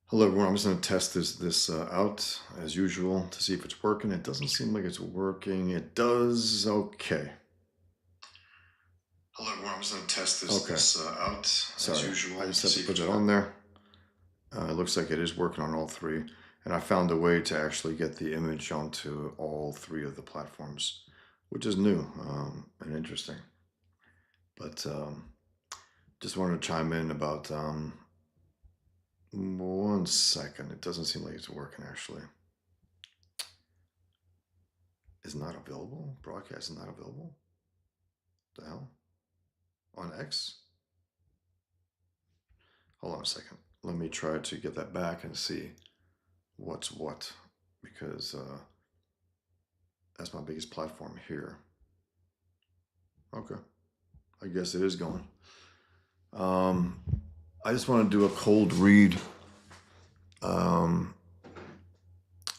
Hello everyone, I'm just going to test this out as usual to see if it's working. It doesn't seem like it's working. It does. Okay. Hello everyone, I'm just going to test this out as Sorry, usual I just to have see to if put it's that working. on there. It looks like it is working on all three. And I found a way to actually get the image onto all three of the platforms, which is new and interesting. But just wanted to chime in about 1 second. It doesn't seem like it's working actually. Is not available? Broadcast is not available? The hell? On X? Hold on a second. Let me try to get that back and see what's what, because that's my biggest platform here. Okay, I guess it is going. Um, I just want to do um,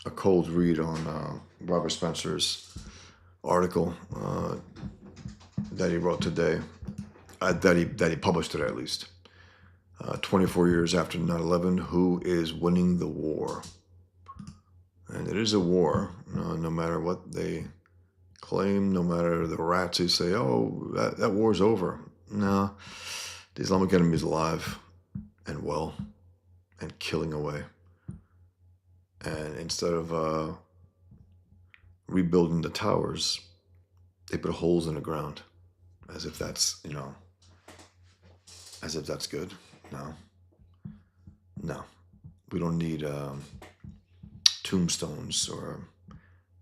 a cold read on Robert Spencer's article that he wrote today, that he published today at least. 24 years after 9/11, who is winning the war? And it is a war, no matter what they claim, no matter the rats who say, oh, that war's over. No, the Islamic enemy is alive and well and killing away. And instead of rebuilding the towers, they put holes in the ground as if that's good. No, no. We don't need tombstones or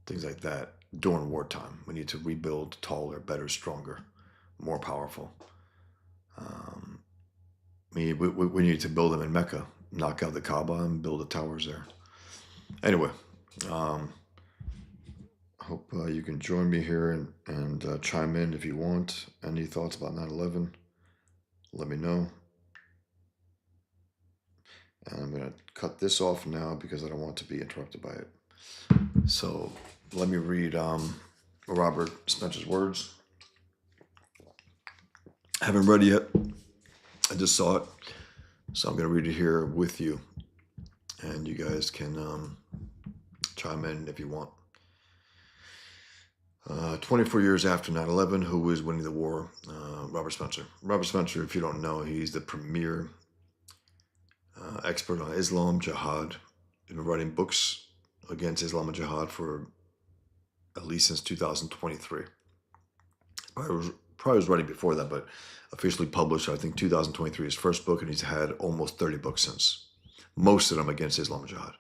things like that during wartime. We need to rebuild taller, better, stronger, more powerful. Um, we need to build them in Mecca, knock out the Kaaba and build the towers there. Anyway, um, hope you can join me here and chime in if you want. Any thoughts about 9/11? Let me know. And I'm going to cut this off now because I don't want to be interrupted by it. So let me read Robert Spencer's words. I haven't read it yet. I just saw it. So I'm going to read it here with you. And you guys can chime in if you want. 24 years after 9/11, who is winning the war? Robert Spencer. Robert Spencer, if you don't know, he's the premier expert on Islam, jihad. He's been writing books against Islam and jihad for at least since 2023. Probably was writing before that, but officially published, I think, 2023, his first book, and he's had almost 30 books since. Most of them against Islam and jihad.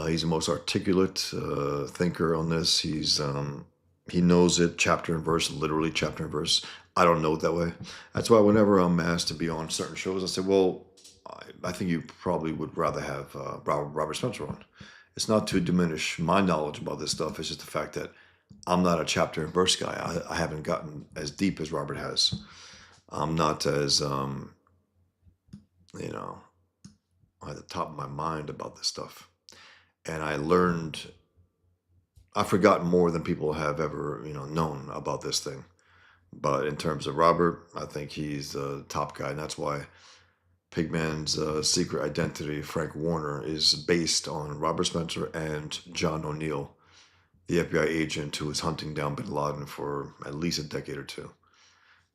He's the most articulate thinker on this. He knows it chapter and verse, literally chapter and verse. I don't know it that way. That's why whenever I'm asked to be on certain shows, I say, well, I think you probably would rather have Robert Spencer on. It's not to diminish my knowledge about this stuff. It's just the fact that I'm not a chapter and verse guy. I haven't gotten as deep as Robert has. I'm not as, you know, at the top of my mind about this stuff. And I've forgotten more than people have ever, known about this thing. But in terms of Robert, I think he's the top guy. And that's why Pigman's secret identity, Frank Warner, is based on Robert Spencer and John O'Neill, the FBI agent who was hunting down bin Laden for at least a decade or two.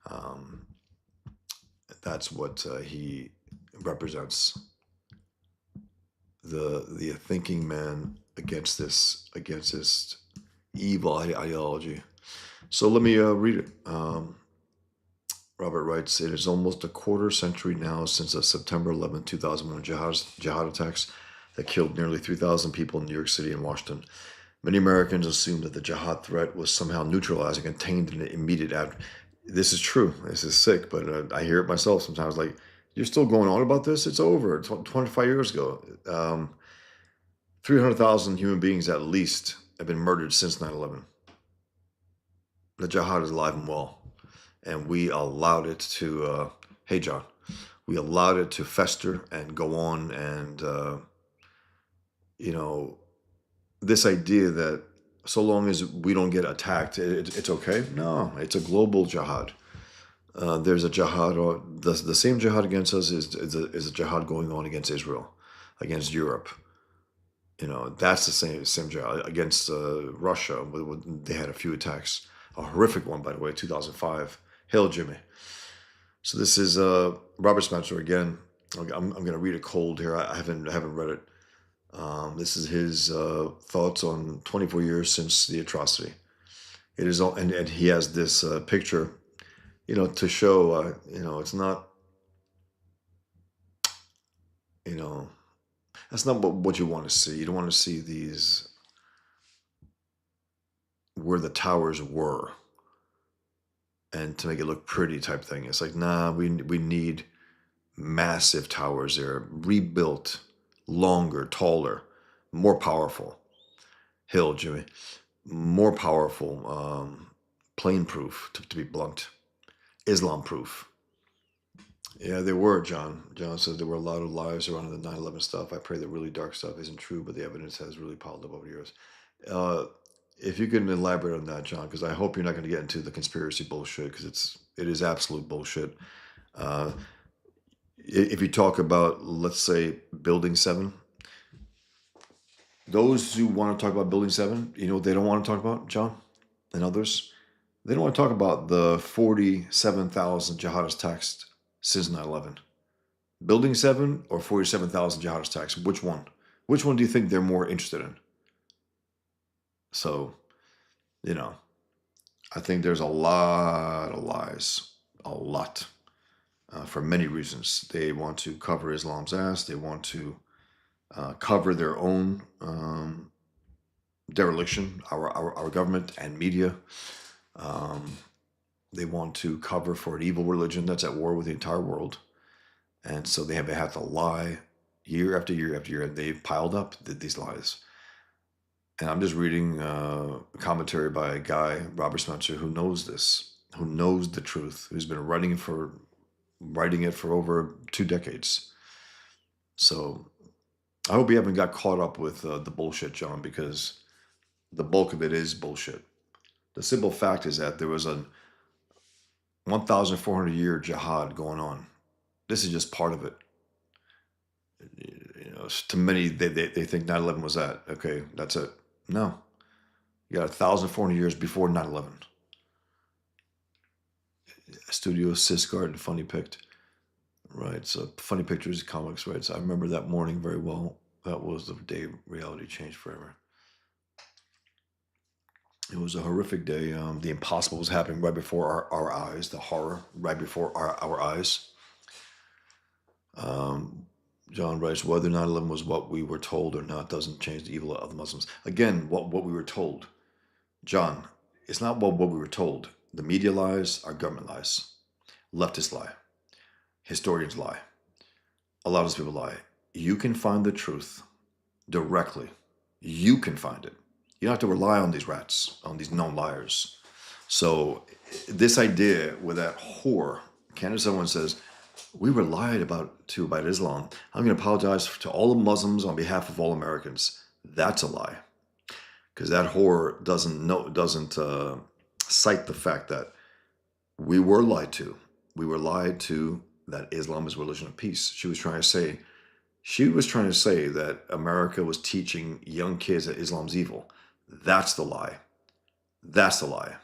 Um, that's what he represents, the thinking man against this evil ideology. So let me read it. Robert writes, it is almost a quarter century now since the September 11, 2001 jihad attacks that killed nearly 3,000 people in New York City and Washington. Many Americans assumed that the jihad threat was somehow neutralized and contained in the immediate after. This is true. This is sick, but I hear it myself sometimes. Like, you're still going on about this? It's over. 25 years ago. 300,000 human beings at least have been murdered since 9/11. The jihad is alive and well. And we allowed it to, hey, John, we allowed it to fester and go on. And, you know, this idea that so long as we don't get attacked, it's okay. No, it's a global jihad. There's a jihad, or the same jihad against us is a jihad going on against Israel. against Europe. That's the same jihad against Russia. They had a few attacks, a horrific one, by the way, 2005. Hail Jimmy. So this is Robert Spencer again. I'm going to read it cold here. I haven't read it. This is his thoughts on 24 years since the atrocity. It is all, and he has this picture, to show, it's not, you know, that's not what you want to see. You don't want to see these where the towers were and to make it look pretty type thing. It's like, nah, we need massive towers there, rebuilt, longer, taller, more powerful. Hill, Jimmy, more powerful, plane proof, to be blunt, Islam proof. Yeah, there were, John. John says there were a lot of lies around the 9/11 stuff. I pray that really dark stuff isn't true, but the evidence has really piled up over the years. Uh, if you can elaborate on that, John, because I hope you're not going to get into the conspiracy bullshit, because it is absolute bullshit. Uh, if you talk about, let's say, Building 7, those who want to talk about Building 7, you know what they don't want to talk about, John, and others? They don't want to talk about the 47,000 jihadist attacks since 9/11. Building 7 or 47,000 jihadist attacks? Which one? Which one do you think they're more interested in? So, you know, I think there's a lot of lies, a lot, for many reasons. They want to cover Islam's ass. They want to cover their own dereliction, our government and media. Um, they want to cover for an evil religion that's at war with the entire world. And so they have to lie year after year after year, and they've piled up these lies. And I'm just reading a commentary by a guy, Robert Spencer, who knows this, who knows the truth, who's been writing it for over 2 decades. So I hope you haven't got caught up with the bullshit, John, because the bulk of it is bullshit. The simple fact is that there was a 1,400 year jihad going on. This is just part of it. To many, they think 9/11 was that. Okay, that's it. No. You got 1,400 years before 9/11. Studio Sisgard and Funny Picked. Right, so Funny Pictures, comics, right? So I remember that morning very well. That was the day reality changed forever. It was a horrific day. The impossible was happening right before our eyes, the horror right before our eyes. John writes, whether 9/11 was what we were told or not doesn't change the evil of the Muslims. Again, what we were told. John, it's not what we were told. The media lies, our government lies. Leftists lie. Historians lie. A lot of these people lie. You can find the truth directly. You can find it. You don't have to rely on these rats, on these known liars. So this idea with that whore, Candace Owens says, we were lied about Islam. I'm going to apologize to all the Muslims on behalf of all Americans. That's a lie, because that whore doesn't cite the fact that we were lied to. We were lied to that Islam is a religion of peace. She was trying to say that America was teaching young kids that Islam's evil. That's the lie. That's the lie.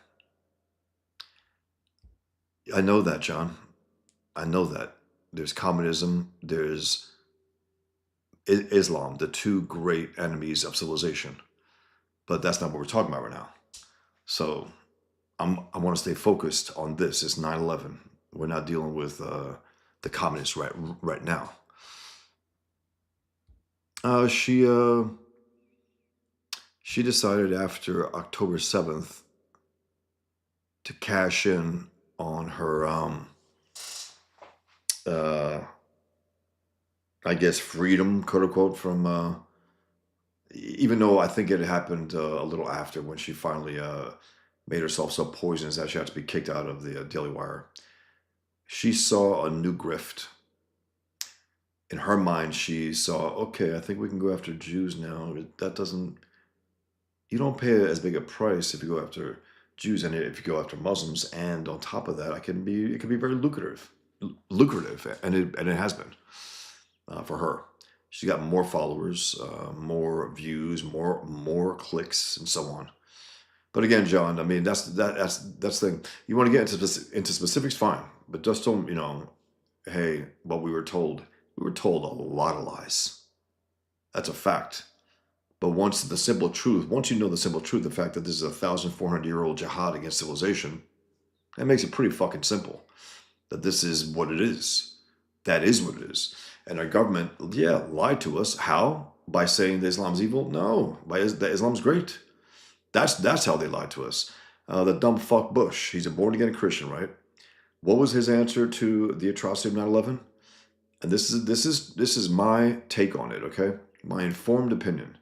I know that, John. I know that. There's communism, there's Islam, the two great enemies of civilization. But that's not what we're talking about right now. So I want to stay focused on this. It's 9/11. We're not dealing with the communists right now. She decided after October 7th to cash in on her I guess freedom, quote unquote, from even though I think it happened a little after, when she finally made herself so poisonous that she had to be kicked out of the Daily Wire. She saw a new grift. In her mind, she saw, okay, I think we can go after Jews now. You don't pay as big a price if you go after Jews, and if you go after Muslims, and on top of that, it can be very lucrative, and it has been for her. She's got more followers, more views, more clicks, and so on. But again, John, I mean, that's the thing. You want to get into specifics, fine, but just don't, hey, what we were told. We were told a lot of lies. That's a fact. But once you know the simple truth, the fact that this is a 1,400-year-old jihad against civilization, that makes it pretty fucking simple. That this is what it is. That is what it is. And our government, yeah, lied to us. How? By saying that Islam's evil? No, that Islam's great. That's how they lied to us. The dumb fuck Bush. He's a born-again Christian, right? What was his answer to the atrocity of 9/11? And this is my take on it. Okay, my informed opinion.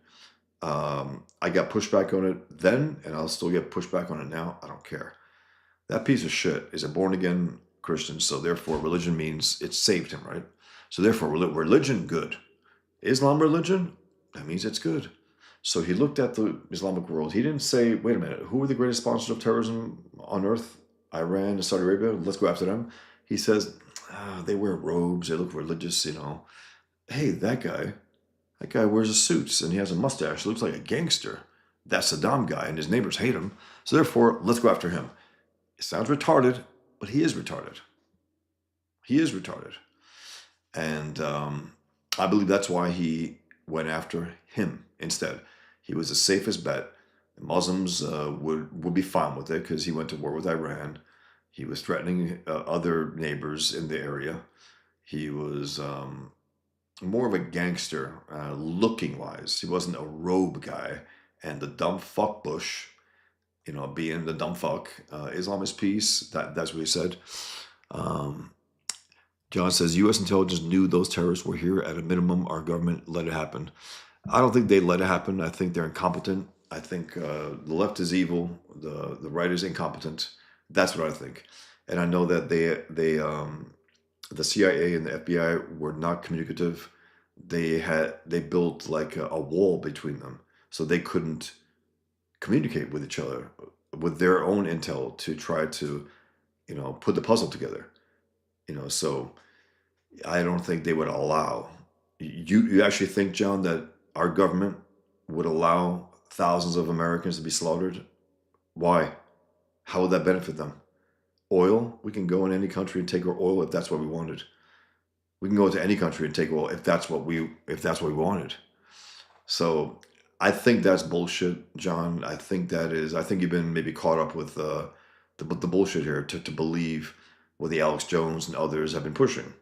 I got pushback on it then, and I'll still get pushback on it now. I don't care. That piece of shit is a born-again Christian, so therefore religion means it saved him, right? So therefore religion, good. Islam religion, that means it's good. So he looked at the Islamic world. He didn't say, wait a minute, who are the greatest sponsors of terrorism on earth? Iran and Saudi Arabia, let's go after them. He says, they wear robes, they look religious, Hey, that guy wears a suit and he has a mustache, looks like a gangster. That Saddam guy, and his neighbors hate him. So therefore, let's go after him. It sounds retarded, but he is retarded. He is retarded. And I believe that's why he went after him instead. He was the safest bet. The Muslims would be fine with it because he went to war with Iran. He was threatening other neighbors in the area. He was more of a gangster looking wise. He wasn't a robe guy. And the dumb fuck Bush, being the dumb fuck, Islam is peace. That's what he said. John says, U.S. intelligence knew those terrorists were here. At a minimum, our government let it happen. I don't think they let it happen. I think they're incompetent. I think the left is evil. The right is incompetent. That's what I think. And I know that the CIA and the FBI were not communicative. They built like a wall between them, so they couldn't communicate with each other with their own intel to try to, put the puzzle together. So I don't think they would allow. You actually think, John, that our government would allow thousands of Americans to be slaughtered? Why? How would that benefit them? Oil? We can go in any country and take our oil if that's what we wanted. We can go into any country and take oil if that's what we wanted. So I think that's bullshit, John. I think you've been maybe caught up with the bullshit here to believe what the Alex Jones and others have been pushing.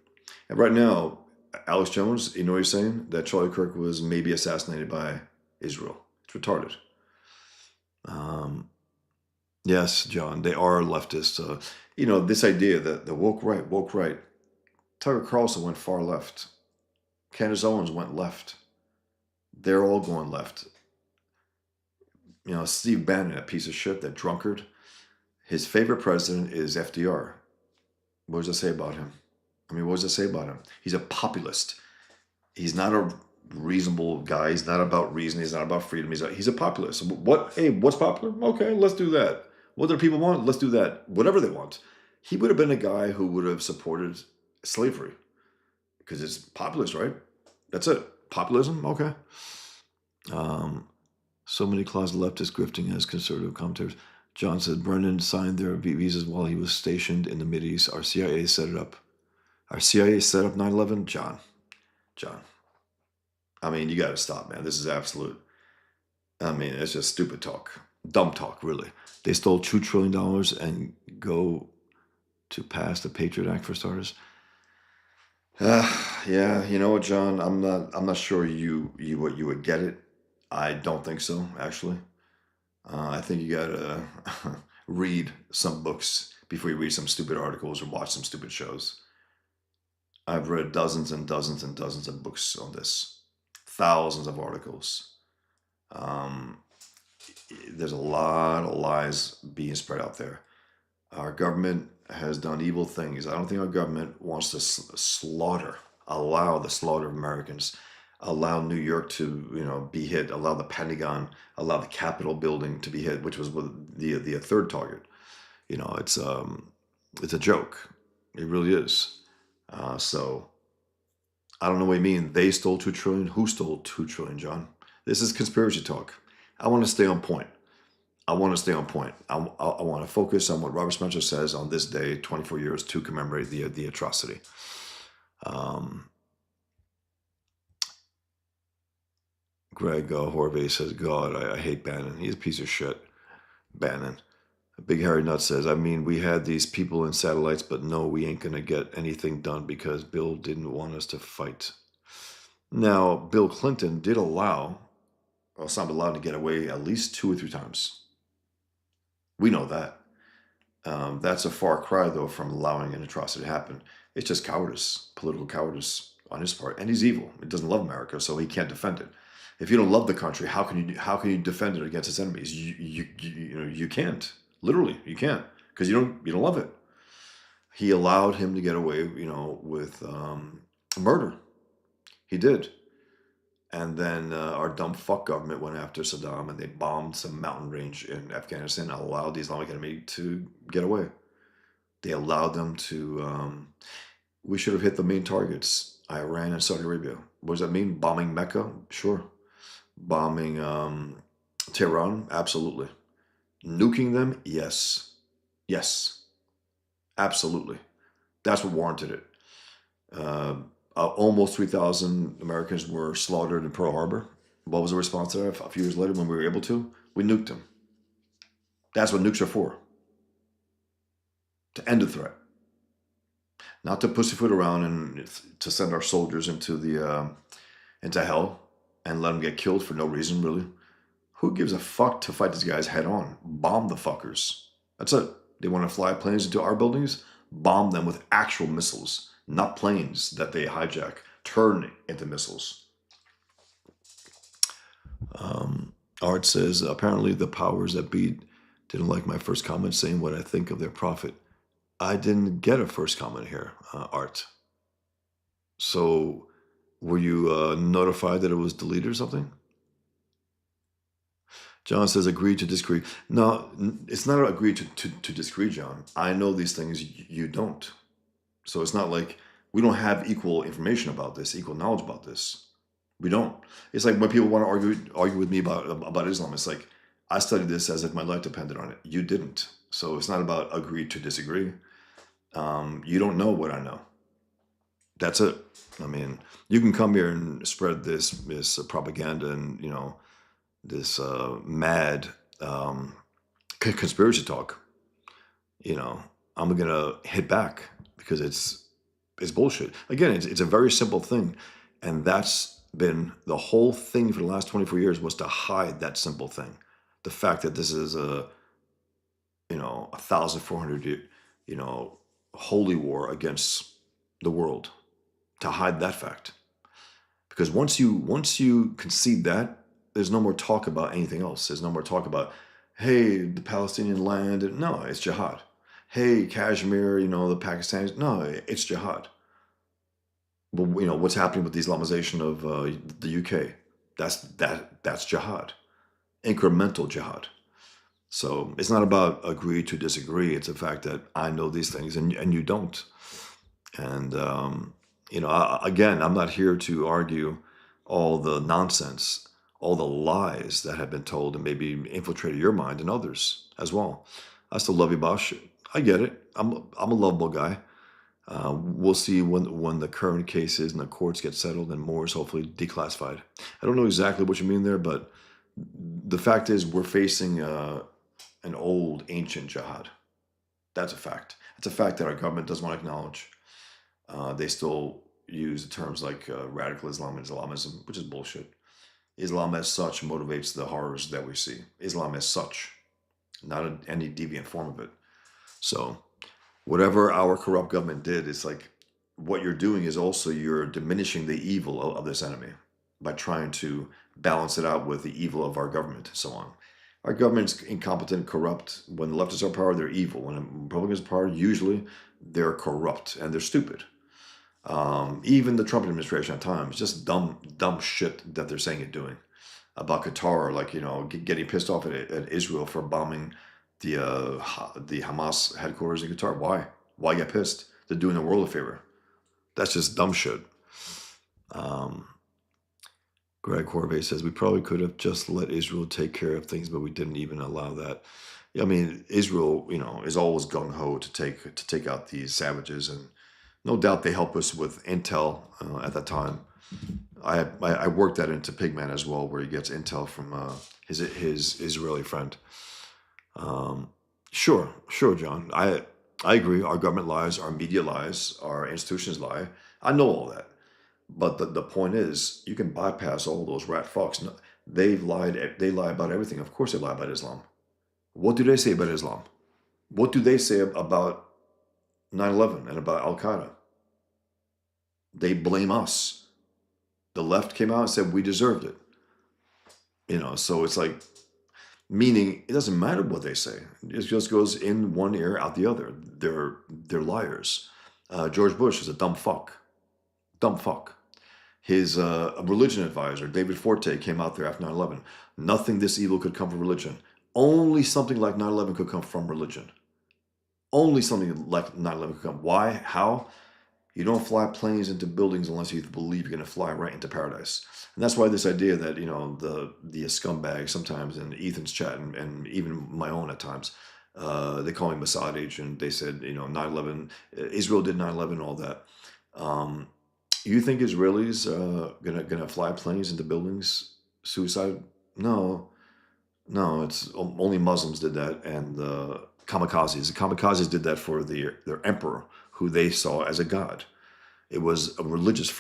And right now, Alex Jones, what he's saying? That Charlie Kirk was maybe assassinated by Israel. It's retarded. Yes, John, they are leftists. This idea that the woke right. Tucker Carlson went far left. Candace Owens went left. They're all going left. Steve Bannon, that piece of shit, that drunkard, his favorite president is FDR. What does that say about him? What does that say about him? He's a populist. He's not a reasonable guy. He's not about reason. He's not about freedom. He's a populist. What's popular? Okay, let's do that. What do people want? Let's do that. Whatever they want. He would have been a guy who would have supported slavery because it's populist, right? That's it. Populism? Okay. So many closet leftists grifting as conservative commentators. John said Brennan signed their visas while he was stationed in the Mideast. Our CIA set it up. Our CIA set up 9/11? John. You got to stop, man. This is absolute. It's just stupid talk. Dumb talk, really. They stole $2 trillion and go to pass the Patriot Act for starters. Yeah, you know what, John? I'm not sure you would get it. I don't think so, actually. I think you gotta read some books before you read some stupid articles or watch some stupid shows. I've read dozens and dozens and dozens of books on this, thousands of articles. There's a lot of lies being spread out there. Our government has done evil things. I don't think our government wants to allow the slaughter of Americans, allow New York to, be hit, allow the Pentagon, allow the Capitol building to be hit, which was the third target. It's a joke. It really is. So I don't know what you mean. They stole 2 trillion. Who stole 2 trillion, John? This is conspiracy talk. I want to stay on point. I want to stay on point. I want to focus on what Robert Spencer says on this day, 24 years to commemorate the atrocity. Um, Greg Horvey says, God, I hate Bannon. He's a piece of shit. Bannon. Big Harry Nut says, I mean, we had these people in satellites, but no, we ain't going to get anything done because Bill didn't want us to fight. Now, Bill Clinton did allow Osama bin Laden to get away at least 2 or 3 times. We know that. That's a far cry, though, from allowing an atrocity to happen. It's just cowardice, political cowardice on his part. And he's evil. He doesn't love America, so he can't defend it. If you don't love the country, how can you defend it against its enemies? You can't. Literally, you can't, because you don't love it. He allowed him to get away, with murder. He did. And then our dumb fuck government went after Saddam, and they bombed some mountain range in Afghanistan and allowed the Islamic enemy to get away. They allowed them to. We should have hit the main targets: Iran and Saudi Arabia. What does that mean? Bombing Mecca? Sure. Bombing Tehran? Absolutely. Nuking them? Yes. Yes. Absolutely. That's what warranted it. Almost 3,000 Americans were slaughtered in Pearl Harbor. What was the response to that? A few years later, when we were able to, we nuked them. That's what nukes are for. To end the threat. Not to pussyfoot around and to send our soldiers into hell and let them get killed for no reason, really. Who gives a fuck to fight these guys head on? Bomb the fuckers. That's it. They want to fly planes into our buildings? Bomb them with actual missiles, not planes that they hijack, turn into missiles. Art says, apparently the powers that be didn't like my first comment saying what I think of their prophet. I didn't get a first comment here, Art. So were you notified that it was deleted or something? John says, agree to disagree. No, it's not agree to disagree, John. I know these things, you don't. So it's not like we don't have equal information about this, equal knowledge about this. We don't. It's like when people want to argue with me about Islam. It's like, I studied this as if my life depended on it. You didn't. So it's not about agree to disagree. You don't know what I know. That's it. I mean, you can come here and spread this propaganda and, this mad conspiracy talk. I'm going to hit back because it's bullshit. Again, it's a very simple thing. And that's been the whole thing for the last 24 years, was to hide that simple thing. The fact that this is a 1,400 holy war against the world, to hide that fact. Because once you concede that, there's no more talk about anything else. There's no more talk about, hey, the Palestinian land. No, it's jihad. Hey, Kashmir, the Pakistanis. No, it's jihad. But what's happening with the Islamization of the UK? That's jihad, incremental jihad. So it's not about agree to disagree. It's the fact that I know these things and you don't. And again, I'm not here to argue all the nonsense, all the lies that have been told and maybe infiltrated your mind and others as well. I still love you, Bosch. I get it. I'm a lovable guy. We'll see when the current cases and the courts get settled and more is hopefully declassified. I don't know exactly what you mean there, but the fact is we're facing an old, ancient jihad. That's a fact. It's a fact that our government doesn't want to acknowledge. They still use terms like radical Islam and Islamism, which is bullshit. Islam as such motivates the horrors that we see. Islam as such, not any deviant form of it. So whatever our corrupt government did, it's like what you're doing is also you're diminishing the evil of this enemy by trying to balance it out with the evil of our government and so on. Our government's incompetent, corrupt. When the leftists are in power, they're evil. When the Republicans are in power, usually they're corrupt and they're stupid. Even the Trump administration at times, just dumb shit that they're saying and doing. About Qatar, like, getting pissed off at Israel for bombing the Hamas headquarters in Qatar. Why? Why get pissed? They're doing the world a favor. That's just dumb shit. Um, Greg Horvey says we probably could have just let Israel take care of things, but we didn't even allow that. Yeah, I mean, Israel, is always gung ho to take out these savages, and no doubt they help us with intel at that time. I worked that into Pigman as well, where he gets intel from his Israeli friend. Um, sure, John. I agree. Our government lies, our media lies, our institutions lie. I know all that. But the point is, you can bypass all those rat fucks. No, they've lied. They lie about everything. Of course, they lie about Islam. What do they say about Islam? What do they say about 9/11 and about Al Qaeda? They blame us. The left came out and said we deserved it. So it's like, meaning it doesn't matter what they say. It just goes in one ear, out the other. They're liars. George Bush is a dumb fuck. Dumb fuck. His religion advisor, David Forte, came out there after 9/11. Nothing this evil could come from religion. Only something like 9/11 could come from religion. Only something like 9/11 could come. Why? How? You don't fly planes into buildings unless you believe you're going to fly right into paradise. And that's why this idea that, the scumbag sometimes in Ethan's chat and even my own at times, they call me Mossad agent. They said, 9/11, Israel did 9/11, all that. You think Israelis gonna fly planes into buildings? Suicide? No, no. It's only Muslims did that, and kamikazes. The kamikazes did that for their emperor, who they saw as a god. It was a religious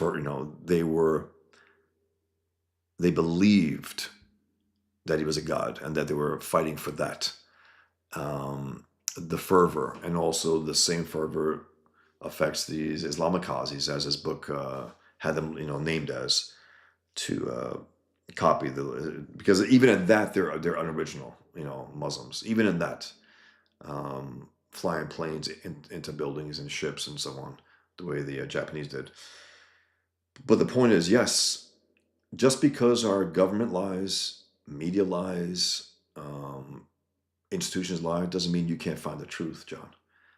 they believed that he was a god and that they were fighting for that. The fervor, and also the same fervor affects these Islamikazis, as his book had them, named as, to copy because even at that they're unoriginal, Muslims. Even in that, flying planes into buildings and ships and so on, the way the Japanese did. But the point is, yes, just because our government lies, media lies, institutions lie, doesn't mean you can't find the truth, John.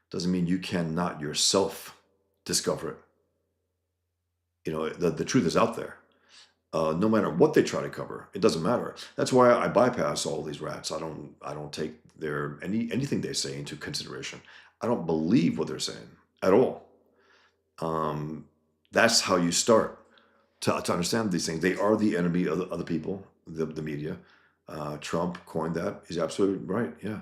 Doesn't mean you cannot yourself discover it. The truth is out there. No matter what they try to cover, it doesn't matter. That's why I bypass all these rats. I don't take anything they say into consideration. I don't believe what they're saying at all. That's how you start to understand these things. They are the enemy of the other people, the media. Trump coined that. He's absolutely right. Yeah.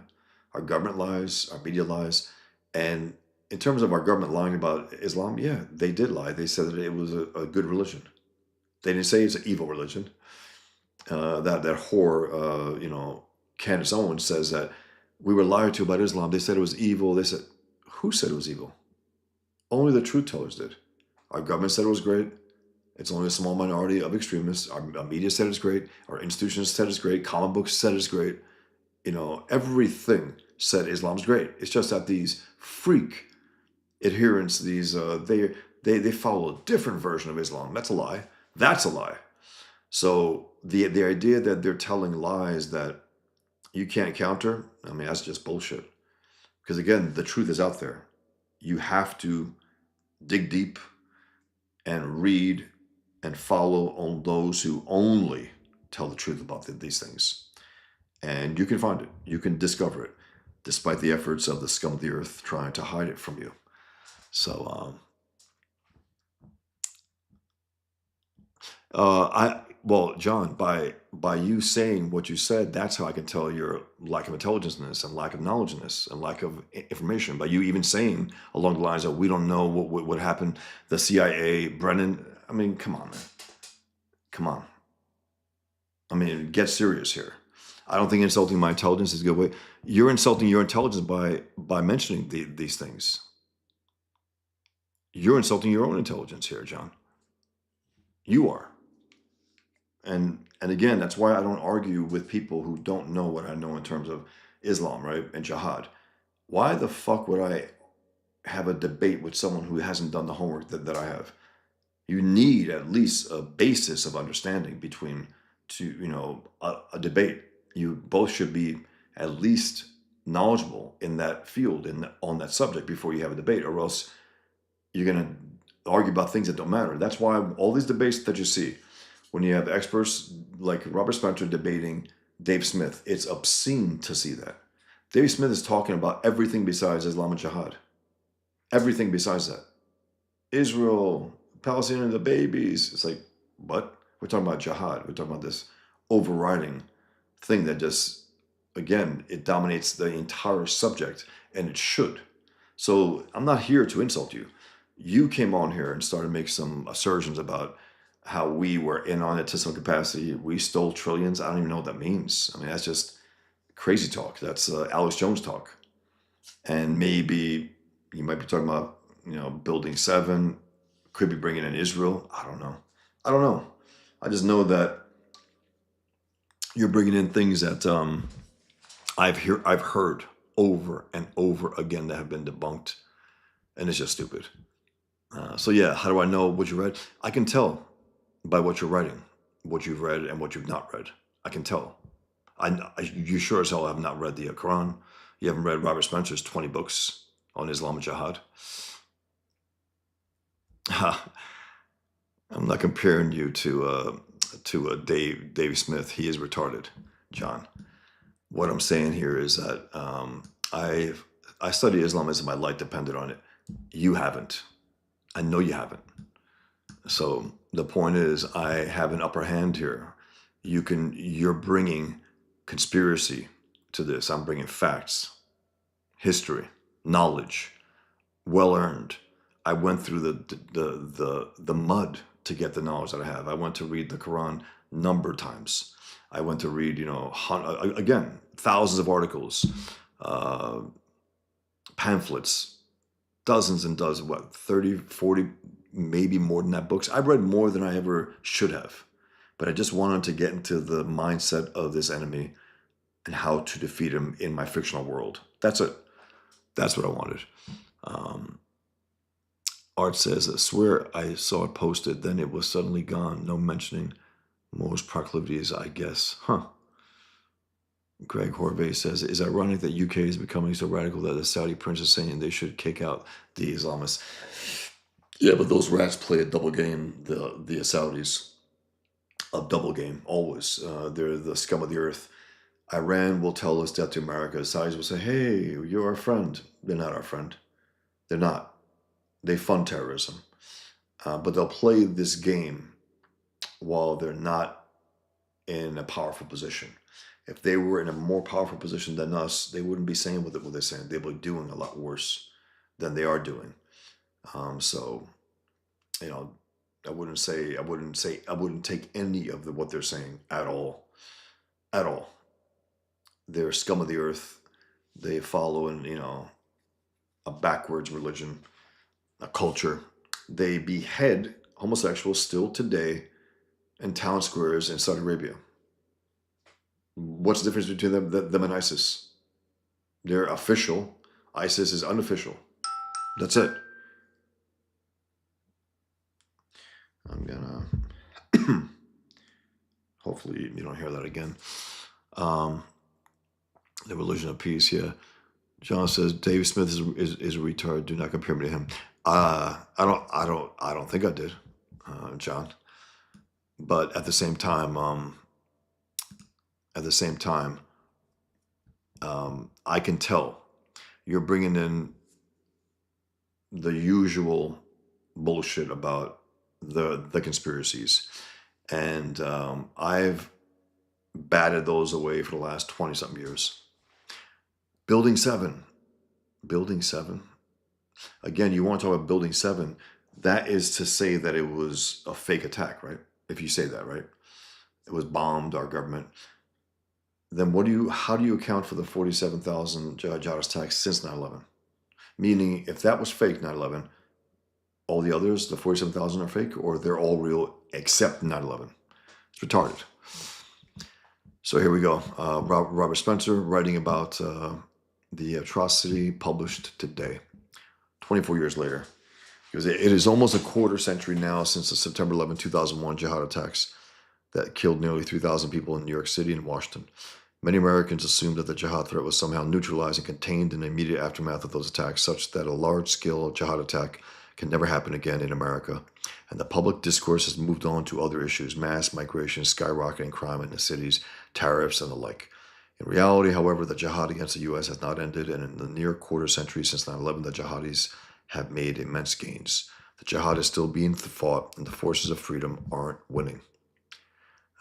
Our government lies, our media lies. And in terms of our government lying about Islam, yeah, they did lie. They said that it was a good religion. They didn't say it's an evil religion. That whore, Candace Owens says that we were lied to about Islam. They said it was evil. They said, who said it was evil? Only the truth tellers did. Our government said it was great. It's only a small minority of extremists. Our media said it's great. Our institutions said it's great. Comic books said it's great. Everything said Islam's great. It's just that these freak adherents, they follow a different version of Islam. That's a lie. That's a lie. So the idea that they're telling lies that you can't counter, I mean, that's just bullshit. Because again, the truth is out there. You have to dig deep and read and follow on those who only tell the truth about these things. And you can find it. You can discover it, despite the efforts of the scum of the earth trying to hide it from you. So, John, by you saying what you said, that's how I can tell your lack of intelligence in this, and lack of knowledge in this, and lack of information. By you even saying along the lines of, we don't know what happened, the CIA, Brennan. I mean, come on, man. Come on. I mean, get serious here. I don't think insulting my intelligence is a good way. You're insulting your intelligence by mentioning these things. You're insulting your own intelligence here, John. You are. And again, that's why I don't argue with people who don't know what I know in terms of Islam, right? And jihad. Why the fuck would I have a debate with someone who hasn't done the homework that I have? You need at least a basis of understanding between a debate. You both should be at least knowledgeable in that field, on that subject, before you have a debate, or else you're gonna argue about things that don't matter. That's why all these debates that you see, when you have experts like Robert Spencer debating Dave Smith, it's obscene to see that. Dave Smith is talking about everything besides Islamic Jihad. Everything besides that. Israel, Palestine, and the babies. It's like, what? We're talking about jihad. We're talking about this overriding thing that just, again, it dominates the entire subject, and it should. So I'm not here to insult you. You came on here and started to make some assertions about how we were in on it to some capacity. We stole trillions. I don't even know what that means. I mean, that's just crazy talk. That's Alex Jones talk. And maybe you might be talking about, Building 7, could be bringing in Israel. I don't know. I just know that you're bringing in things that I've heard over and over again that have been debunked, and it's just stupid. So yeah, how do I know what you read? I can tell by what you're writing, what you've read and what you've not read. I can tell. You sure as hell have not read the Quran. You haven't read Robert Spencer's 20 books on Islamic Jihad. I'm not comparing you to Dave Smith. He is retarded, John. What I'm saying here is that I study Islamism. My life depended on it. You haven't. I know you haven't. So the point is, I have an upper hand here. You're bringing conspiracy to this. I'm bringing facts, history, knowledge, well earned. I went through the mud to get the knowledge that I have. I went to read the Quran number of times. I went to read, again, thousands of articles, pamphlets, dozens and dozens, 30, 40, maybe more than that books. I read more than I ever should have, but I just wanted to get into the mindset of this enemy and how to defeat him in my fictional world. That's it. That's what I wanted. Art says, I swear I saw it posted, then it was suddenly gone. No mentioning most proclivities, I guess. Huh. Greg Horvey says, it's ironic that UK is becoming so radical that the Saudi prince is saying they should kick out the Islamists. Yeah, but those rats play a double game, the Saudis. A double game, always. They're the scum of the earth. Iran will tell us death to America. Saudis will say, hey, you're our friend. They're not our friend. They're not. They fund terrorism. But they'll play this game while they're not in a powerful position. If they were in a more powerful position than us, they wouldn't be saying what they're saying. They'd be doing a lot worse than they are doing. So, I wouldn't take any of what they're saying at all. At all. They're scum of the earth. They follow a backwards religion, a culture. They behead homosexuals still today in town squares in Saudi Arabia. What's the difference between them and ISIS? They're official. ISIS is unofficial. That's it. I'm gonna hopefully you don't hear that again. The religion of peace, yeah. John says Dave Smith is a retard. Do not compare me to him. I don't think I did, John. But at the same time, I can tell you're bringing in the usual bullshit about the conspiracies, and I've batted those away for the last 20-something years. Building 7. Again, you want to talk about Building 7. That is to say that it was a fake attack, right? If you say that, right? It was bombed, our government. Then how do you account for the 47,000 jihadist attacks since 9/11? Meaning, if that was fake 9/11, all the others, the 47,000 are fake, or they're all real except 9/11? It's retarded. So here we go. Robert Spencer writing about the atrocity published today, 24 years later. Because it is almost a quarter century now since the September 11, 2001 jihad attacks that killed nearly 3,000 people in New York City and Washington. Many Americans assumed that the jihad threat was somehow neutralized and contained in the immediate aftermath of those attacks, such that a large-scale jihad attack can never happen again in America. And the public discourse has moved on to other issues: mass migration, skyrocketing crime in the cities, tariffs, and the like. In reality, however, the jihad against the U.S. has not ended, and in the near quarter century since 9/11, the jihadis have made immense gains. The jihad is still being fought, and the forces of freedom aren't winning.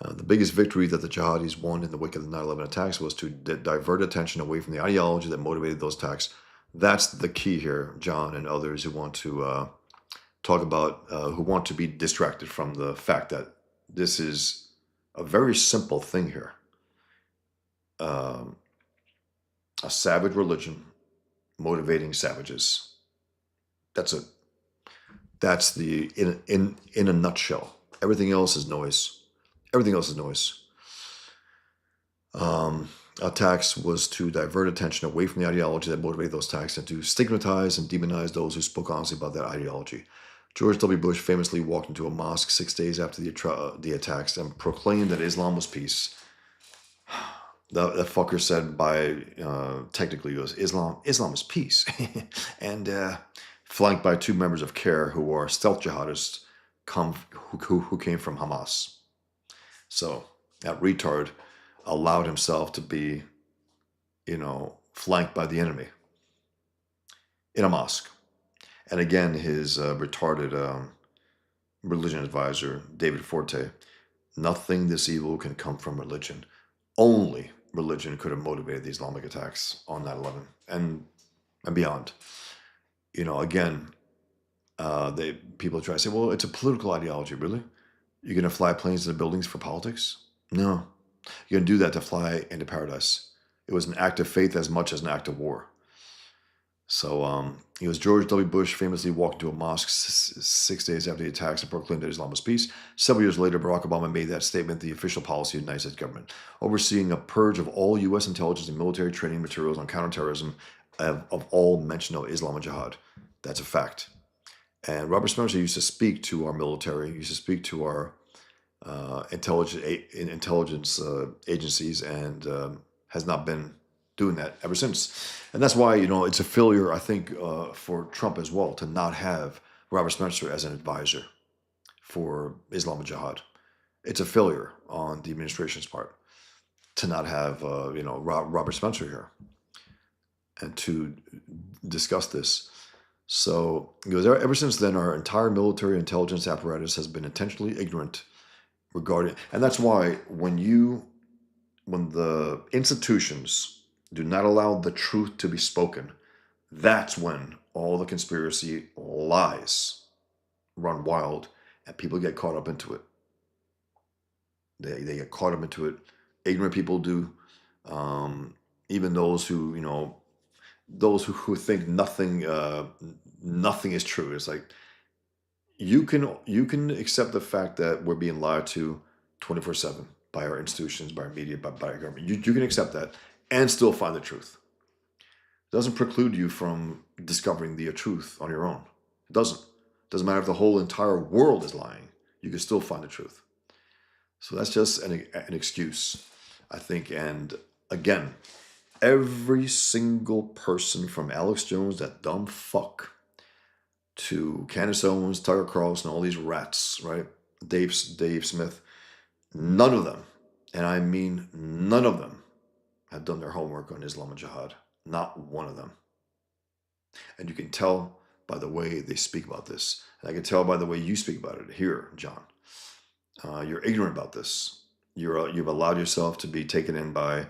The biggest victory that the jihadis won in the wake of the 9/11 attacks was to divert attention away from the ideology that motivated those attacks. That's the key here, John and others who want to talk about, who want to be distracted from the fact that this is a very simple thing here. Um, a savage religion motivating savages. That's it. That's the in a nutshell. Everything else is noise. Everything else is noise. Attacks was to divert attention away from the ideology that motivated those attacks and to stigmatize and demonize those who spoke honestly about that ideology. George W. Bush famously walked into a mosque 6 days after the attacks and proclaimed that Islam was peace. That fucker said technically goes, Islam is peace. And flanked by 2 members of CARE who are stealth jihadists who came from Hamas. So that retard allowed himself to be, flanked by the enemy in a mosque. And again, his retarded religion advisor, David Forte, nothing this evil can come from religion. Only religion could have motivated the Islamic attacks on 9/11 and beyond. Again, people try to say, well, it's a political ideology. Really? You're going to fly planes into buildings for politics? No. You're going to do that to fly into paradise. It was an act of faith as much as an act of war. So George W. Bush famously walked into a mosque 6 days after the attacks and proclaimed that Islam was peace. Several years later, Barack Obama made that statement the official policy of the United States government, overseeing a purge of all U.S. intelligence and military training materials on counterterrorism of all mention of Islam and jihad. That's a fact. And Robert Spencer used to speak to our military, used to speak to our intelligence agencies, and has not been doing that ever since. And that's why, it's a failure, I think, for Trump as well, to not have Robert Spencer as an advisor for Islam and jihad. It's a failure on the administration's part to not have, Robert Spencer here and to discuss this. So ever since then, our entire military intelligence apparatus has been intentionally ignorant regarding, and that's why when the institutions do not allow the truth to be spoken, that's when all the conspiracy lies run wild and people get caught up into it. They get caught up into it. Ignorant people do. Even those who, who think nothing is true. It's like you can accept the fact that we're being lied to 24/7 by our institutions, by our media, by our government. You can accept that and still find the truth. It doesn't preclude you from discovering the truth on your own. It doesn't. It doesn't matter if the whole entire world is lying. You can still find the truth. So that's just an excuse, I think. And again, every single person from Alex Jones, that dumb fuck, to Candace Owens, Tucker Carlson, all these rats, right? Dave Smith, none of them, and I mean none of them, have done their homework on Islam and jihad. Not one of them. And you can tell by the way they speak about this. And I can tell by the way you speak about it here, John. You're ignorant about this. You've allowed yourself to be taken in by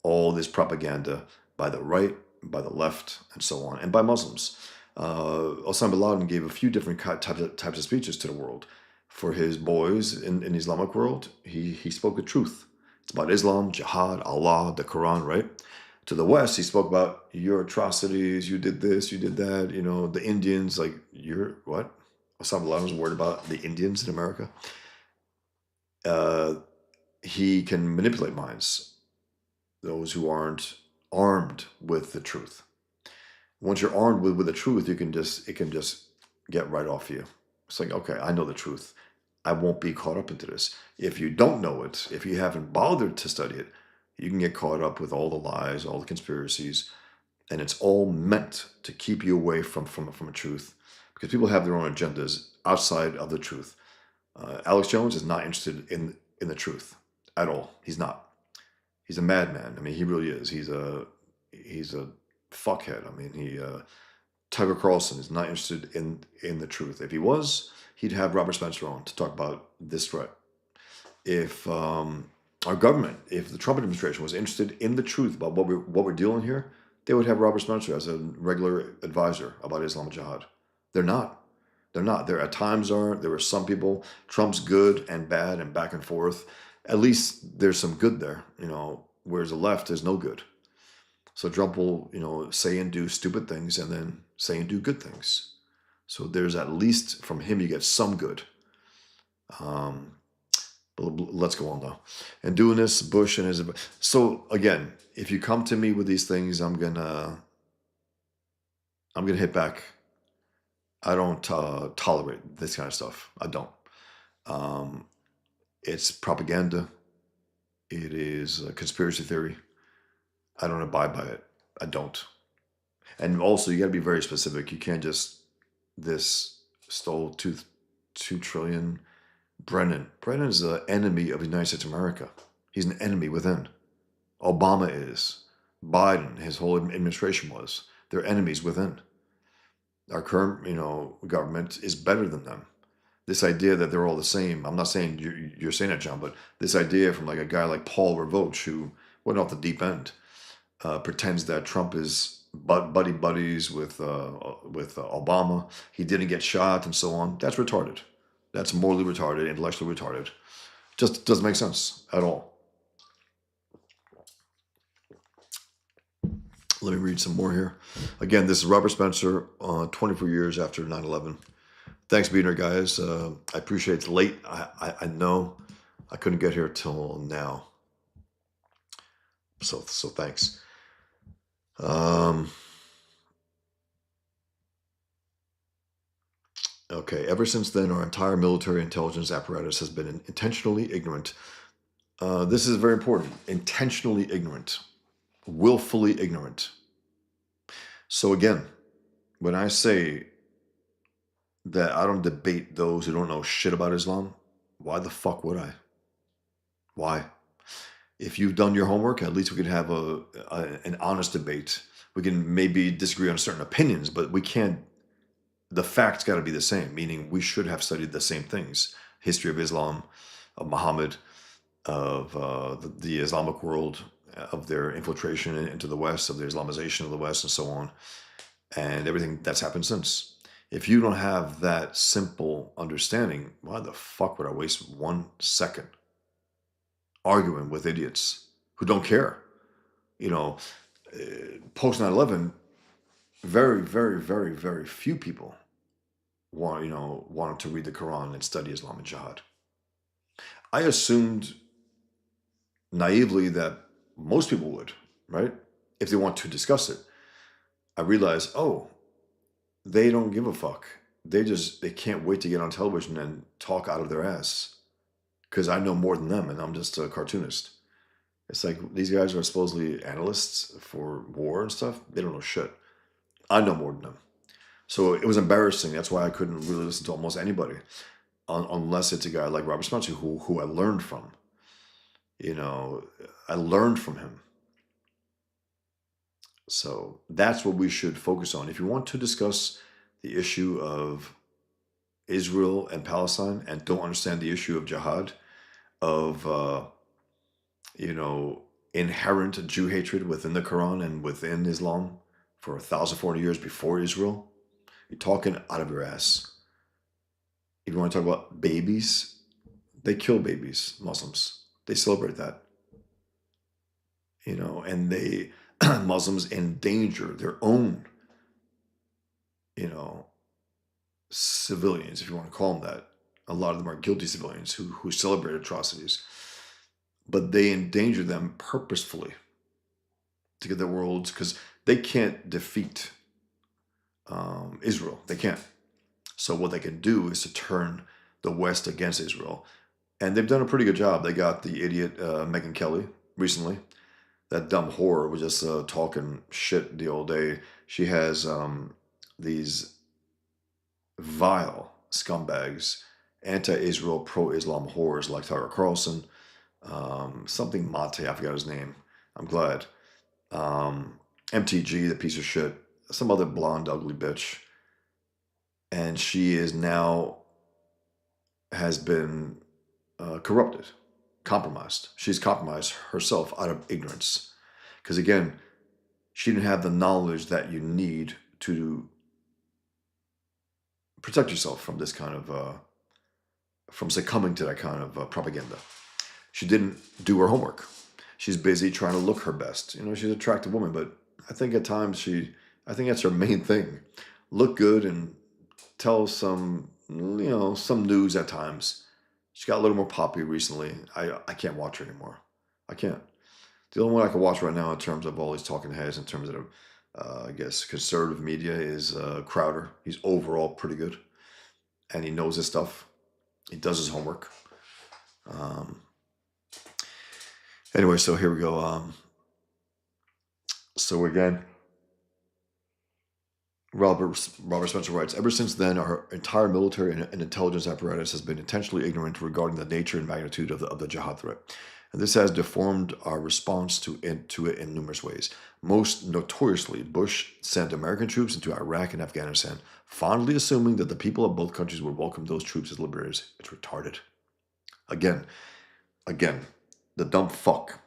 all this propaganda by the right, by the left, and so on, and by Muslims. Osama bin Laden gave a few different types of speeches to the world. For his boys in the Islamic world, he spoke the truth. It's about Islam, jihad, Allah, the Quran, right? To the West, he spoke about your atrocities, you did this, you did that, the Indians, like, you're what? Osama bin Laden was worried about the Indians in America. He can manipulate minds, those who aren't armed with the truth. Once you're armed with the truth, it can just get right off you. It's like, okay, I know the truth. I won't be caught up into this. If you don't know it, if you haven't bothered to study it, you can get caught up with all the lies, all the conspiracies, and it's all meant to keep you away from a truth. because people have their own agendas outside of the truth. Alex Jones is not interested in the truth at all. He's not. He's a madman. I mean, he really is. He's a fuckhead. I mean, Tucker Carlson is not interested in the truth. If he was, he'd have Robert Spencer on to talk about this threat. If our government, if the Trump administration was interested in the truth about what we're dealing here, they would have Robert Spencer as a regular advisor about Islamic Jihad. They're not. They're not. There at times are. There are some people. Trump's good and bad and back and forth. At least there's some good there, whereas the left there's no good. So Trump will, say and do stupid things and then say and do good things. So there's at least from him you get some good. But let's go on though. And doing this, Bush and his. So again, if you come to me with these things, I'm gonna hit back. I don't tolerate this kind of stuff. I don't. It's propaganda. It is a conspiracy theory. I don't abide by it. I don't. And also, you got to be very specific. You can't just this stole two trillion. Brennan is an enemy of the United States of America. He's an enemy within. Obama is. Biden, his whole administration was. They're enemies within. Our current, government is better than them. This idea that they're all the same. I'm not saying you're saying that, John, but this idea from like a guy like Paul Revouch, who went off the deep end, pretends that Trump is buddies with Obama. He didn't get shot and so on. That's retarded. That's morally retarded, intellectually retarded. Just doesn't make sense at all. Let me read some more here. Again, this is Robert Spencer, 24 years after 9/11. Thanks for being here, guys. I appreciate it's late. I know I couldn't get here till now. So thanks. Okay, ever since then, our entire military intelligence apparatus has been intentionally ignorant. This is very important. Intentionally ignorant. Willfully ignorant. So again, when I say that I don't debate those who don't know shit about Islam, why the fuck would I? Why? If you've done your homework, at least we could have an honest debate. We can maybe disagree on certain opinions, but we can't. The facts got to be the same, meaning we should have studied the same things. History of Islam, of Muhammad, of the Islamic world, of their infiltration into the West, of the Islamization of the West, and so on, and everything that's happened since. If you don't have that simple understanding, why the fuck would I waste 1 second arguing with idiots who don't care? Post 9/11, very, very, very, very few people wanted to read the Quran and study Islamic Jihad. I assumed naively that most people would, right? If they want to discuss it. I realized, they don't give a fuck. They can't wait to get on television and talk out of their ass because I know more than them and I'm just a cartoonist. It's like these guys are supposedly analysts for war and stuff. They don't know shit. I know more than them. So it was embarrassing. That's why I couldn't really listen to almost anybody unless it's a guy like Robert Spencer who I learned from. I learned from him. So that's what we should focus on. If you want to discuss the issue of Israel and Palestine and don't understand the issue of jihad, of, inherent Jew hatred within the Quran and within Islam for 1,400 years before Israel, you're talking out of your ass. If you want to talk about babies, they kill babies, Muslims. They celebrate that. And they, Muslims endanger their own, civilians, if you want to call them that. A lot of them are guilty civilians who celebrate atrocities. But they endanger them purposefully to get the world, because they can't defeat Israel. They can't. So what they can do is to turn the West against Israel. And they've done a pretty good job. They got the idiot Megyn Kelly recently. That dumb whore was just talking shit the old day. She has these vile scumbags, anti-Israel, pro-Islam whores like Tucker Carlson, something Mate, I forgot his name. I'm glad. MTG, the piece of shit, some other blonde, ugly bitch. And she is now has been corrupted, compromised. She's compromised herself out of ignorance. Because again, she didn't have the knowledge that you need to protect yourself from this kind of, from succumbing to that kind of propaganda. She didn't do her homework. She's busy trying to look her best. You know, she's an attractive woman, but I think at times I think that's her main thing. Look good and tell some, some news at times. She got a little more poppy recently. I can't watch her anymore. I can't. The only one I can watch right now in terms of all these talking heads, in terms of, I guess, conservative media is Crowder. He's overall pretty good. And he knows his stuff. He does his homework. Anyway, so here we go. So again, Robert Spencer writes, ever since then, our entire military and intelligence apparatus has been intentionally ignorant regarding the nature and magnitude of the jihad threat. And this has deformed our response to it in numerous ways. Most notoriously, Bush sent American troops into Iraq and Afghanistan, fondly assuming that the people of both countries would welcome those troops as liberators. It's retarded. Again, the dumb fuck.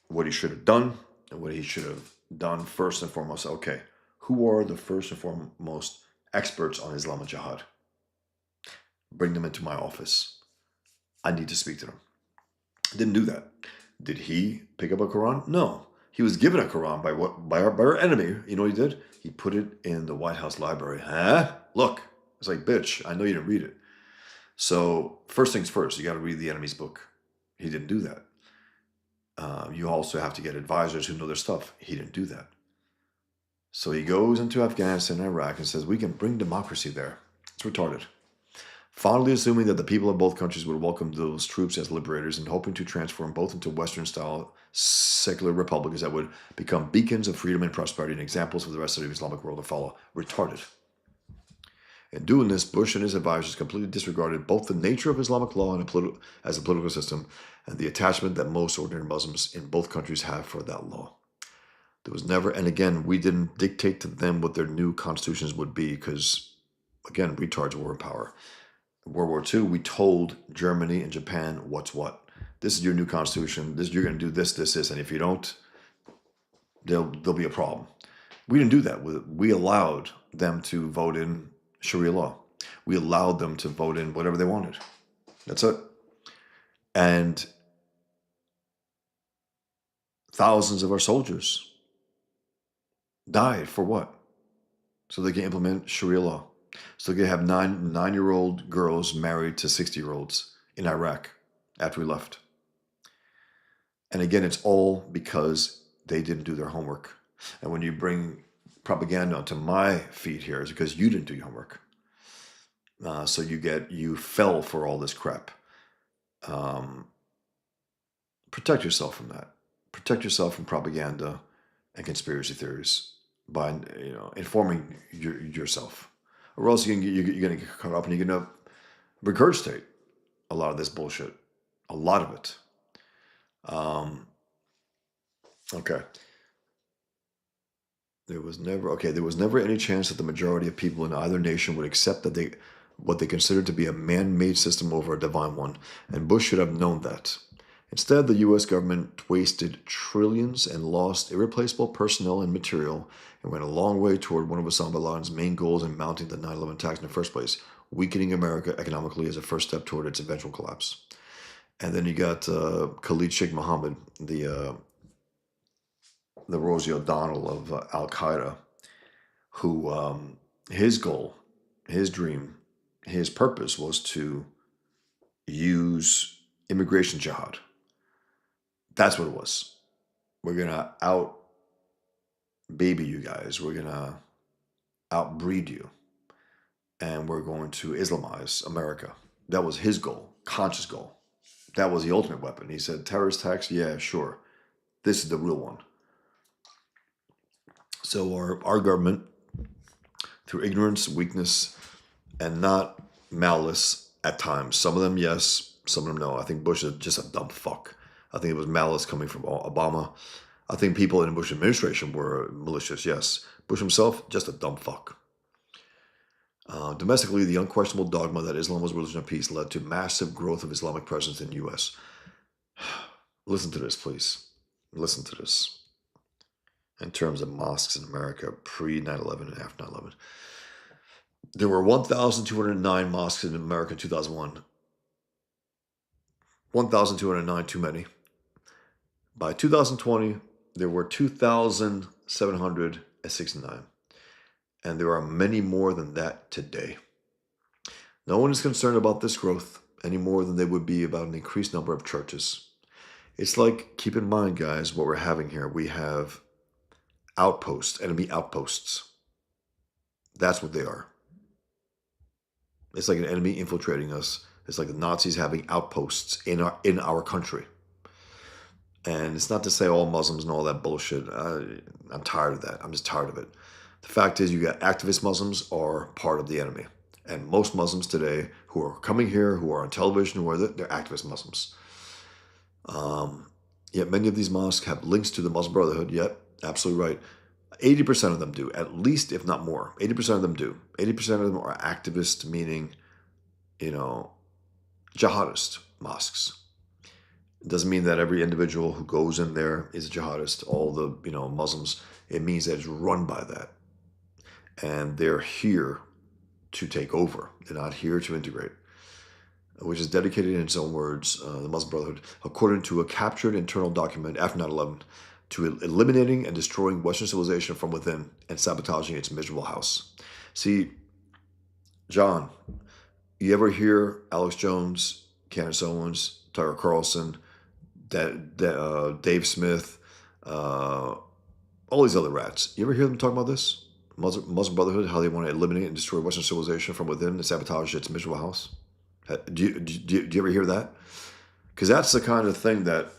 What he should have done, and what he should have done first and foremost. Okay, who are the first and foremost experts on Islamic Jihad? Bring them into my office. I need to speak to them. Didn't do that. Did he pick up a Quran? No. He was given a Quran by our enemy. You know what he did? He put it in the White House library. Huh? Look. It's like, bitch, I know you didn't read it. So first things first, you got to read the enemy's book. He didn't do that. You also have to get advisors who know their stuff. He didn't do that. So he goes into Afghanistan and Iraq and says, we can bring democracy there. It's retarded. Fondly assuming that the people of both countries would welcome those troops as liberators and hoping to transform both into Western-style secular republics that would become beacons of freedom and prosperity and examples for the rest of the Islamic world to follow. Retarded. In doing this, Bush and his advisors completely disregarded both the nature of Islamic law as a political system and the attachment that most ordinary Muslims in both countries have for that law. There was never, and again, we didn't dictate to them what their new constitutions would be because, again, retards were in power. In World War II, we told Germany and Japan what's what. This is your new constitution. You're going to do this, and if you don't, there'll be a problem. We didn't do that. We allowed them to vote in Sharia law. We allowed them to vote in whatever they wanted. That's it. And thousands of our soldiers died for what? So they can implement Sharia law. So they can have nine-year-old girls married to 60-year-olds in Iraq after we left. And again, it's all because they didn't do their homework. And when you bring propaganda onto my feed here, it's because you didn't do your homework. So you fell for all this crap. Protect yourself from that. Protect yourself from propaganda and conspiracy theories by informing yourself, or else you're going to get caught up and you're going to regurgitate a lot of this bullshit, a lot of it. Okay. There was never any chance that the majority of people in either nation would accept what they considered to be a man-made system over a divine one, and Bush should have known that. Instead, the U.S. government wasted trillions and lost irreplaceable personnel and material and went a long way toward one of Osama bin Laden's main goals in mounting the 9/11 attacks in the first place, weakening America economically as a first step toward its eventual collapse. And then you got Khalid Sheikh Mohammed, the Rosie O'Donnell of Al-Qaeda, who his goal, his dream, his purpose was to use immigration jihad. That's what it was. We're going to out-baby you guys. We're going to outbreed you. And we're going to Islamize America. That was his goal, conscious goal. That was the ultimate weapon. He said, terrorist attacks, yeah, sure. This is the real one. So our government, through ignorance, weakness, and not malice at times. Some of them, yes. Some of them, no. I think Bush is just a dumb fuck. I think it was malice coming from Obama. I think people in the Bush administration were malicious, yes. Bush himself, just a dumb fuck. Domestically, the unquestionable dogma that Islam was a religion of peace led to massive growth of Islamic presence in the U.S. Listen to this, please. Listen to this. In terms of mosques in America pre 9/11 and after 9/11, there were 1,209 mosques in America in 2001. 1,209, too many. By 2020, there were 2,769. And there are many more than that today. No one is concerned about this growth any more than they would be about an increased number of churches. It's like, keep in mind, guys, what we're having here. We have outposts, enemy outposts. That's what they are. It's like an enemy infiltrating us. It's like the Nazis having outposts in our country. And it's not to say all Muslims and all that bullshit. I'm tired of that. I'm just tired of it. The fact is, you got activist Muslims are part of the enemy. And most Muslims today who are coming here, who are on television, they're activist Muslims. Yet many of these mosques have links to the Muslim Brotherhood. Yet, absolutely right. 80% of them do, at least, if not more. 80% of them do. 80% of them are activist, meaning, jihadist mosques. It doesn't mean that every individual who goes in there is a jihadist. All the, Muslims, it means that it's run by that. And they're here to take over. They're not here to integrate, which is dedicated in its own words, the Muslim Brotherhood, according to a captured internal document after 9/11, to eliminating and destroying Western civilization from within and sabotaging its miserable house. See, John, you ever hear Alex Jones, Candace Owens, Tucker Carlson, Dave Smith, all these other rats? You ever hear them talk about this? Muslim Brotherhood, how they want to eliminate and destroy Western civilization from within and sabotage its miserable house? Do you ever hear that? Because that's the kind of thing that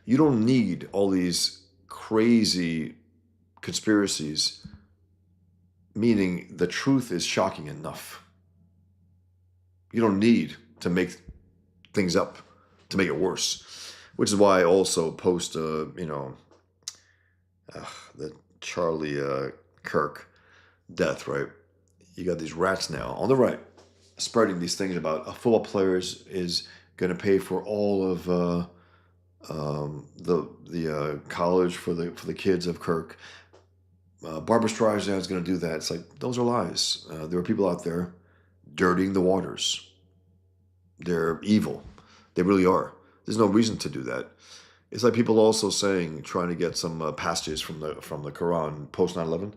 you don't need all these crazy conspiracies, meaning the truth is shocking enough. You don't need to make things up to make it worse, which is why I also post, the Charlie Kirk death, right? You got these rats now on the right spreading these things about a football player is going to pay for all of the college for the kids of Kirk. Barbara Streisand is going to do that. It's like, those are lies. There are people out there dirtying the waters. They're evil. They really are. There's no reason to do that. It's like people also trying to get some passages from the Quran post 9/11.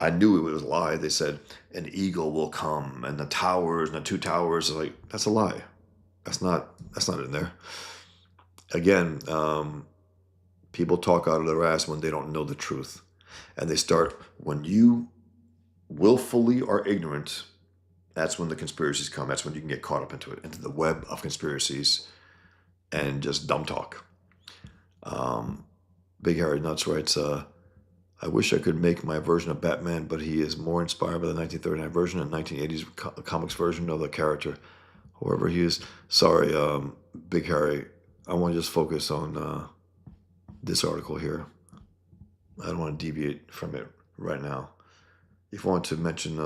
I knew it was a lie. They said an eagle will come and the towers and the two towers. Like, that's a lie. That's not in there. Again, people talk out of their ass when they don't know the truth. And they start, when you willfully are ignorant, that's when the conspiracies come. That's when you can get caught up into the web of conspiracies and just dumb talk. Big Harry Nuts writes, I wish I could make my version of Batman, but he is more inspired by the 1939 version and 1980s comics version of the character. Whoever he is. Sorry, Big Harry. I want to just focus on this article here. I don't want to deviate from it right now. If you want to mention,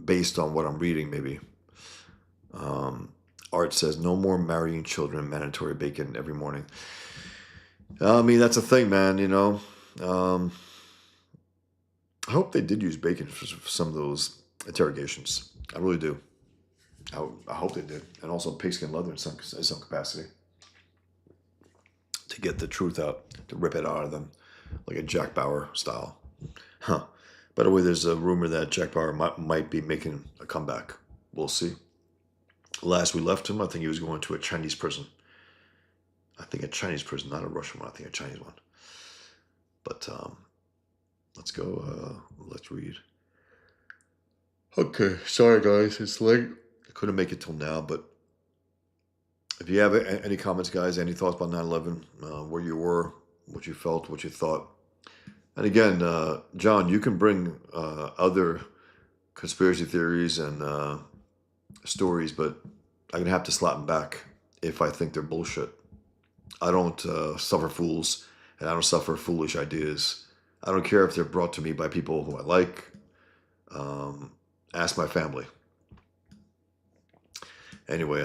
based on what I'm reading, maybe. Art says, no more marrying children, mandatory bacon every morning. I mean, that's a thing, man, I hope they did use bacon for some of those interrogations. I really do. I hope they did. And also pigskin leather in some capacity. To get the truth out, to rip it out of them, like a Jack Bauer style. By the way, there's a rumor that Jack Bauer might be making a comeback. We'll see. Last we left him, I think he was going to a Chinese prison. I think a Chinese prison, not a Russian one. I think a Chinese one. But let's go. Let's read. Okay, sorry guys, it's late. I couldn't make it till now, but if you have any comments, guys, any thoughts about 9/11, where you were, what you felt, what you thought. And again, John, you can bring other conspiracy theories and stories, but I'm gonna have to slap them back if I think they're bullshit. I don't suffer fools, and I don't suffer foolish ideas. I don't care if they're brought to me by people who I like. Um, Ask my family. Anyway,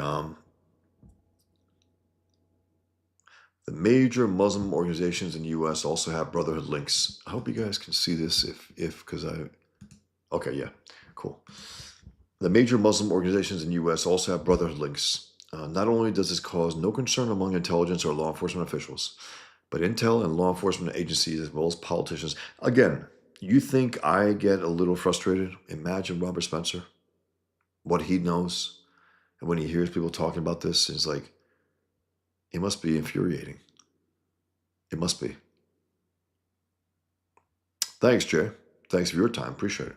the major Muslim organizations in the U.S. also have Brotherhood links. I hope you guys can see this because okay, yeah, cool. The major Muslim organizations in the U.S. also have Brotherhood links. Not only does this cause no concern among intelligence or law enforcement officials, but intel and law enforcement agencies as well as politicians. Again, you think I get a little frustrated? Imagine Robert Spencer, what he knows, and when he hears people talking about this, it's like, it must be infuriating. It must be. Thanks, Jay. Thanks for your time. Appreciate it.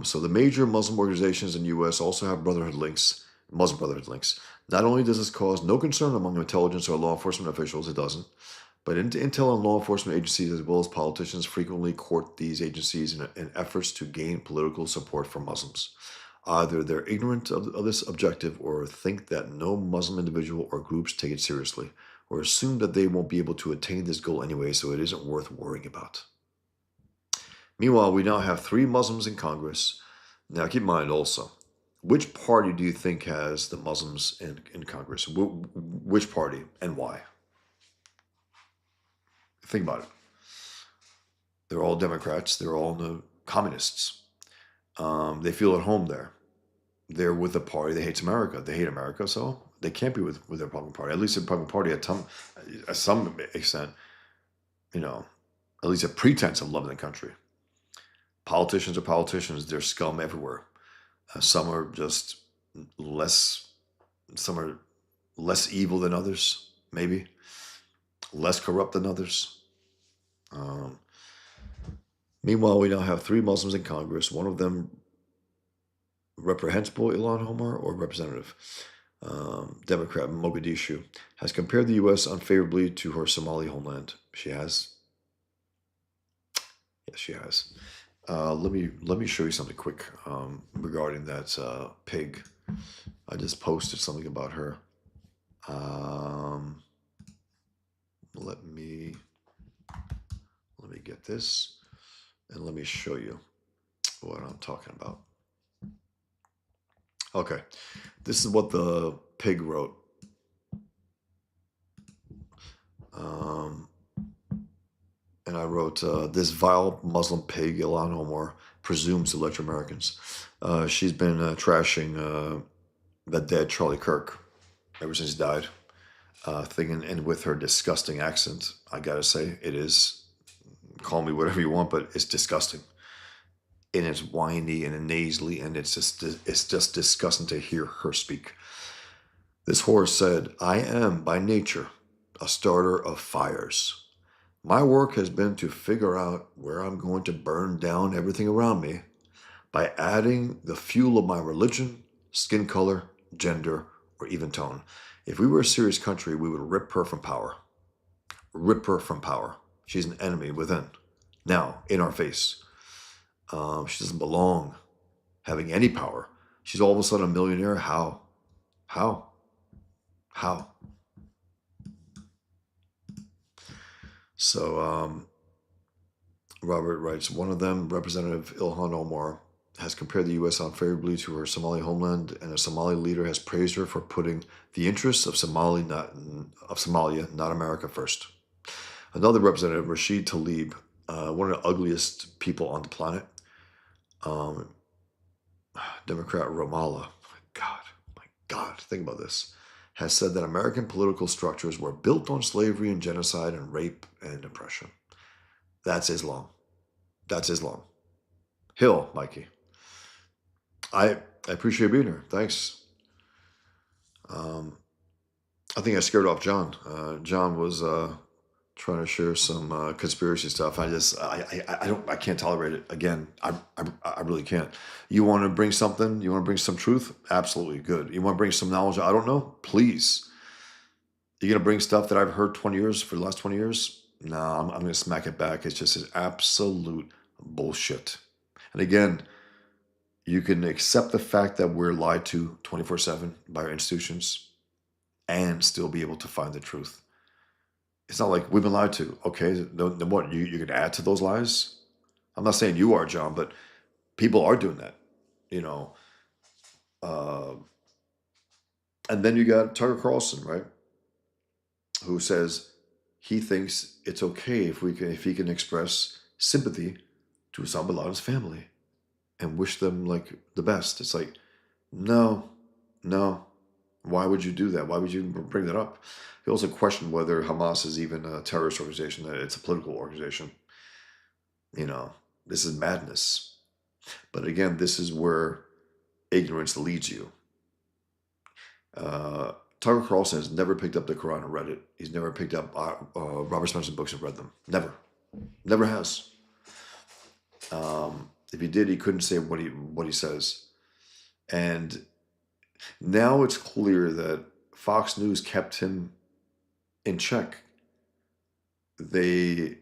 So the major Muslim organizations in the U.S. also have Brotherhood links, Muslim Brotherhood links. Not only does this cause no concern among intelligence or law enforcement officials, it doesn't, but intel and law enforcement agencies as well as politicians frequently court these agencies in efforts to gain political support from Muslims. Either they're ignorant of this objective or think that no Muslim individual or groups take it seriously, or assume that they won't be able to attain this goal anyway, so it isn't worth worrying about. Meanwhile, we now have 3 Muslims in Congress. Now, keep in mind also, which party do you think has the Muslims in Congress? Which party and why? Think about it. They're all Democrats. They're all communists. They feel at home there. They're with the party that hates America. They hate America, so they can't be with the Republican Party. At least the Republican Party, at some extent, at least a pretense of loving the country. Politicians are politicians. There's scum everywhere. Some are just less. Some are less evil than others, maybe less corrupt than others. Meanwhile, we now have 3 Muslims in Congress. One of them reprehensible, Ilhan Omar, or representative. Democrat Mogadishu has compared the U.S. unfavorably to her Somali homeland. She has. Yes, she has. Let me show you something quick regarding that pig. I just posted something about her. Let me get this and let me show you what I'm talking about. Okay, this is what the pig wrote. And I wrote, this vile Muslim pig, Ilhan Omar, presumes to lecture Americans. She's been trashing the dead Charlie Kirk ever since he died. And with her disgusting accent, I gotta say, it is, call me whatever you want, but it's disgusting. And it's whiny and nasally, and it's just disgusting to hear her speak. This whore said, I am, by nature, a starter of fires. My work has been to figure out where I'm going to burn down everything around me by adding the fuel of my religion, skin color, gender, or even tone. If we were a serious country, we would rip her from power. Rip her from power. She's an enemy within. Now, in our face. She doesn't belong having any power. She's all of a sudden a millionaire. How? So, Robert writes, one of them, Representative Ilhan Omar, has compared the U.S. unfavorably to her Somali homeland, and a Somali leader has praised her for putting the interests of Somalia, not America, first. Another representative, Rashid Tlaib, one of the ugliest people on the planet, Democrat Ramallah, my God, think about this, has said that American political structures were built on slavery and genocide and rape and oppression. That's Islam. That's Islam. Hill, Mikey. I appreciate being here. Thanks. I think I scared off John. John was trying to share some conspiracy stuff. I can't tolerate it. Again, I really can't. You want to bring something? You want to bring some truth? Absolutely good. You want to bring some knowledge? I don't know. Please. You're gonna bring stuff that I've heard 20 years for the last 20 years? No, I'm gonna smack it back. It's just absolute bullshit. And again, you can accept the fact that we're lied to 24/7 by our institutions and still be able to find the truth. It's not like we've been lied to. Okay, then what? You can add to those lies? I'm not saying you are, John, but people are doing that, you know. Uh, and then you got Tucker Carlson, right, who says he thinks it's okay if he can express sympathy to Osama bin Laden's family and wish them like the best. It's like, no, no. Why would you do that? Why would you bring that up? He also questioned whether Hamas is even a terrorist organization, that it's a political organization. You know, this is madness. But again, this is where ignorance leads you. Tucker Carlson has never picked up the Quran and read it. He's never picked up Robert Spencer books and read them. Never. Never has. If he did, he couldn't say what he says. And now it's clear that Fox News kept him in check. They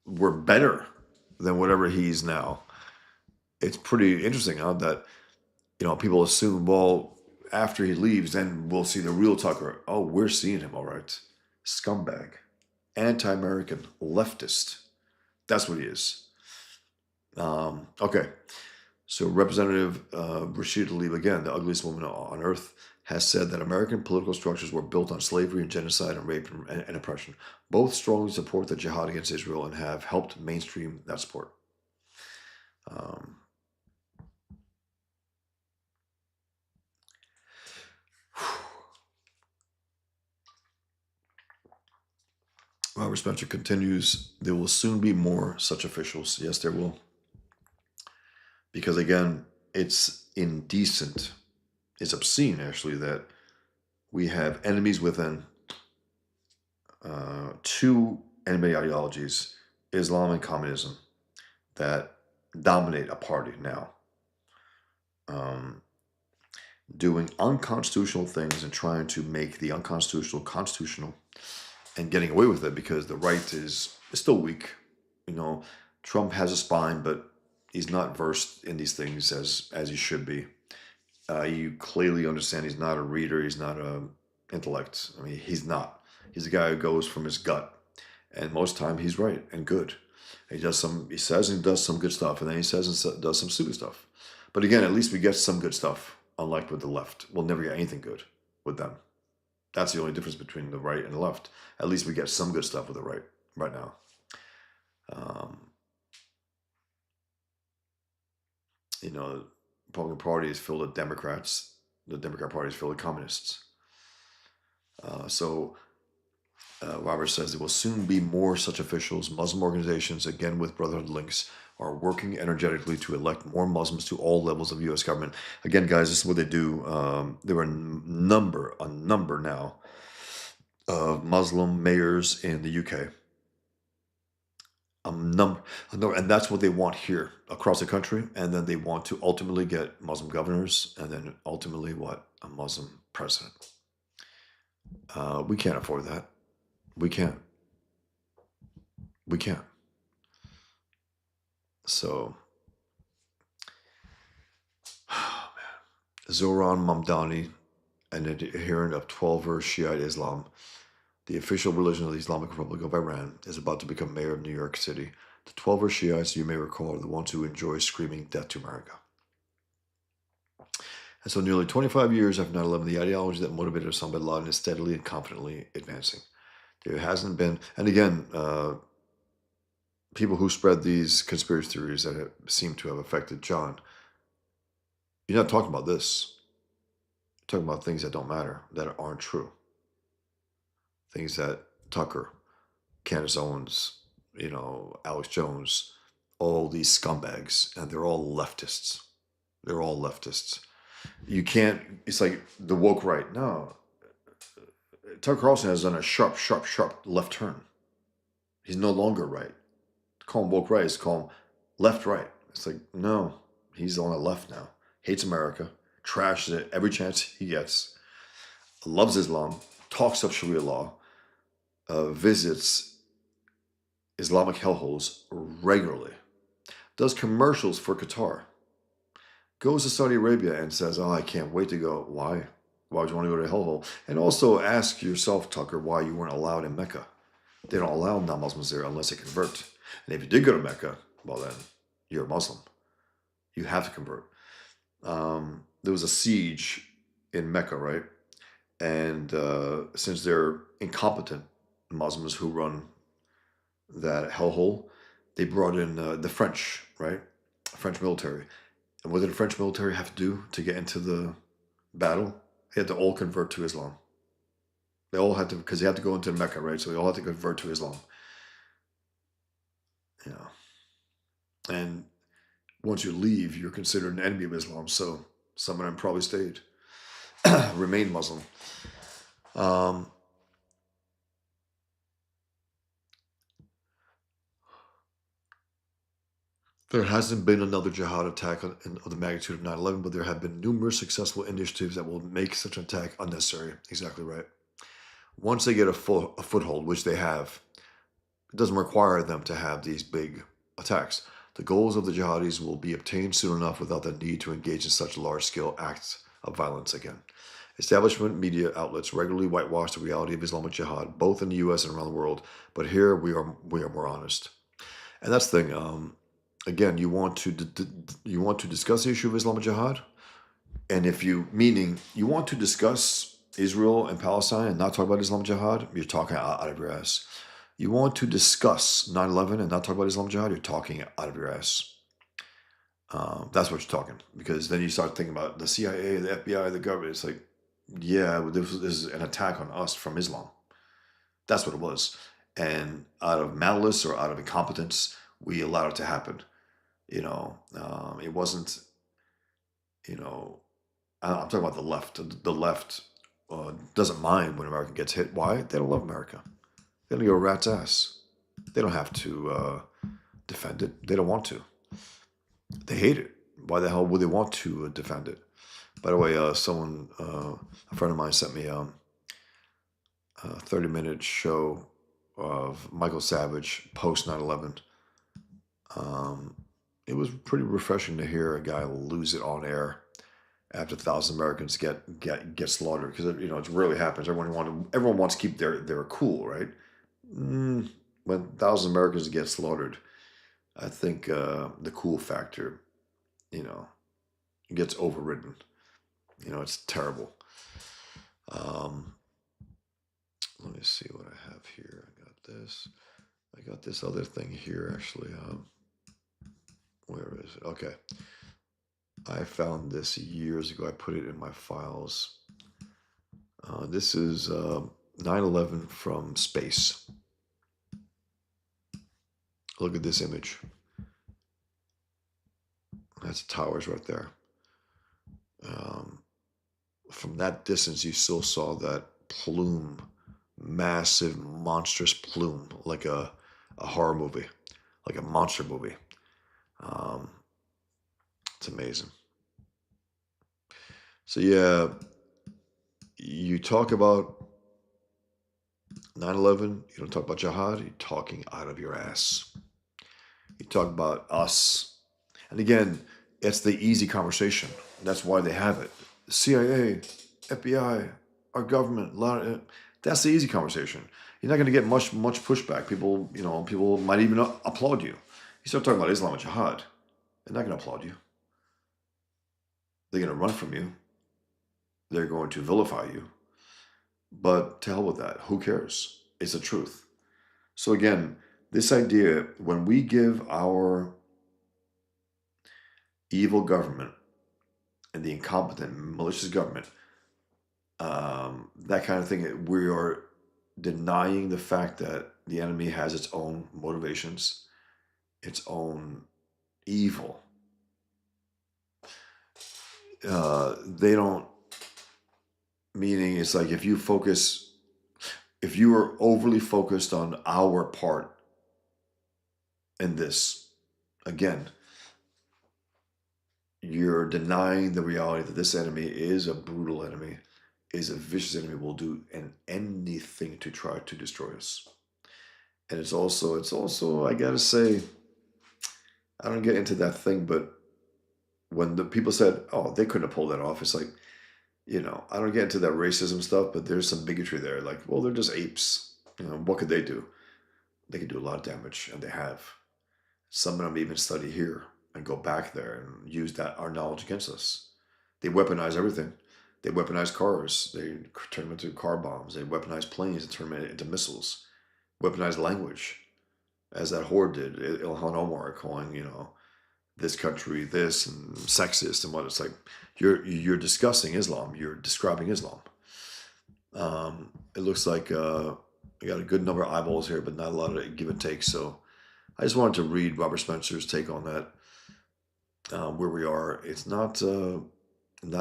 were better than whatever he's now. It's pretty interesting, huh, that people assume, well, after he leaves, then we'll see the real Tucker. Oh, we're seeing him, all right. Scumbag, anti-American, leftist. That's what he is. Okay. So Representative Rashida Tlaib, again, the ugliest woman on earth, has said that American political structures were built on slavery and genocide and rape and oppression. Both strongly support the jihad against Israel and have helped mainstream that support. Robert Spencer continues, there will soon be more such officials. Yes, there will. Because again, it's indecent. It's obscene, actually, that we have enemies within two enemy ideologies, Islam and communism, that dominate a party now. Doing unconstitutional things and trying to make the unconstitutional constitutional and getting away with it because the right is still weak. Trump has a spine, but he's not versed in these things as he should be. You clearly understand he's not a reader. He's not a intellect. I mean, he's not. He's a guy who goes from his gut, and most time he's right and good. He says and does some good stuff, and then he says and does some stupid stuff. But again, at least we get some good stuff. Unlike with the left, we'll never get anything good with them. That's the only difference between the right and the left. At least we get some good stuff with the right now. The Republican Party is filled with Democrats. The Democrat Party is filled with communists. Robert says there will soon be more such officials. Muslim organizations, again with Brotherhood links, are working energetically to elect more Muslims to all levels of U.S. government. Again, guys, this is what they do. There are a number now of Muslim mayors in the UK. And that's what they want here across the country. And then they want to ultimately get Muslim governors, and then ultimately what? A Muslim president. We can't afford that. We can't. So, Zohran Mamdani, an adherent of 12-verse Shiite Islam, the official religion of the Islamic Republic of Iran, is about to become mayor of New York City. The 12-verse Shiites, you may recall, are the ones who enjoy screaming death to America. And so nearly 25 years after 9/11, the ideology that motivated Osama bin Laden is steadily and confidently advancing. There hasn't been, and again, people who spread these conspiracy theories that seem to have affected John, you're not talking about this. You're talking about things that don't matter, that aren't true. Things that Tucker, Candace Owens, Alex Jones, all these scumbags, and they're all leftists. They're all leftists. You can't, it's like the woke right. No. Tucker Carlson has done a sharp left turn. He's no longer right. Call him woke right is call him left right. It's like, no, he's on the left now. Hates America, trashes it every chance he gets, loves Islam, talks of Sharia law, visits Islamic hellholes regularly, does commercials for Qatar, goes to Saudi Arabia and says, "Oh, I can't wait to go." Why? Why would you want to go to the hellhole? And also ask yourself, Tucker, why you weren't allowed in Mecca. They don't allow non-Muslims there unless they convert. And if you did go to Mecca, well then, you're a Muslim. You have to convert. There was a siege in Mecca, right? And since they're incompetent Muslims who run that hellhole, they brought in the French, right? French military. And what did the French military have to do to get into the battle? They had to all convert to Islam. They all had to, because they had to go into Mecca, right? So they all had to convert to Islam. Yeah. And once you leave, you're considered an enemy of Islam. So some of them probably stayed, remained Muslim. Um, there hasn't been another jihad attack of the magnitude of 9/11, but there have been numerous successful initiatives that will make such an attack unnecessary. Exactly right. Once they get a foothold, which they have, it doesn't require them to have these big attacks. The goals of the jihadis will be obtained soon enough without the need to engage in such large-scale acts of violence again. Establishment media outlets regularly whitewash the reality of Islamic jihad, both in the U.S. and around the world. But here we are more honest, and that's the thing. Again, you want to discuss the issue of Islamic jihad, and if you meaning you want to discuss Israel and Palestine and not talk about Islamic jihad, you're talking out of your ass. You want to discuss 9/11 and not talk about Islamic jihad, you're talking out of your ass. That's what you're talking, because then you start thinking about the CIA, the FBI, the government. It's like, yeah, this is an attack on us from Islam. That's what it was. And out of malice or out of incompetence, we allowed it to happen. It wasn't, you know, I'm talking about the left. The left doesn't mind when America gets hit. Why? They don't love America. They don't give a rat's ass. They don't have to defend it. They don't want to. They hate it. Why the hell would they want to defend it? By the way, a friend of mine sent me a 30-minute show of Michael Savage post 9/11. It was pretty refreshing to hear a guy lose it on air after 1,000 Americans get slaughtered, because it rarely happens. Everyone wants to keep their cool, right? When 1,000 Americans get slaughtered, I think the cool factor, gets overridden. It's terrible. Let me see what I have here. I got this other thing here, actually. Where is it? Okay. I found this years ago. I put it in my files. This is 9/11 from space. Look at this image. That's the towers right there. From that distance, you still saw that plume, massive, monstrous plume, like a horror movie, like a monster movie. It's amazing. So yeah, you talk about 9/11, you don't talk about jihad, you're talking out of your ass. You talk about us. And again, it's the easy conversation. That's why they have it. The CIA, FBI, our government, that's the easy conversation. You're not going to get much pushback. People might even applaud you. You start talking about Islam and jihad, they're not going to applaud you. They're going to run from you. They're going to vilify you. But to hell with that. Who cares? It's the truth. So again, this idea, when we give our evil government and the incompetent, malicious government, that kind of thing, we are denying the fact that the enemy has its own motivations, its own evil. They don't, meaning it's like if you are overly focused on our part in this, again, you're denying the reality that this enemy is a brutal enemy, is a vicious enemy, will do anything to try to destroy us. And it's also, I gotta say, I don't get into that thing, but when the people said, "Oh, they couldn't have pulled that off," it's like, I don't get into that racism stuff, but there's some bigotry there. Like, well, they're just apes. What could they do? They could do a lot of damage, and they have. Some of them even study here and go back there and use that our knowledge against us. They weaponize everything. They weaponize cars. They turn them into car bombs. They weaponize planes and turn them into missiles. Weaponize language, as that horde did. Ilhan Omar calling, this country this and sexist and what. It's like you're discussing Islam. You're describing Islam. It looks like I got a good number of eyeballs here, but not a lot of give and take. So I just wanted to read Robert Spencer's take on that. Where we are, it's not a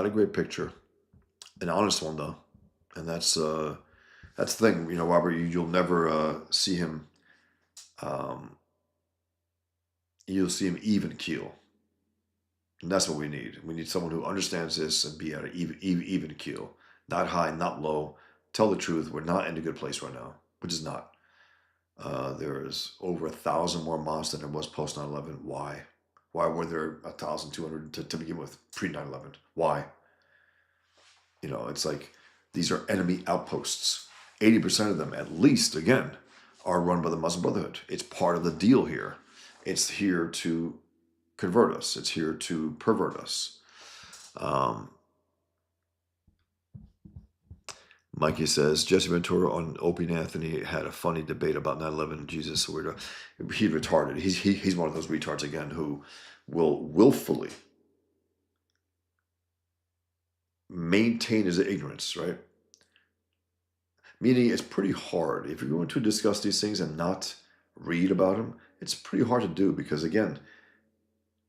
great picture, an honest one though, and that's the thing. Robert, you'll never see him. Um, you'll see him even keel, and that's what we need. We need someone who understands this and be at an even keel, not high, not low. Tell the truth. We're not in a good place right now, which is not. There's over 1,000 more mosques than there was post 9/11. Why? Why were there 1,200 to begin with pre 9/11? Why? It's like these are enemy outposts. 80% of them, at least, again, are run by the Muslim Brotherhood. It's part of the deal here. It's here to convert us. It's here to pervert us. Um, Mikey says Jesse Ventura on Opie and Anthony had a funny debate about 9/11. Jesus, he's retarded. He's one of those retards again who will willfully maintain his ignorance, right? Meaning it's pretty hard if you're going to discuss these things and not read about them. It's pretty hard to do because again,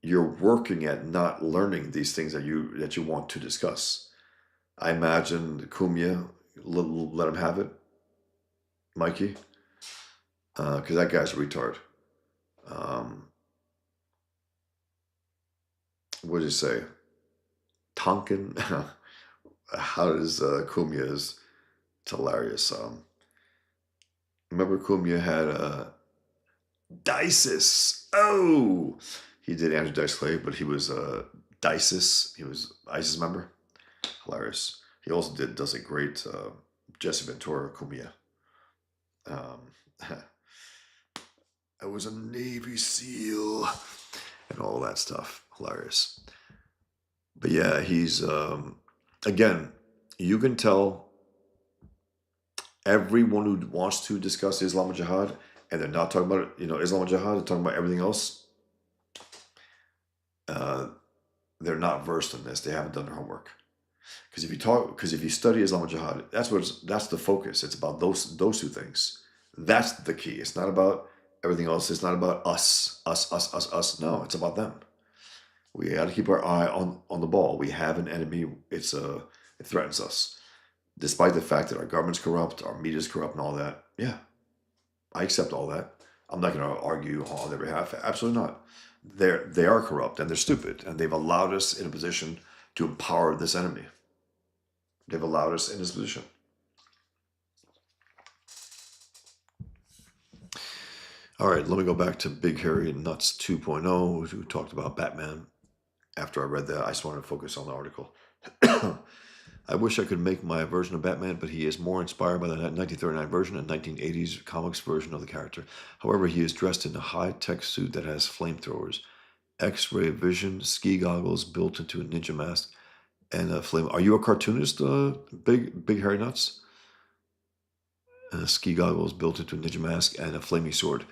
you're working at not learning these things that you want to discuss. I imagine Cumia let him have it, Mikey, because that guy's a retard. What did you say? Tonkin? How does Cumia is? It's hilarious. Remember Cumia had Dices. Oh, he did Andrew Dice Clay, but he was Dices. He was ISIS member. Hilarious. He also does a great Jesse Ventura Cumia. I was a Navy SEAL and all that stuff. Hilarious. But yeah, he's again. You can tell everyone who wants to discuss Islam and Jihad, and they're not talking about Islam and Jihad. They're talking about everything else. They're not versed in this. They haven't done their homework. Because if you study Islam and Jihad, that's the focus. It's about those two things. That's the key. It's not about everything else. It's not about us. No, it's about them. We got to keep our eye on the ball. We have an enemy. It threatens us, despite the fact that our government's corrupt, our media's corrupt, and all that. Yeah, I accept all that. I'm not going to argue on their behalf. Absolutely not. They are corrupt and they're stupid, and they've allowed us in a position to empower this enemy. They've allowed us in this position. All right, let me go back to Big Hairy Nuts 2.0, who talked about Batman. After I read that, I just wanted to focus on the article. I wish I could make my version of Batman, but he is more inspired by the 1939 version and 1980s comics version of the character. However, he is dressed in a high-tech suit that has flamethrowers, X-ray vision, ski goggles built into a ninja mask, and a flame. Are you a cartoonist, Big Hairy Nuts? Ski goggles built into a ninja mask and a flaming sword.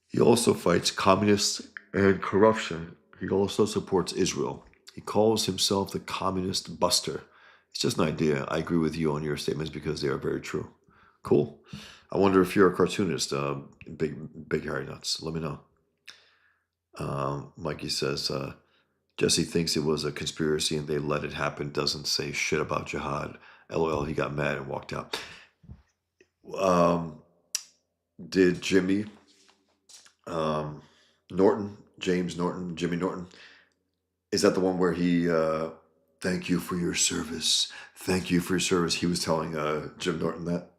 He also fights communists and corruption. He also supports Israel. He calls himself the communist buster. It's just an idea. I agree with you on your statements because they are very true. Cool. I wonder if you're a cartoonist, Big Hairy Nuts. Let me know. Mikey says, Jesse thinks it was a conspiracy and they let it happen. Doesn't say shit about jihad. LOL, he got mad and walked out. Did Jimmy Norton, James Norton, Jimmy Norton, is that the one where he, thank you for your service. Thank you for your service. He was telling Jim Norton that.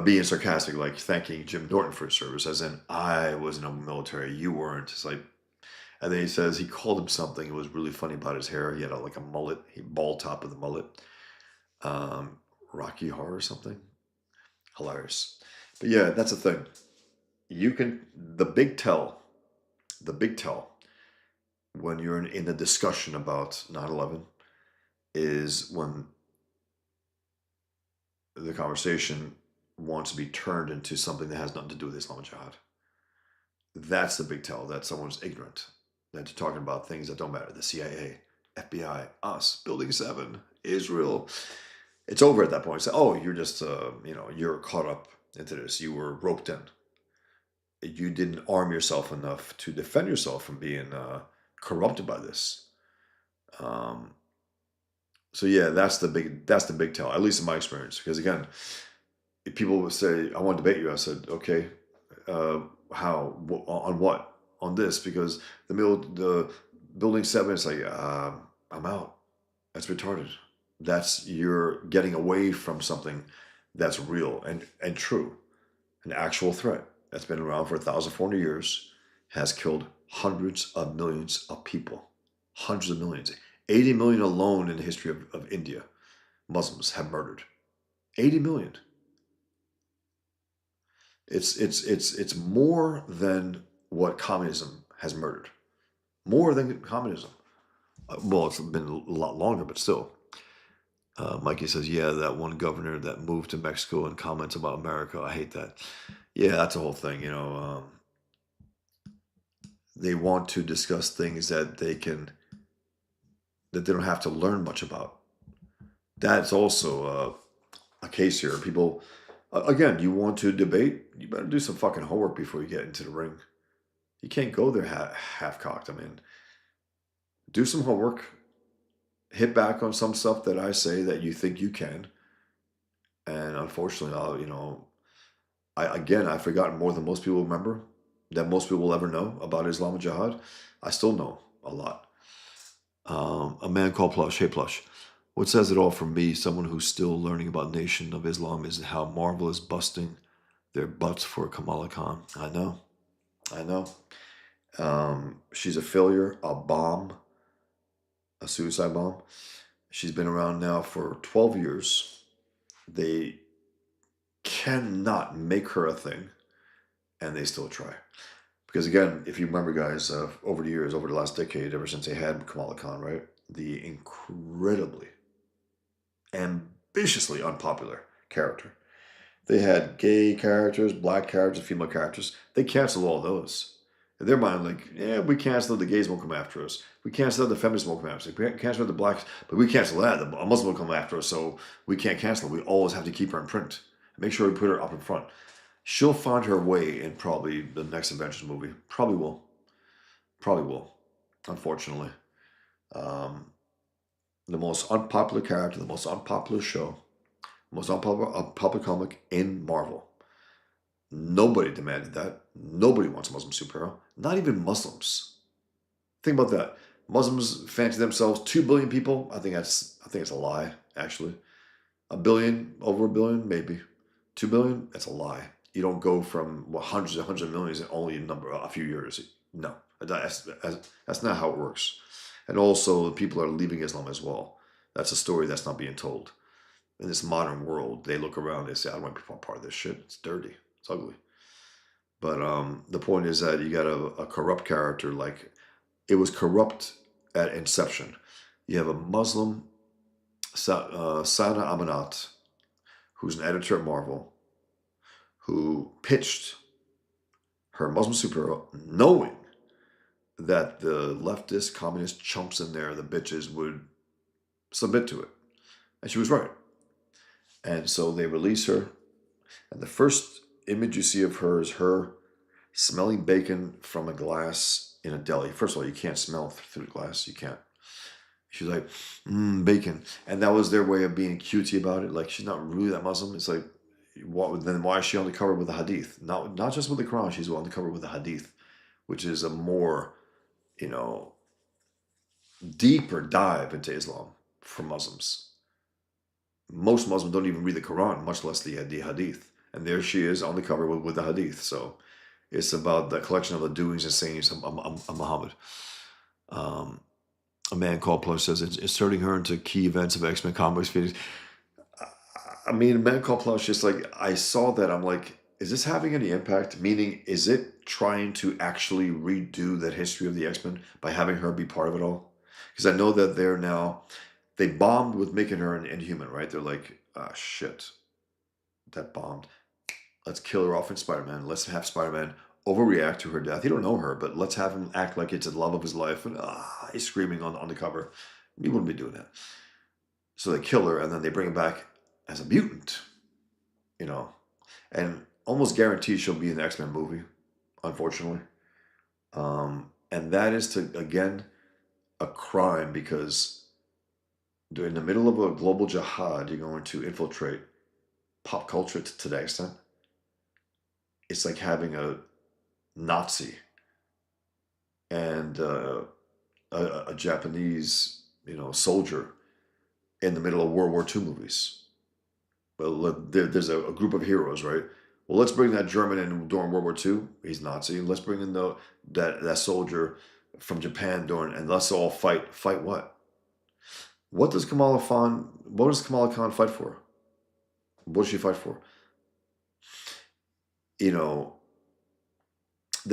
being sarcastic, like thanking Jim Norton for his service, as in I was in the military, you weren't. It's like, and then he says he called him something. It was really funny about his hair. He had like a mullet, he bald top with a mullet, um, Rocky Horror or something. Hilarious. But yeah, that's the thing. You can the big tell when you're in a discussion about 9/11 is when the conversation wants to be turned into something that has nothing to do with Islam Jihad. That's the big tell that someone's ignorant, that you're talking about things that don't matter. The CIA, FBI, us, Building 7, Israel. It's over at that point. So, oh, you're just, you're caught up into this. You were roped in. You didn't arm yourself enough to defend yourself from being corrupted by this. Um, so yeah, that's the big tell, at least in my experience. Because again, if people would say, "I want to debate you," I said, "Okay, how? On what? On this?" Because the Building 7 is like, I'm out. That's retarded. That's you're getting away from something that's real and true, an actual threat that's been around for 1,400 years, has killed hundreds of millions of people, hundreds of millions, 80 million alone in the history of India. Muslims have murdered 80 million. It's more than what communism has murdered. More than communism. Well, it's been a lot longer, but still. Mikey says, yeah, that one governor that moved to Mexico and comments about America. I hate that. Yeah, that's the whole thing. They want to discuss things that they don't have to learn much about. That's also a case here. People, again, you want to debate, you better do some fucking homework before you get into the ring. You can't go there half-cocked. I mean, do some homework, hit back on some stuff that I say that you think you can. And unfortunately, I've forgotten more than most people remember, that most people will ever know about Islam and Jihad. I still know a lot. A man called Plush. Hey, Plush. What says it all for me, someone who's still learning about Nation of Islam, is how Marvel is busting their butts for Kamala Khan. I know. I know. She's a failure, a bomb, a suicide bomb. She's been around now for 12 years. They cannot make her a thing, and they still try. Because again, if you remember, guys, over the years, over the last decade, ever since they had Kamala Khan, right, the incredibly, ambitiously unpopular character. They had gay characters, black characters, female characters. They canceled all those. In their mind, like, yeah, we cancel the gays won't come after us. We cancel the feminists won't come after us. We cancel the blacks, but we cancel that. A Muslim will come after us, so we can't cancel it. We always have to keep her in print. Make sure we put her up in front. She'll find her way in probably the next Avengers movie. Probably will. Probably will. Unfortunately. Um, the most unpopular character, the most unpopular show, most unpopular comic in Marvel. Nobody demanded that. Nobody wants a Muslim superhero. Not even Muslims. Think about that. Muslims fancy themselves 2 billion people. I think it's a lie, actually. A billion, over a billion, maybe. 2 billion, that's a lie. You don't go from hundreds and hundreds of millions in only a few years. No, that's not how it works. And also, people are leaving Islam as well. That's a story that's not being told. In this modern world, they look around, they say, I don't want to be part of this shit. It's dirty. It's ugly. But the point is that you got a corrupt character, like it was corrupt at inception. You have a Muslim, Sana Amanat, who's an editor at Marvel, who pitched her Muslim superhero, knowing that the leftist communist chumps in there, the bitches, would submit to it. And she was right. And so they release her. And the first image you see of her is her smelling bacon from a glass in a deli. First of all, you can't smell through the glass. You can't. She's like, bacon. And that was their way of being cutesy about it. Like, she's not really that Muslim. It's like, then why is she on the cover with the hadith? Not just with the Quran, she's on the cover with the hadith, which is a more, deeper dive into Islam for Muslims. Most Muslims don't even read the Quran, much less the hadith. And there she is on the cover with the hadith. So it's about the collection of the doings and sayings of Muhammad. Um, a man called Plus says it's inserting her into key events of X-Men comics. I mean, Man Called Plush, just like I saw that, I'm like, is this having any impact? Meaning, is it trying to actually redo that history of the X-Men by having her be part of it all? Because I know that they bombed with making her an Inhuman, right? They're like, ah, shit, that bombed. Let's kill her off in Spider-Man. Let's have Spider-Man overreact to her death. He don't know her, but let's have him act like it's the love of his life. And he's screaming on the cover. He wouldn't be doing that. So they kill her, and then they bring him back as a mutant, you know, and almost guaranteed she'll be in the X-Men movie, unfortunately. And that is again a crime because in the middle of a global jihad, you're going to infiltrate pop culture to that extent. It's like having a Nazi and a Japanese, soldier in the middle of World War II movies. Well, there's a group of heroes, right? Well, let's bring that German in during World War II. He's Nazi. Let's bring in that soldier from Japan and let's all fight. Fight what? What does Kamala Khan fight for? What does she fight for? They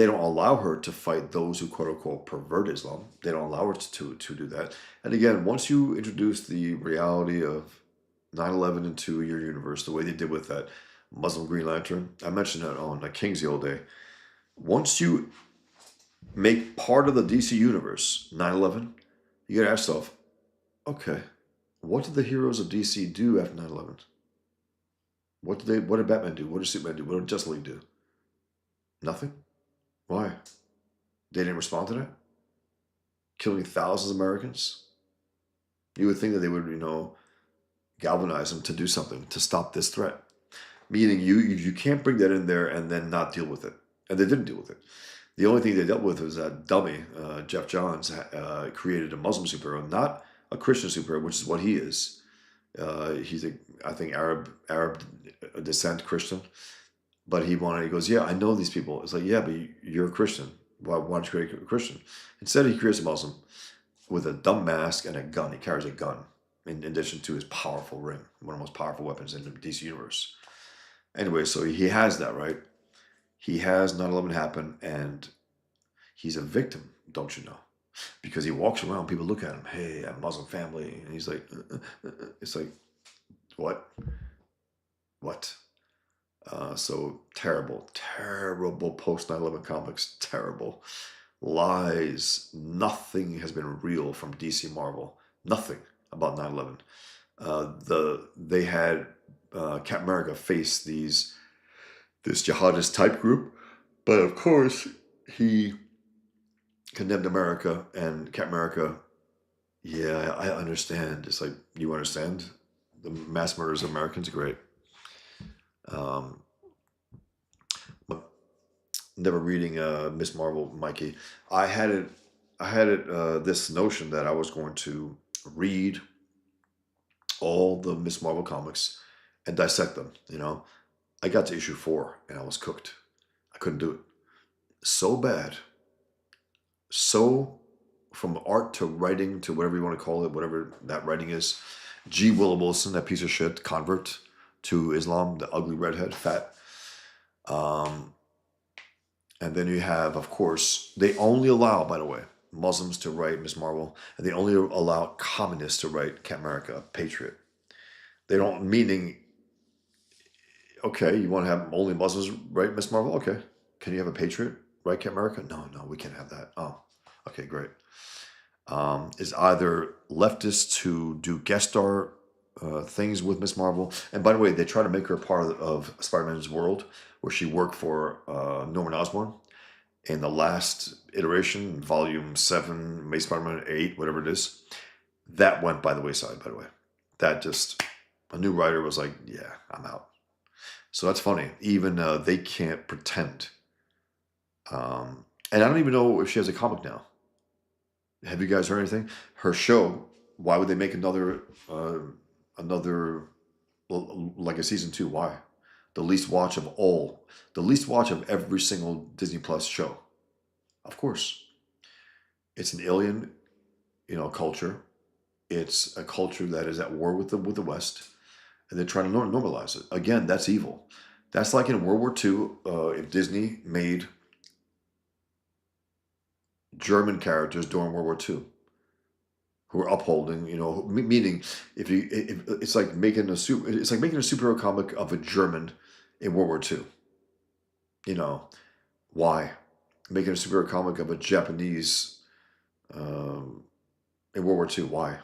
don't allow her to fight those who quote unquote pervert Islam. They don't allow her to do that. And again, once you introduce the reality of 9/11 into your universe, the way they did with that Muslim Green Lantern, I mentioned that on Kings the old day. Once you make part of the DC universe 9/11, you gotta ask yourself, okay, what did the heroes of DC do after 9/11? What did Batman do? What did Superman do? What did Justice League do? Nothing. Why? They didn't respond to that? Killing thousands of Americans? You would think that they would, galvanize them to do something to stop this threat. Meaning you can't bring that in there and then not deal with it. And they didn't deal with it. The only thing they dealt with was that dummy, Jeff Johns, created a Muslim superhero, not a Christian superhero, which is what he is. He's I think Arab descent Christian. But he goes, yeah, I know these people. It's like, yeah, but you're a Christian. Why don't you create a Christian? Instead, he creates a Muslim with a dumb mask and a gun. He carries a gun in addition to his powerful ring, one of the most powerful weapons in the DC universe. Anyway, so he has that, right? He has 9/11 happen, and he's a victim, don't you know? Because he walks around, people look at him, hey, I'm a Muslim family. And he's like, it's like, what? What? So terrible post 9/11 comics, terrible. Lies. Nothing has been real from DC Marvel. Nothing about 9/11. They had Captain America face this jihadist type group, but of course he condemned America and Captain America. Yeah, I understand. It's like, you understand the mass murders of Americans? Great. Never reading Miss Marvel, Mikey. I had this notion that I was going to read all the Miss Marvel comics and dissect them. I got to issue 4 and I was cooked. I couldn't do it. So bad. So, from art to writing to whatever you want to call it, whatever that writing is. G. Willow Wilson, that piece of shit, convert to Islam, the ugly redhead, fat. And then you have, of course, they only allow, by the way, Muslims to write Miss Marvel, and they only allow communists to write Captain America, Patriot. They don't, meaning, okay, you want to have only Muslims write Miss Marvel? Okay. Can you have a Patriot write Captain America? No, we can't have that. Oh, okay, great. Is either leftists who do guest star things with Miss Marvel. And by the way, they try to make her part of Spider-Man's world, where she worked for Norman Osborn. In the last iteration, Volume 7, Amazing Spider-Man 8, whatever it is, that went by the wayside, by the way. That just, a new writer was like, yeah, I'm out. So that's funny. Even they can't pretend. And I don't even know if she has a comic now. Have you guys heard anything? Her show, why would they make another like a season 2? Why? the least watch of all, the least watch of every single Disney Plus show. Of course, it's an alien, culture. It's a culture that is at war with the West, and they're trying to normalize it. Again, that's evil. That's like in World War II, if Disney made German characters during World War II who are upholding, meaning if it's like making it's like making a superhero comic of a German in World War II. Why? Making a superhero comic of a Japanese in World War II. Why?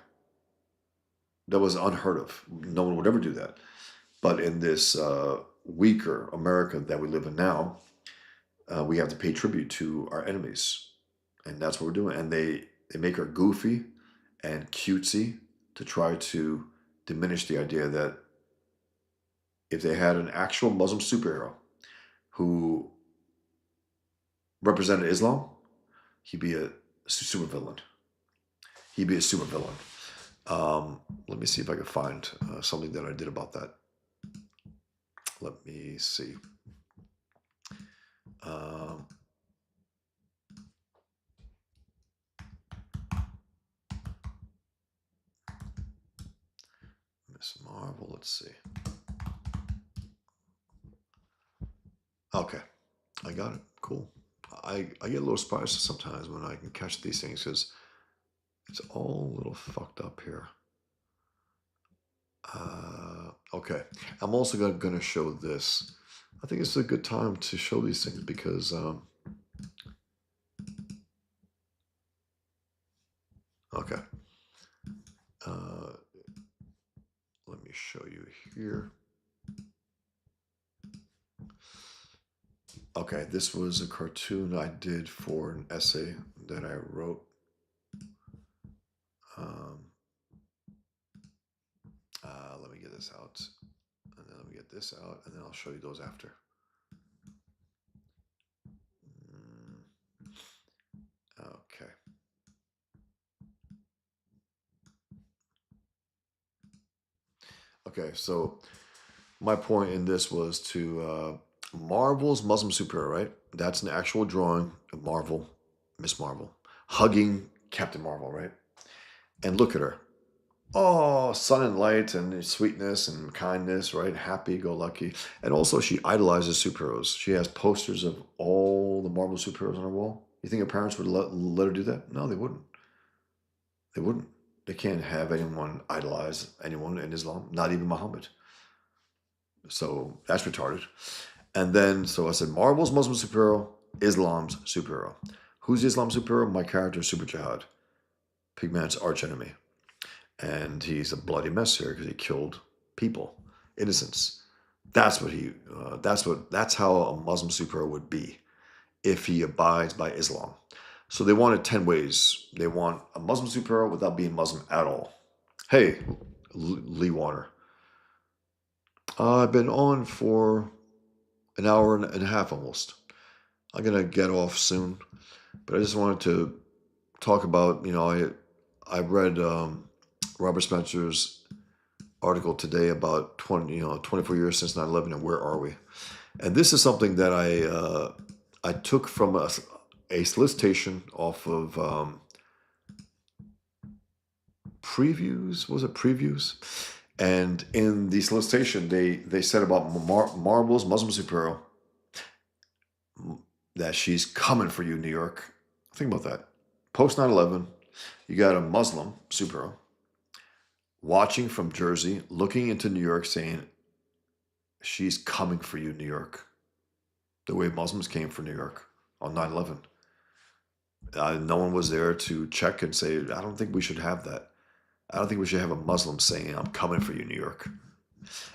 That was unheard of. No one would ever do that. But in this weaker America that we live in now, we have to pay tribute to our enemies, and that's what we're doing. And they make her goofy and cutesy to try to diminish the idea that if they had an actual Muslim superhero who represented Islam, he'd be a supervillain. He'd be a supervillain. Let me see if I can find something that I did about that. Let me see. Miss Marvel, let's see. Okay, I got it. Cool. I get a little surprised sometimes when I can catch these things because it's all a little fucked up here. Okay, I'm also going to show this. I think it's a good time to show these things because okay. Let me show you here. Okay, this was a cartoon I did for an essay that I wrote. Let me get this out, and then let me get this out, and then I'll show you those after. Okay. Okay, so my point in this was to Marvel's Muslim superhero, right? That's an actual drawing of Marvel, Miss Marvel, hugging Captain Marvel, right? And look at her. Oh, sun and light and sweetness and kindness, right? Happy go lucky. And also, she idolizes superheroes. She has posters of all the Marvel superheroes on her wall. You think her parents would let her do that? No, they wouldn't. They wouldn't. They can't have anyone idolize anyone in Islam, not even Muhammad. So that's retarded. And then, so I said, Marvel's Muslim superhero, Islam's superhero. Who's Islam's superhero? My character is Super Jihad, Pigman's archenemy. And he's a bloody mess here because he killed people, innocents. That's how a Muslim superhero would be if he abides by Islam. So they want it 10 ways. They want a Muslim superhero without being Muslim at all. Hey, Lee Warner. I've been on for an hour and a half almost. I'm going to get off soon. But I just wanted to talk about, I read Robert Spencer's article today about 24 years since 9/11 and where are we? And this is something that I took from a solicitation off of previews. Was it previews? And in the solicitation, they said about Marvel's Muslim superhero that she's coming for you, New York. Think about that. Post 9/11, you got a Muslim superhero watching from Jersey, looking into New York, saying, she's coming for you, New York. The way Muslims came for New York on 9/11. No one was there to check and say, I don't think we should have that. I don't think we should have a Muslim saying, I'm coming for you, New York.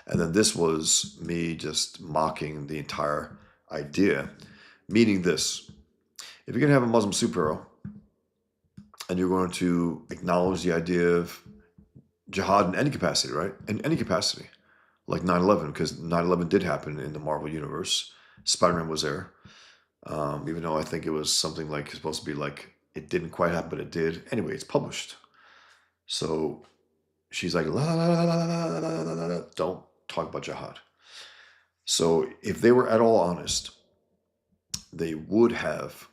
And then this was me just mocking the entire idea, meaning this. If you're going to have a Muslim superhero and you're going to acknowledge the idea of jihad in any capacity, right? In any capacity, like 9/11, because 9/11 did happen in the Marvel universe. Spider-Man was there, even though I think it was something like supposed to be like it didn't quite happen, but it did. Anyway, it's published. So she's like, la, la, la, la, la, la, la, la, la, la. Don't talk about jihad. So if they were at all honest, they would have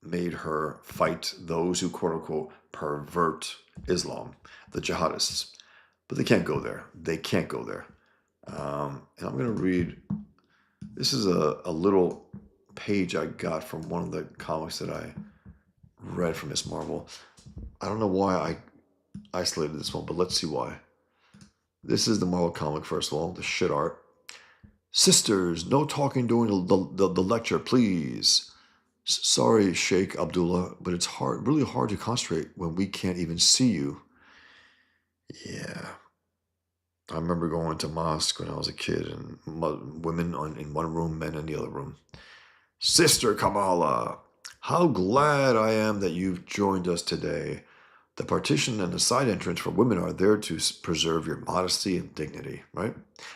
made her fight those who quote unquote pervert Islam, the jihadists. But they can't go there. They can't go there. And I'm going to read, this is a little page I got from one of the comics that I read from Miss Marvel. I don't know why I isolated this one, but let's see why. This is the Marvel comic, first of all, the shit art. Sisters, no talking during the lecture, please. Sorry, Sheikh Abdullah, but it's really hard to concentrate when we can't even see you. Yeah. I remember going to mosque when I was a kid, and women in one room, men in the other room. Sister Kamala, how glad I am that you've joined us today. The partition and the side entrance for women are there to preserve your modesty and dignity, right?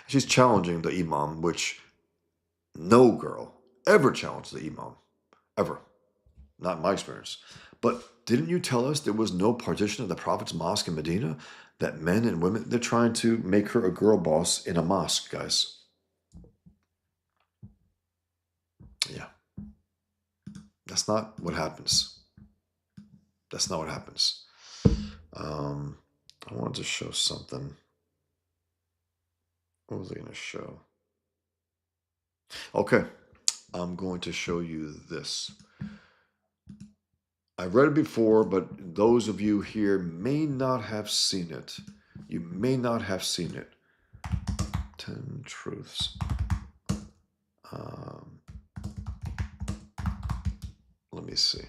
She's challenging the imam, which no girl ever challenged the imam, ever. Not in my experience. But didn't you tell us there was no partition of the Prophet's mosque in Medina? That men and women, they're trying to make her a girl boss in a mosque, guys. Yeah. That's not what happens. That's not what happens. I wanted to show something. What was I going to show? Okay. I'm going to show you this. I've read it before, but those of you here may not have seen it. You may not have seen it. 10 Truths. Let me see.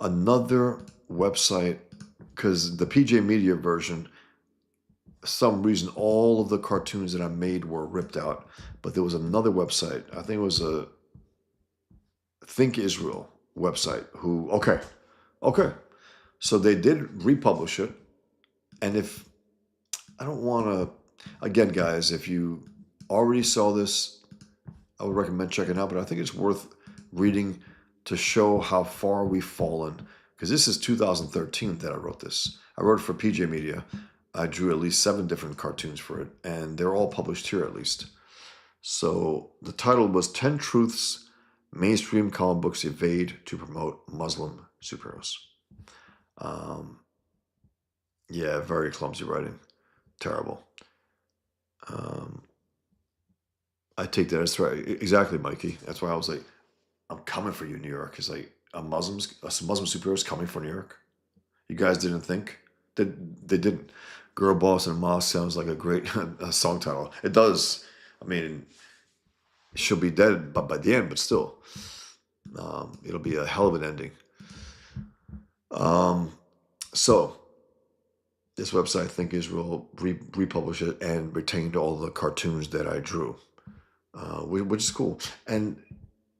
Another website, because the PJ Media version, some reason all of the cartoons that I made were ripped out, but there was another website, I think it was a Think Israel website, who, okay, so they did republish it, and if, I don't want to, again guys, if you already saw this, I would recommend checking it out, but I think it's worth reading to show how far we've fallen, because this is 2013 that I wrote this. I wrote it for PJ Media. I drew at least 7 different cartoons for it, and they're all published here at least. So the title was 10 Truths Mainstream Comic Books Evade to Promote Muslim Superheroes. Yeah, very clumsy writing. Terrible. I take that as right. Exactly, Mikey. That's why I was like, I'm coming for you, New York. It's like a Muslim superhero is coming for New York. You guys didn't think? They didn't. Girl Boss and Mosque sounds like a great song title. It does. I mean, she'll be dead by the end, but still. It'll be a hell of an ending. So, this website, Think Israel, republished it and retained all the cartoons that I drew, which is cool. And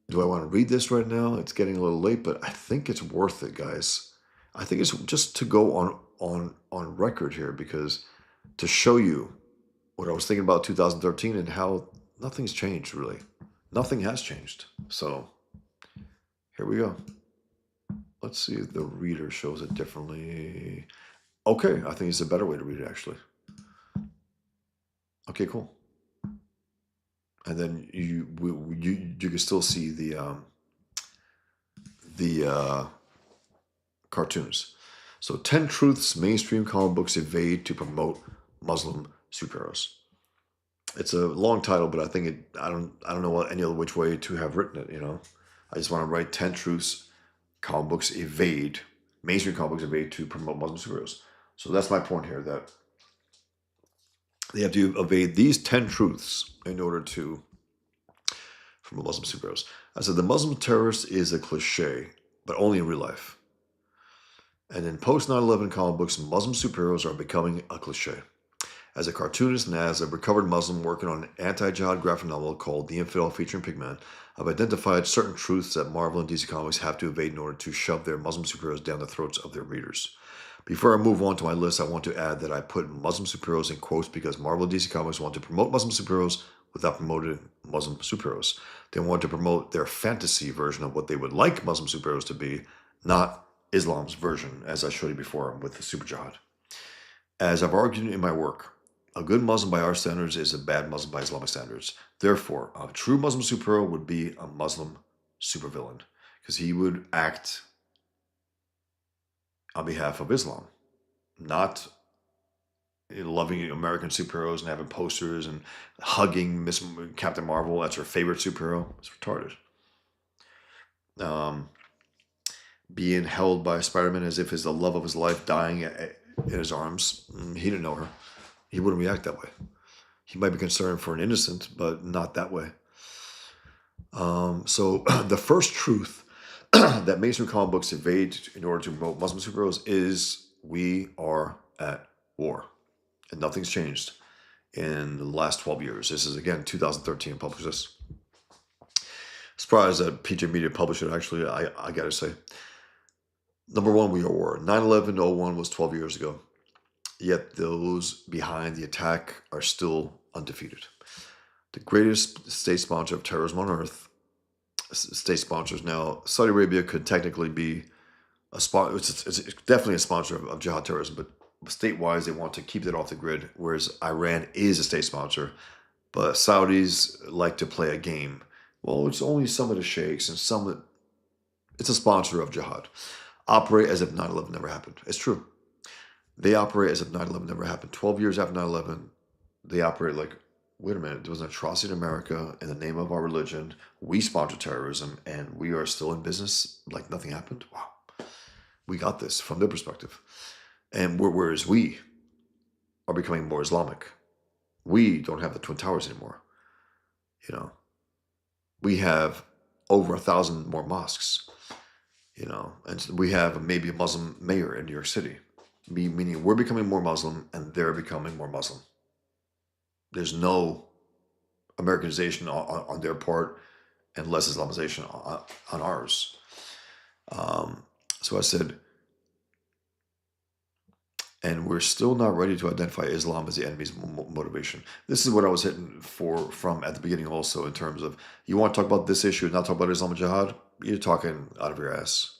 do I want to read this right now? It's getting a little late, but I think it's worth it, guys. I think it's just to go on record here, because to show you what I was thinking about 2013 and how nothing's changed, really. Nothing has changed. So here we go. Let's see if the reader shows it differently. Okay, I think it's a better way to read it, actually. Okay, cool. And then you can still see the cartoons. So 10 Truths Mainstream Comic Books Evade to Promote Muslim Superheroes. It's a long title, but I think I don't know any other which way to have written it, you know. I just want to write 10 Truths Comic Books Evade, Mainstream Comic Books Evade to Promote Muslim Superheroes. So that's my point here, that they have to evade these 10 truths in order to promote Muslim superheroes. I said the Muslim terrorist is a cliche, but only in real life. And in post 9/11 comic books, Muslim superheroes are becoming a cliche. As a cartoonist and as a recovered Muslim working on an anti-jihad graphic novel called The Infidel featuring Pigman, I've identified certain truths that Marvel and DC Comics have to evade in order to shove their Muslim superheroes down the throats of their readers. Before I move on to my list, I want to add that I put Muslim superheroes in quotes because Marvel and DC Comics want to promote Muslim superheroes without promoting Muslim superheroes. They want to promote their fantasy version of what they would like Muslim superheroes to be, not Islam's version, as I showed you before with the super jihad. As I've argued in my work, a good Muslim by our standards is a bad Muslim by Islamic standards. Therefore, a true Muslim superhero would be a Muslim supervillain because he would act on behalf of Islam, not loving American superheroes and having posters and hugging Miss Captain Marvel. That's her favorite superhero. It's retarded. Being held by Spider-Man as if it's the love of his life dying in his arms. He didn't know her. He wouldn't react that way. He might be concerned for an innocent, but not that way. So the first truth that mainstream comic books evade in order to promote Muslim superheroes is we are at war. And nothing's changed in the last 12 years. This is, again, 2013 published this. Surprised that PJ Media published it, actually, I gotta say. Number one, we are at war. 9/11/01 was 12 years ago. Yet those behind the attack are still undefeated. The greatest state sponsor of terrorism on earth, state sponsors now, Saudi Arabia could technically be a sponsor. It's definitely a sponsor of jihad terrorism, but state-wise, they want to keep that off the grid, whereas Iran is a state sponsor. But Saudis like to play a game. Well, it's only some of the sheikhs and some. It's a sponsor of jihad. Operate as if 9/11 never happened. It's true. They operate as if 9/11 never happened. 12 years after 9/11, they operate like, wait a minute, there was an atrocity in America in the name of our religion. We sponsor terrorism, and we are still in business like nothing happened. Wow. We got this from their perspective. And whereas we are becoming more Islamic. We don't have the Twin Towers anymore. You know, we have over 1,000 more mosques. You know, and we have maybe a Muslim mayor in New York City. Meaning we're becoming more Muslim and they're becoming more Muslim. There's no Americanization on their part and less Islamization on ours. So I said, and we're still not ready to identify Islam as the enemy's motivation. This is what I was hitting for from at the beginning also, in terms of, you want to talk about this issue and not talk about Islam and jihad? You're talking out of your ass.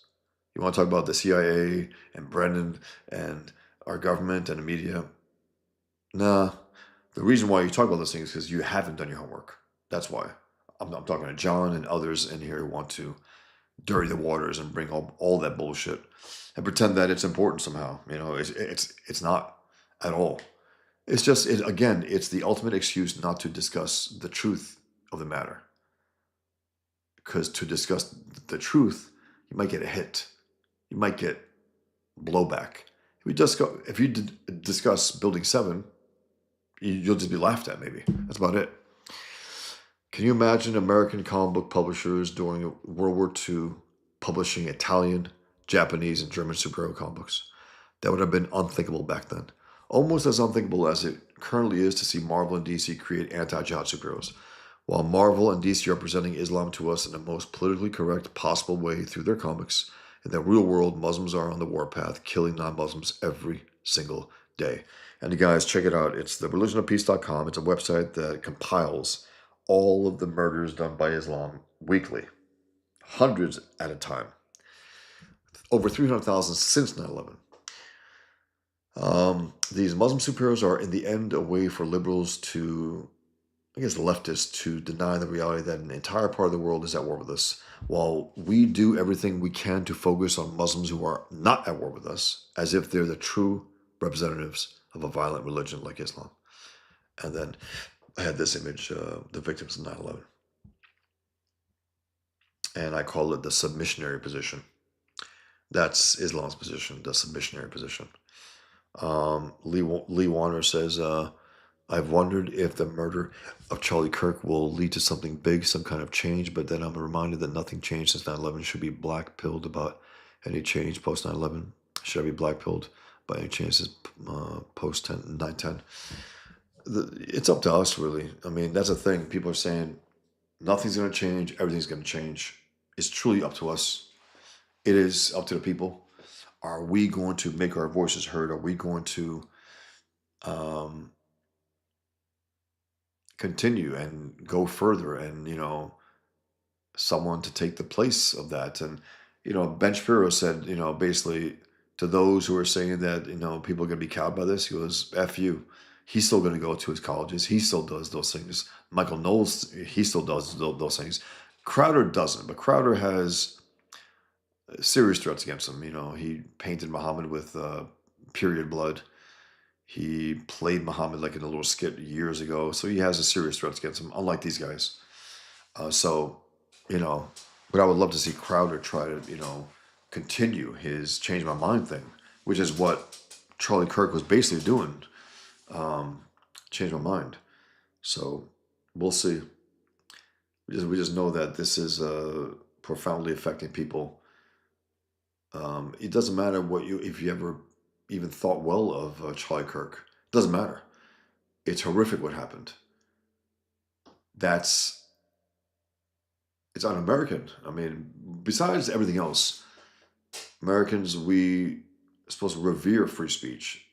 You want to talk about the CIA and Brennan and our government and the media? Nah. The reason why you talk about those things is because you haven't done your homework. That's why. I'm talking to John and others in here who want to dirty the waters and bring all that bullshit and pretend that it's important somehow. You know, it's not at all. It's just, again, it's the ultimate excuse not to discuss the truth of the matter. Because to discuss the truth, you might get a hit. You might get blowback. If you discuss Building 7, you'll just be laughed at, maybe. That's about it. Can you imagine American comic book publishers during World War II publishing Italian, Japanese, and German superhero comic books? That would have been unthinkable back then. Almost as unthinkable as it currently is to see Marvel and DC create anti-jihad superheroes. While Marvel and DC are presenting Islam to us in the most politically correct possible way through their comics, in the real world, Muslims are on the warpath, killing non-Muslims every single day. And you guys, check it out. It's thereligionofpeace.com. It's a website that compiles all of the murders done by Islam weekly, hundreds at a time. Over 300,000 since 9/11. These Muslim superheroes are, in the end, a way for liberals to, I guess, leftists to deny the reality that an entire part of the world is at war with us, while we do everything we can to focus on Muslims who are not at war with us, as if they're the true representatives of a violent religion like Islam. And then I had this image, the victims of 9/11. And I call it the submissionary position. That's Islam's position, the submissionary position. Lee Warner says, I've wondered if the murder of Charlie Kirk will lead to something big, some kind of change, but then I'm reminded that nothing changed since 9/11. Should be black-pilled about any change post 9/11. Should I be black-pilled by any changes post 9/10? It's up to us, really. I mean, that's the thing. People are saying nothing's going to change, everything's going to change. It's truly up to us. It is up to the people. Are we going to make our voices heard? Are we going to continue and go further, and someone to take the place of that. And Ben Shapiro said, basically, to those who are saying that people are going to be cowed by this, he goes, "F you." He's still going to go to his colleges. He still does those things. Michael Knowles, he still does those things. Crowder doesn't, but Crowder has serious threats against him. He painted Muhammad with period blood. He played Muhammad like in a little skit years ago, so he has a serious threats against him, unlike these guys. So, you know, but I would love to see Crowder try to, continue his change my mind thing, which is what Charlie Kirk was basically doing. Change my mind. So we'll see. We just know that this is profoundly affecting people. It doesn't matter if you ever even thought well of Charlie Kirk. Doesn't matter. It's horrific what happened. That's it's un-American. I mean, besides everything else, Americans, we are supposed to revere free speech.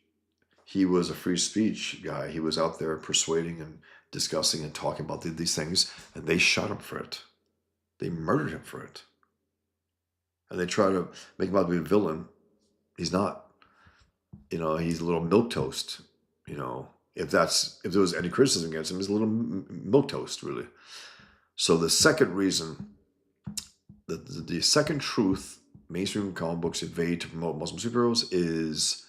He was a free speech guy. He was out there persuading and discussing and talking about these things, and they shot him for it. They murdered him for it. And they try to make him out to be a villain. He's not. He's a little milquetoast. If there was any criticism against him, he's a little milquetoast, really. So the second reason, the second truth mainstream comic books evade to promote Muslim superheroes is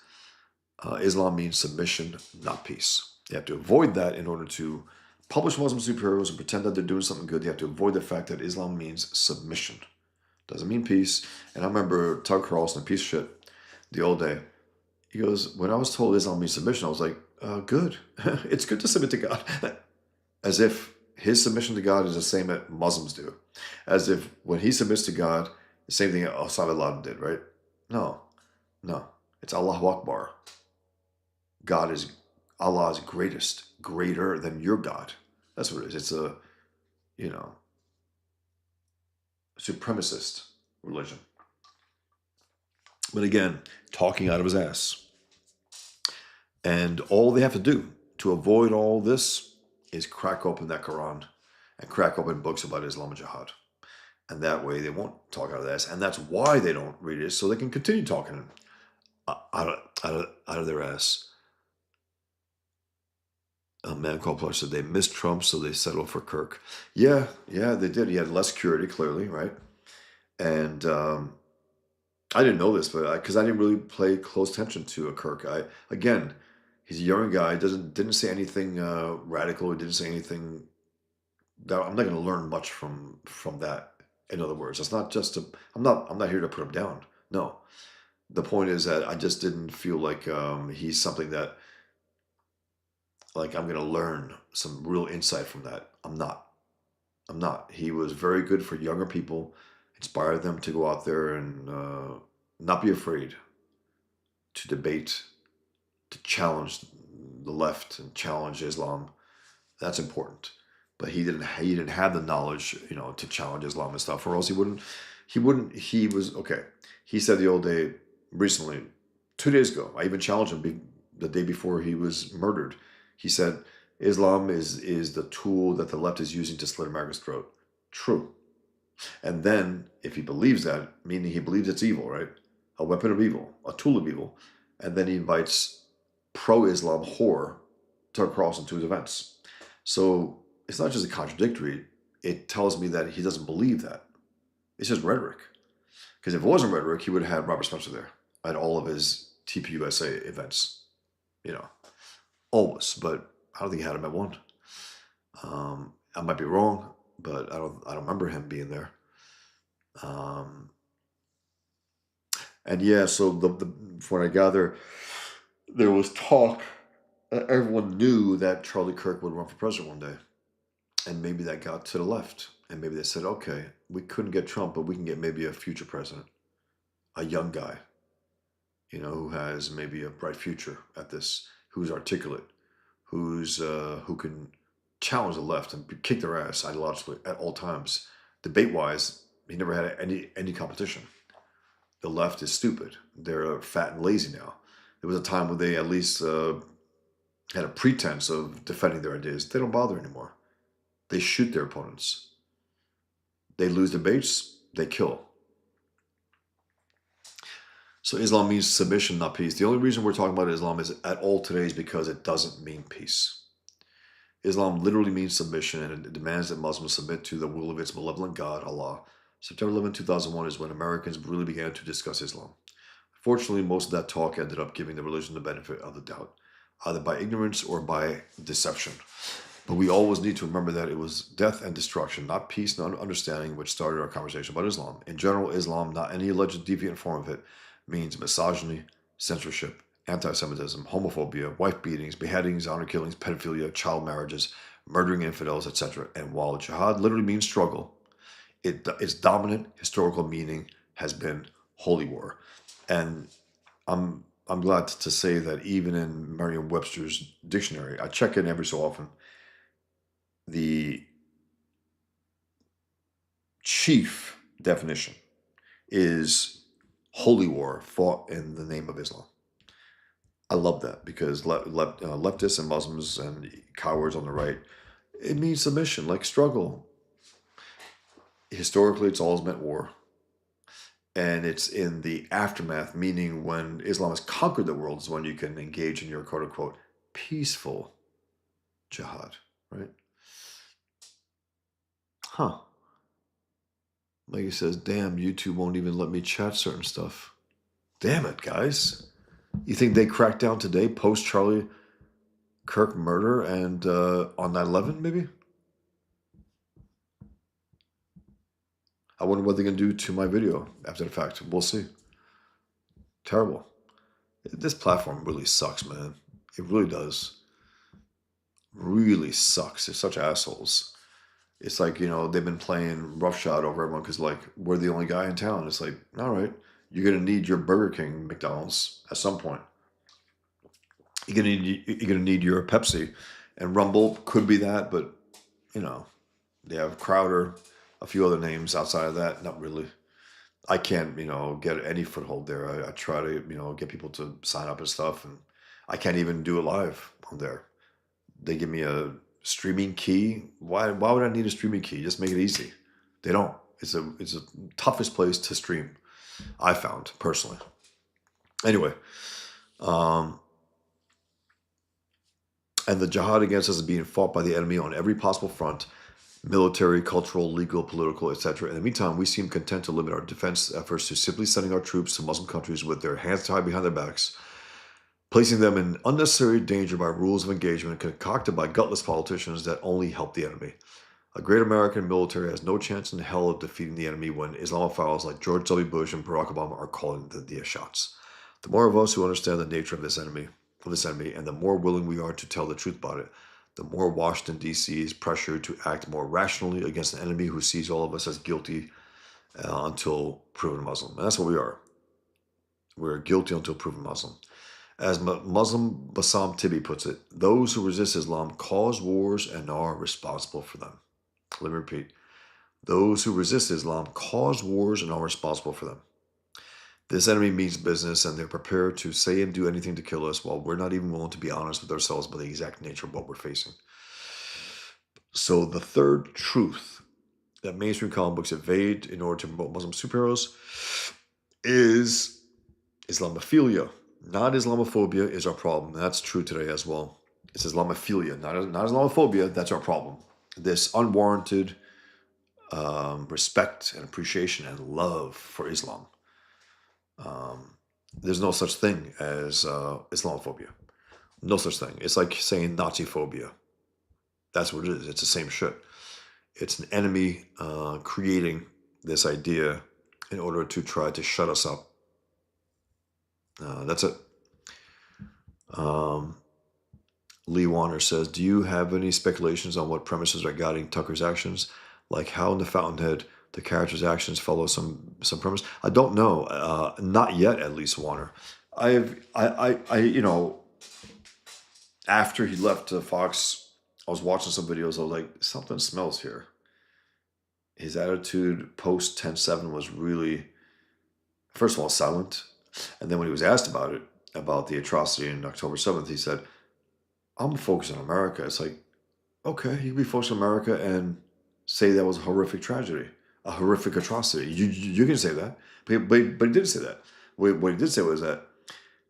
Islam means submission, not peace. You have to avoid that in order to publish Muslim superheroes and pretend that they're doing something good. You have to avoid the fact that Islam means submission. Doesn't mean peace. And I remember Tucker Carlson, a piece of shit, the old day. He goes, when I was told Islam means submission, I was like, good. It's good to submit to God. As if his submission to God is the same that Muslims do. As if when he submits to God, the same thing Osama bin Laden did, right? No. It's Allahu Akbar. Allah is greatest, greater than your God. That's what it is. It's a, supremacist religion. But again, talking out of his ass. And all they have to do to avoid all this is crack open that Quran and crack open books about Islam and Jihad. And that way they won't talk out of their ass. And that's why they don't read it, so they can continue talking out of their ass. A man called Plush said they missed Trump, so they settled for Kirk. Yeah, they did. He had less security, clearly, right? And I didn't know this, but because I didn't really pay close attention to Kirk. Again, he's a young guy. Didn't say anything radical. He didn't say anything that I'm not going to learn much from that. In other words, it's not just I'm not here to put him down. No, the point is that I just didn't feel like he's something that like I'm going to learn some real insight from that. I'm not. He was very good for younger people, inspire them to go out there and not be afraid to debate, to challenge the left and challenge Islam. That's important. But he didn't have the knowledge, to challenge Islam and stuff, or else he was okay. He said the old day recently, 2 days ago, I even challenged him the day before he was murdered. He said, Islam is the tool that the left is using to slit America's throat. True. And then, if he believes that, meaning he believes it's evil, right? A weapon of evil, a tool of evil, and then he invites pro-Islam whore to cross into his events. So it's not just a contradictory. It tells me that he doesn't believe that. It's just rhetoric. Because if it wasn't rhetoric, he would have had Robert Spencer there at all of his TPUSA events. Always, but I don't think he had him at one. I might be wrong, but I don't remember him being there. And yeah, so from what I gather, there was talk. Everyone knew that Charlie Kirk would run for president one day, and maybe that got to the left, and maybe they said, okay, we couldn't get Trump, but we can get maybe a future president, a young guy, who has maybe a bright future at this, who's articulate, who can challenge the left and kick their ass ideologically at all times. Debate-wise, he never had any competition. The left is stupid. They're fat and lazy now. There was a time when they at least had a pretense of defending their ideas, they don't bother anymore. They shoot their opponents. They lose debates, they kill. So Islam means submission, not peace. The only reason we're talking about Islam is at all today is because it doesn't mean peace. Islam literally means submission, and it demands that Muslims submit to the will of its malevolent God, Allah. September 11, 2001 is when Americans really began to discuss Islam. Fortunately, most of that talk ended up giving the religion the benefit of the doubt, either by ignorance or by deception. But we always need to remember that it was death and destruction, not peace, not understanding, which started our conversation about Islam. In general, Islam, not any alleged deviant form of it, means misogyny, censorship, anti-Semitism, homophobia, wife beatings, beheadings, honor killings, pedophilia, child marriages, murdering infidels, etc. And while jihad literally means struggle, its dominant historical meaning has been holy war. And I'm glad to say that even in Merriam-Webster's dictionary, I check in every so often, the chief definition is holy war fought in the name of Islam. I love that because leftists and Muslims and cowards on the right, it means submission, like struggle. Historically, it's always meant war. And it's in the aftermath, meaning when Islam has conquered the world, is when you can engage in your quote unquote peaceful jihad, right? Huh. Maggie says, damn, YouTube won't even let me chat certain stuff. Damn it, guys. You think they cracked down today, post Charlie Kirk murder and on 9/11, maybe? I wonder what they're going to do to my video after the fact. We'll see. Terrible. This platform really sucks, man. It really does. Really sucks. They're such assholes. It's like, they've been playing roughshod over everyone because, like, we're the only guy in town. It's like, all right, you're going to need your Burger King, McDonald's at some point. You're going to need your Pepsi. And Rumble could be that, but, they have Crowder, a few other names outside of that. Not really. I can't, get any foothold there. I try to, get people to sign up and stuff, and I can't even do it live on there. They give me a streaming key. Why would I need a streaming key? Just make it easy. They don't. It's a toughest place to stream, I found personally. Anyway, and the jihad against us is being fought by the enemy on every possible front: military, cultural, legal, political, etc. In the meantime, we seem content to limit our defense efforts to simply sending our troops to Muslim countries with their hands tied behind their backs, placing them in unnecessary danger by rules of engagement concocted by gutless politicians that only help the enemy. A great American military has no chance in hell of defeating the enemy when Islamophiles like George W. Bush and Barack Obama are calling the shots. The more of us who understand the nature of this enemy, and the more willing we are to tell the truth about it, the more Washington, D.C. is pressured to act more rationally against an enemy who sees all of us as guilty until proven Muslim. And that's what we are. We're guilty until proven Muslim. As Muslim Bassam Tibi puts it, those who resist Islam cause wars and are responsible for them. Let me repeat. Those who resist Islam cause wars and are responsible for them. This enemy means business, and they're prepared to say and do anything to kill us, while we're not even willing to be honest with ourselves about the exact nature of what we're facing. So the third truth that mainstream comic books evade in order to promote Muslim superheroes is Islamophilia. Not Islamophobia is our problem. That's true today as well. It's Islamophilia, not Islamophobia. That's our problem. This unwarranted respect and appreciation and love for Islam. There's no such thing as Islamophobia. No such thing. It's like saying Nazi phobia. That's what it is. It's the same shit. It's an enemy creating this idea in order to try to shut us up. That's it. Lee Warner says, do you have any speculations on what premises are guiding Tucker's actions? Like how in The Fountainhead, the character's actions follow some premise? I don't know. Not yet, at least, Warner. After he left Fox, I was watching some videos. I was like, something smells here. His attitude post 10/7 was really, first of all, silent. And then when he was asked about it, about the atrocity in October 7th, he said, I'm focused on America. It's like, okay, you can be focused on America and say that was a horrific tragedy, a horrific atrocity. You can say that, but he didn't say that. What he did say was that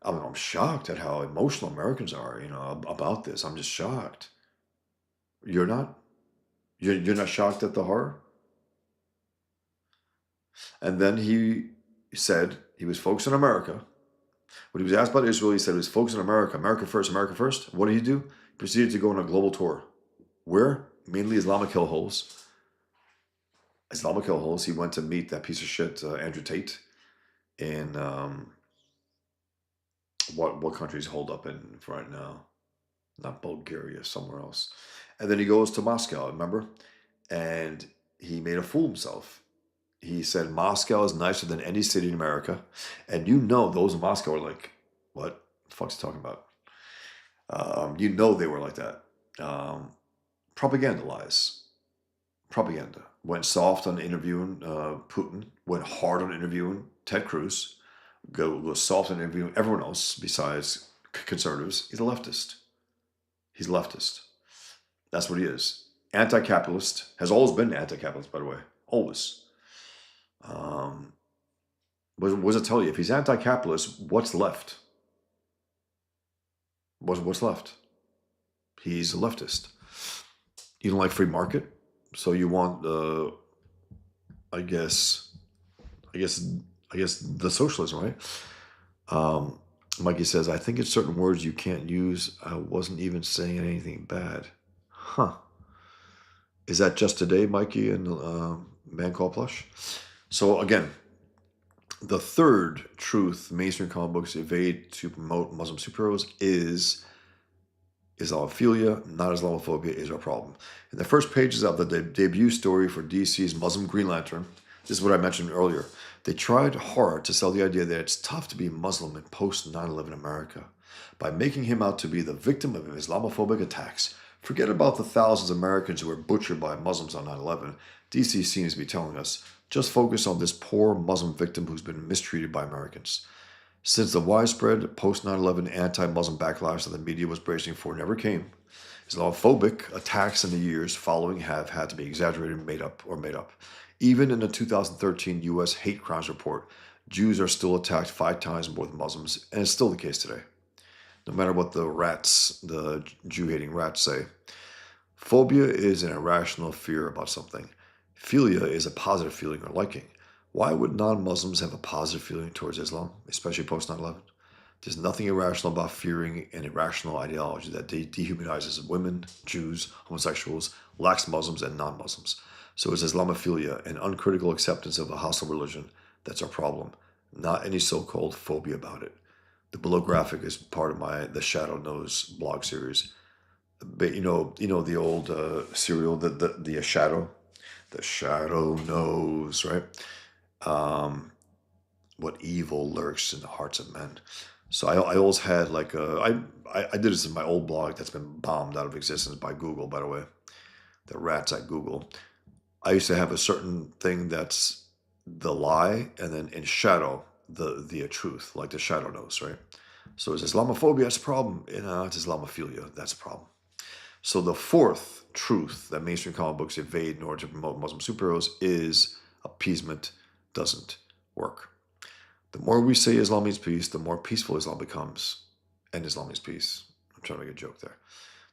I'm shocked at how emotional Americans are, about this. I'm just shocked. You're not. You're not shocked at the horror. And then he said he was focused on America. When he was asked about Israel, he said he was focused on America, America first, America first. What did he do? He proceeded to go on a global tour. Where? Mainly Islamic hellholes. Islamic hellholes. He went to meet that piece of shit, Andrew Tate, in what country he's holed up in right now? Not Bulgaria, somewhere else. And then he goes to Moscow, remember? And he made a fool of himself. He said Moscow is nicer than any city in America. And those in Moscow are like, what the fuck's he talking about? They were like that. Propaganda lies. Propaganda. Went soft on interviewing Putin, went hard on interviewing Ted Cruz, go soft on interviewing everyone else besides conservatives. He's a leftist. He's leftist. That's what he is. Anti-capitalist. Has always been anti-capitalist, by the way. Always. Um, what does it tell you? If he's anti-capitalist, what's left? What's left? He's a leftist. You don't like free market, so you want, I guess, I guess, I guess the socialism, right? Um, Mikey says, I think it's certain words you can't use. I wasn't even saying anything bad. Huh. Is that just today, Mikey and Man Called Plush? So again, the third truth mainstream comic books evade to promote Muslim superheroes is Islamophilia, not Islamophobia, is our problem. In the first pages of the debut story for DC's Muslim Green Lantern, this is what I mentioned earlier, they tried hard to sell the idea that it's tough to be Muslim in post 9/11 America by making him out to be the victim of Islamophobic attacks. Forget about the thousands of Americans who were butchered by Muslims on 9/11. DC seems to be telling us, just focus on this poor Muslim victim who's been mistreated by Americans. Since the widespread post 9/11 anti Muslim backlash that the media was bracing for never came, Islamophobic attacks in the years following have had to be exaggerated, made up. Even in the 2013 U.S. hate crimes report, Jews are still attacked 5 times more than Muslims, and it's still the case today. No matter what the Jew-hating rats say. Phobia is an irrational fear about something. Philia is a positive feeling or liking. Why would non-Muslims have a positive feeling towards Islam, especially post 9/11? There's nothing irrational about fearing an irrational ideology that dehumanizes women, Jews, homosexuals, lax Muslims, and non-Muslims. So it's Islamophilia, an uncritical acceptance of a hostile religion, that's our problem, not any so-called phobia about it. The below graphic is part of the Shadow Knows blog series. But the old serial, the Shadow, the Shadow Knows, right? Um, what evil lurks in the hearts of men. So I always had like I did this in my old blog that's been bombed out of existence by Google, by the way. The rats at Google. I used to have a certain thing that's the lie, and then in shadow the truth, like the Shadow Knows, right? So is Islamophobia that's a problem? It's Islamophilia that's a problem. So the fourth truth that mainstream comic books evade in order to promote Muslim superheroes is appeasement doesn't work. The more we say Islam means peace, the more peaceful Islam becomes. And Islam means peace. I'm trying to make a joke there.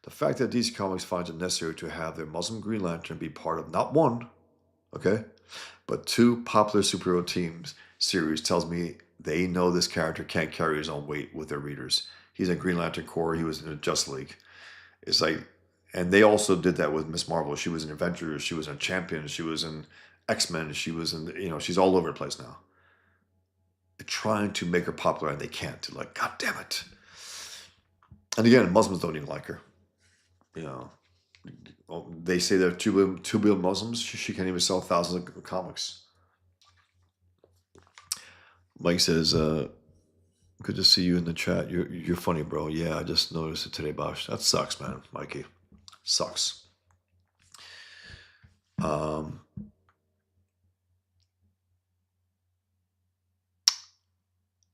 The fact that DC Comics finds it necessary to have their Muslim Green Lantern be part of not one, okay, but 2 popular superhero teams series tells me they know this character can't carry his own weight with their readers. He's in Green Lantern Corps. He was in the Justice League. It's like, and they also did that with Miss Marvel. She was in Avengers. She was in Champions. She was in X-Men. She was in, she's all over the place now. They're trying to make her popular and they can't. They're like, God damn it. And again, Muslims don't even like her. They say there are 2 billion Muslims. She can't even sell thousands of comics. Mike says, good to see you in the chat. You're funny, bro. Yeah, I just noticed it today, Bosh. That sucks, man, Mikey. Sucks.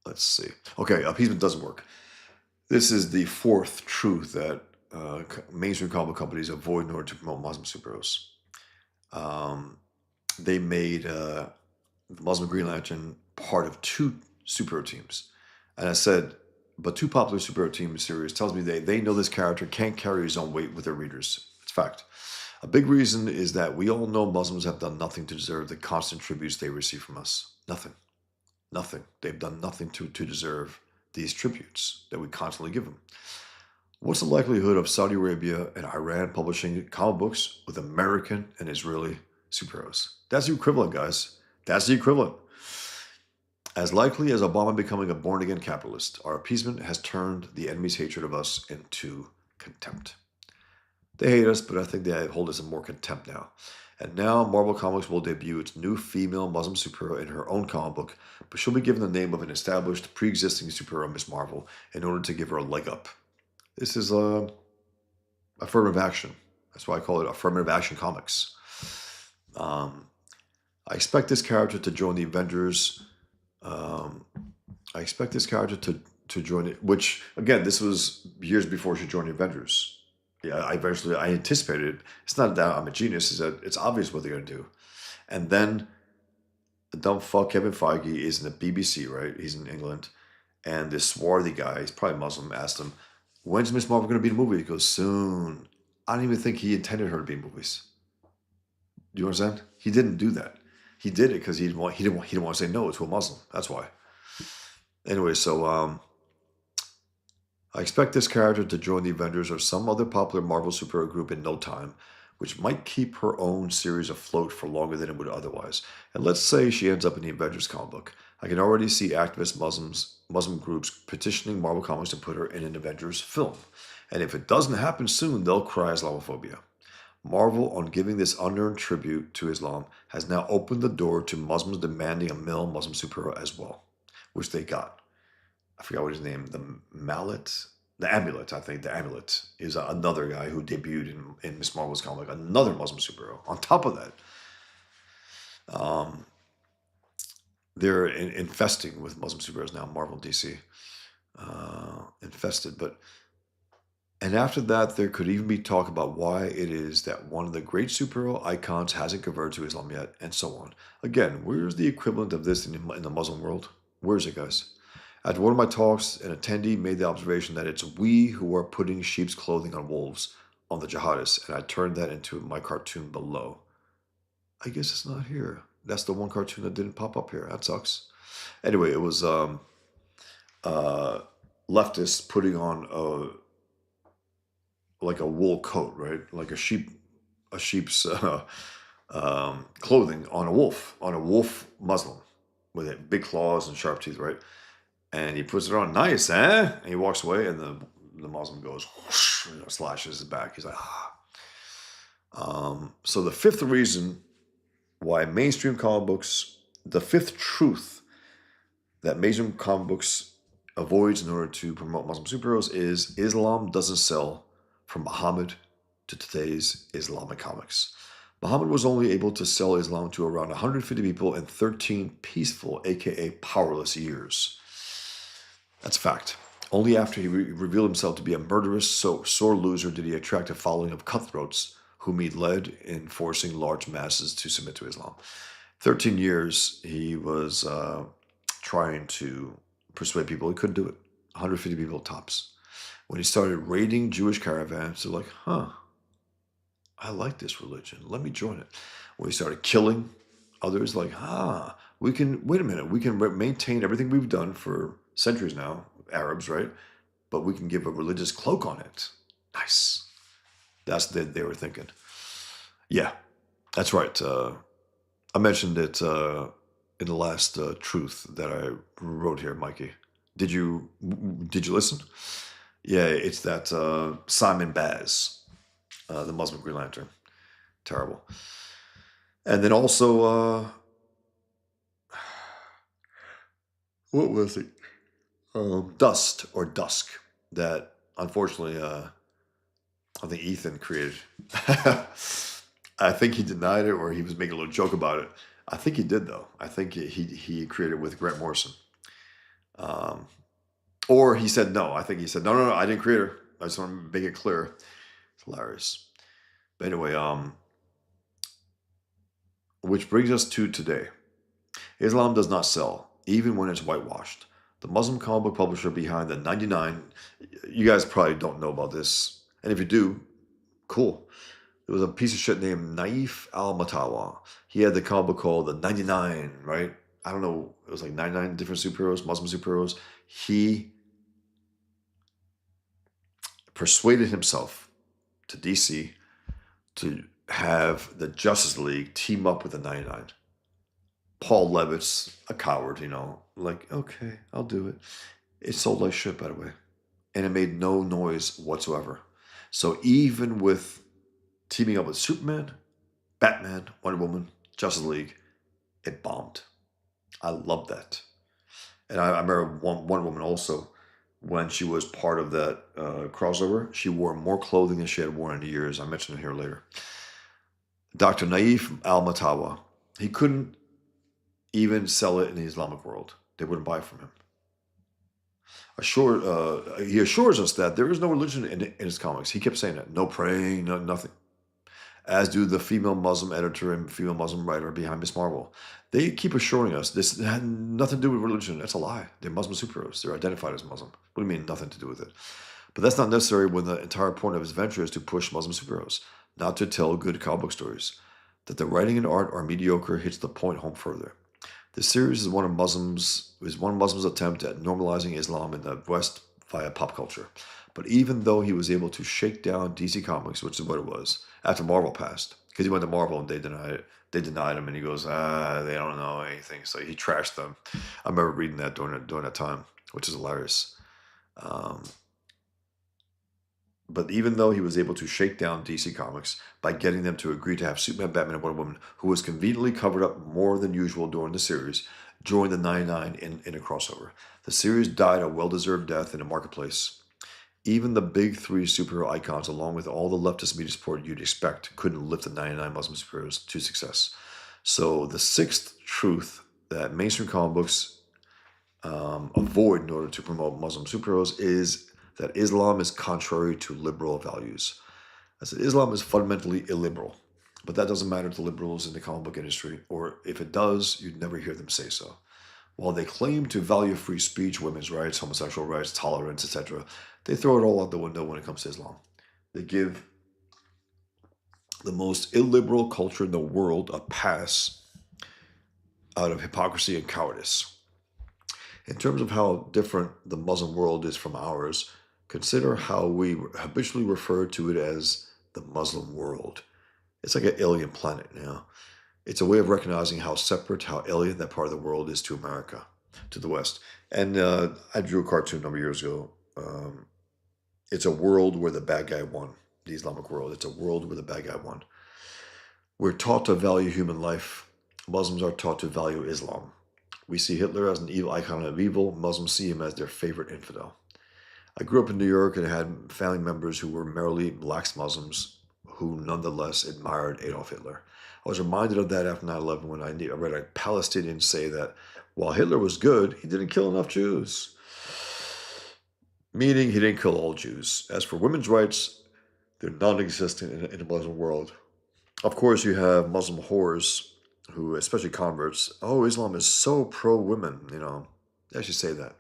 Let's see. Okay, appeasement doesn't work. This is the fourth truth that mainstream comic book companies avoid in order to promote Muslim superheroes. Um, they made the Muslim Green Lantern part of two superhero teams. And I said, but two popular superhero team series tells me they know this character can't carry his own weight with their readers. It's fact. A big reason is that we all know Muslims have done nothing to deserve the constant tributes they receive from us. Nothing. Nothing. They've done nothing to deserve these tributes that we constantly give them. What's the likelihood of Saudi Arabia and Iran publishing comic books with American and Israeli superheroes? That's the equivalent, guys. That's the equivalent. As likely as Obama becoming a born-again capitalist, our appeasement has turned the enemy's hatred of us into contempt. They hate us, but I think they hold us in more contempt now. And now Marvel Comics will debut its new female Muslim superhero in her own comic book, but she'll be given the name of an established, pre-existing superhero, Miss Marvel, in order to give her a leg up. This is affirmative action. That's why I call it affirmative action comics. I expect this character to join the Avengers. I expect this character to join it, which, again, this was years before she joined the Avengers. Yeah, I anticipated it. It's not that I'm a genius, it's that it's obvious what they're going to do. And then the dumb fuck Kevin Feige is in the BBC, right? He's in England. And this swarthy guy, he's probably Muslim, asked him, when's Miss Marvel going to be in a movie? He goes, soon. I don't even think he intended her to be in movies. Do you understand? He didn't do that. He did it because he didn't want to say no to a Muslim. That's why. Anyway, so I expect this character to join the Avengers or some other popular Marvel superhero group in no time, which might keep her own series afloat for longer than it would otherwise. And let's say she ends up in the Avengers comic book. I can already see activist Muslim groups petitioning Marvel Comics to put her in an Avengers film. And if it doesn't happen soon, they'll cry Islamophobia. Marvel, on giving this unearned tribute to Islam, has now opened the door to Muslims demanding a male Muslim superhero as well, which they got. I forgot what his name, the Amulet, I think. The Amulet is another guy who debuted in Miss Marvel's comic, another Muslim superhero. On top of that, they're infesting with Muslim superheroes now, Marvel and DC. Infested, and after that, there could even be talk about why it is that one of the great superhero icons hasn't converted to Islam yet, and so on. Again, where's the equivalent of this in the Muslim world? Where is it, guys? At one of my talks, an attendee made the observation that it's we who are putting sheep's clothing on wolves, on the jihadists, and I turned that into my cartoon below. I guess it's not here. That's the one cartoon that didn't pop up here. That sucks. Anyway, it was leftists putting on like a wool coat, right? Like a sheep's clothing on a wolf Muslim with big claws and sharp teeth, right? And he puts it on, nice, eh? And he walks away, and the Muslim goes, whoosh, slashes his back. He's like, ah. So the fifth reason why mainstream comic books, the fifth truth that mainstream comic books avoids in order to promote Muslim superheroes is Islam doesn't sell from Muhammad to today's Islamic comics. Muhammad was only able to sell Islam to around 150 people in 13 peaceful, aka powerless years. That's a fact. Only after he revealed himself to be a murderous, sore loser did he attract a following of cutthroats whom he led in forcing large masses to submit to Islam. 13 years he was trying to persuade people. He couldn't do it. 150 people tops. When he started raiding Jewish caravans, they're like, I like this religion. Let me join it. When he started killing others, like, we can, wait a minute, we can maintain everything we've done for centuries now, Arabs, right? But we can give a religious cloak on it. Nice. That's what they were thinking. Yeah, that's right. I mentioned it in the last truth that I wrote here, Mikey. Did you listen? Yeah, it's that Simon Baz, the Muslim Green Lantern. Terrible. And then also, what was it? Dust or Dusk, that unfortunately I think Ethan created. I think he denied it, or he was making a little joke about it. I think he did, though. I think he created it with Grant Morrison. Or he said no. I think he said, no, I didn't create her. I just want to make it clear. It's hilarious. But anyway, which brings us to today. Islam does not sell, even when it's whitewashed. The Muslim comic book publisher behind the 99, you guys probably don't know about this. And if you do, cool. There was a piece of shit named Naif Al-Matawa. He had the comic book called The 99, right? I don't know. It was like 99 different superheroes, Muslim superheroes. He persuaded himself to DC to have the Justice League team up with the 99. Paul Levitt's a coward, like, okay, I'll do it. It sold like shit, by the way. And it made no noise whatsoever. So even with teaming up with Superman, Batman, Wonder Woman, Justice League, it bombed. I love that. And I remember Wonder Woman also, when she was part of that crossover, she wore more clothing than she had worn in years. I mentioned it here later. Dr. Naif Al-Matawa, he couldn't even sell it in the Islamic world. They wouldn't buy from him. He assures us that there is no religion in his comics. He kept saying that. No praying, no nothing. As do the female Muslim editor and female Muslim writer behind Miss Marvel. They keep assuring us this had nothing to do with religion. That's a lie. They're Muslim superheroes. They're identified as Muslim. What do you mean nothing to do with it? But that's not necessary when the entire point of his venture is to push Muslim superheroes, not to tell good comic book stories. That the writing and art are mediocre hits the point home further. The series is one Muslim's attempt at normalizing Islam in the West via pop culture. But even though he was able to shake down DC Comics, which is what it was, after Marvel passed, because he went to Marvel and they denied him, and he goes, they don't know anything, so he trashed them. I remember reading that during that time, which is hilarious. But even though he was able to shake down DC Comics by getting them to agree to have Superman, Batman, and Wonder Woman, who was conveniently covered up more than usual during the series, join the 99 in a crossover. The series died a well-deserved death in the marketplace. Even the big three superhero icons, along with all the leftist media support you'd expect, couldn't lift the 99 Muslim superheroes to success. So the sixth truth that mainstream comic books avoid in order to promote Muslim superheroes is that Islam is contrary to liberal values. I said Islam is fundamentally illiberal, but that doesn't matter to liberals in the comic book industry, or if it does, you'd never hear them say so. While they claim to value free speech, women's rights, homosexual rights, tolerance, etc., they throw it all out the window when it comes to Islam. They give the most illiberal culture in the world a pass out of hypocrisy and cowardice. In terms of how different the Muslim world is from ours, consider how we habitually refer to it as the Muslim world. It's like an alien planet now. It's a way of recognizing how separate, how alien that part of the world is to America, to the West. And I drew a cartoon a number of years ago. It's a world where the bad guy won, the Islamic world. It's a world where the bad guy won. We're taught to value human life. Muslims are taught to value Islam. We see Hitler as an evil icon of evil. Muslims see him as their favorite infidel. I grew up in New York and had family members who were merely lax Muslims who nonetheless admired Adolf Hitler. I was reminded of that after 9/11 when I read a Palestinian say that while Hitler was good, he didn't kill enough Jews. Meaning he didn't kill all Jews. As for women's rights, they're non-existent in the Muslim world. Of course, you have Muslim whores who, especially converts, Islam is so pro-women, They actually say that.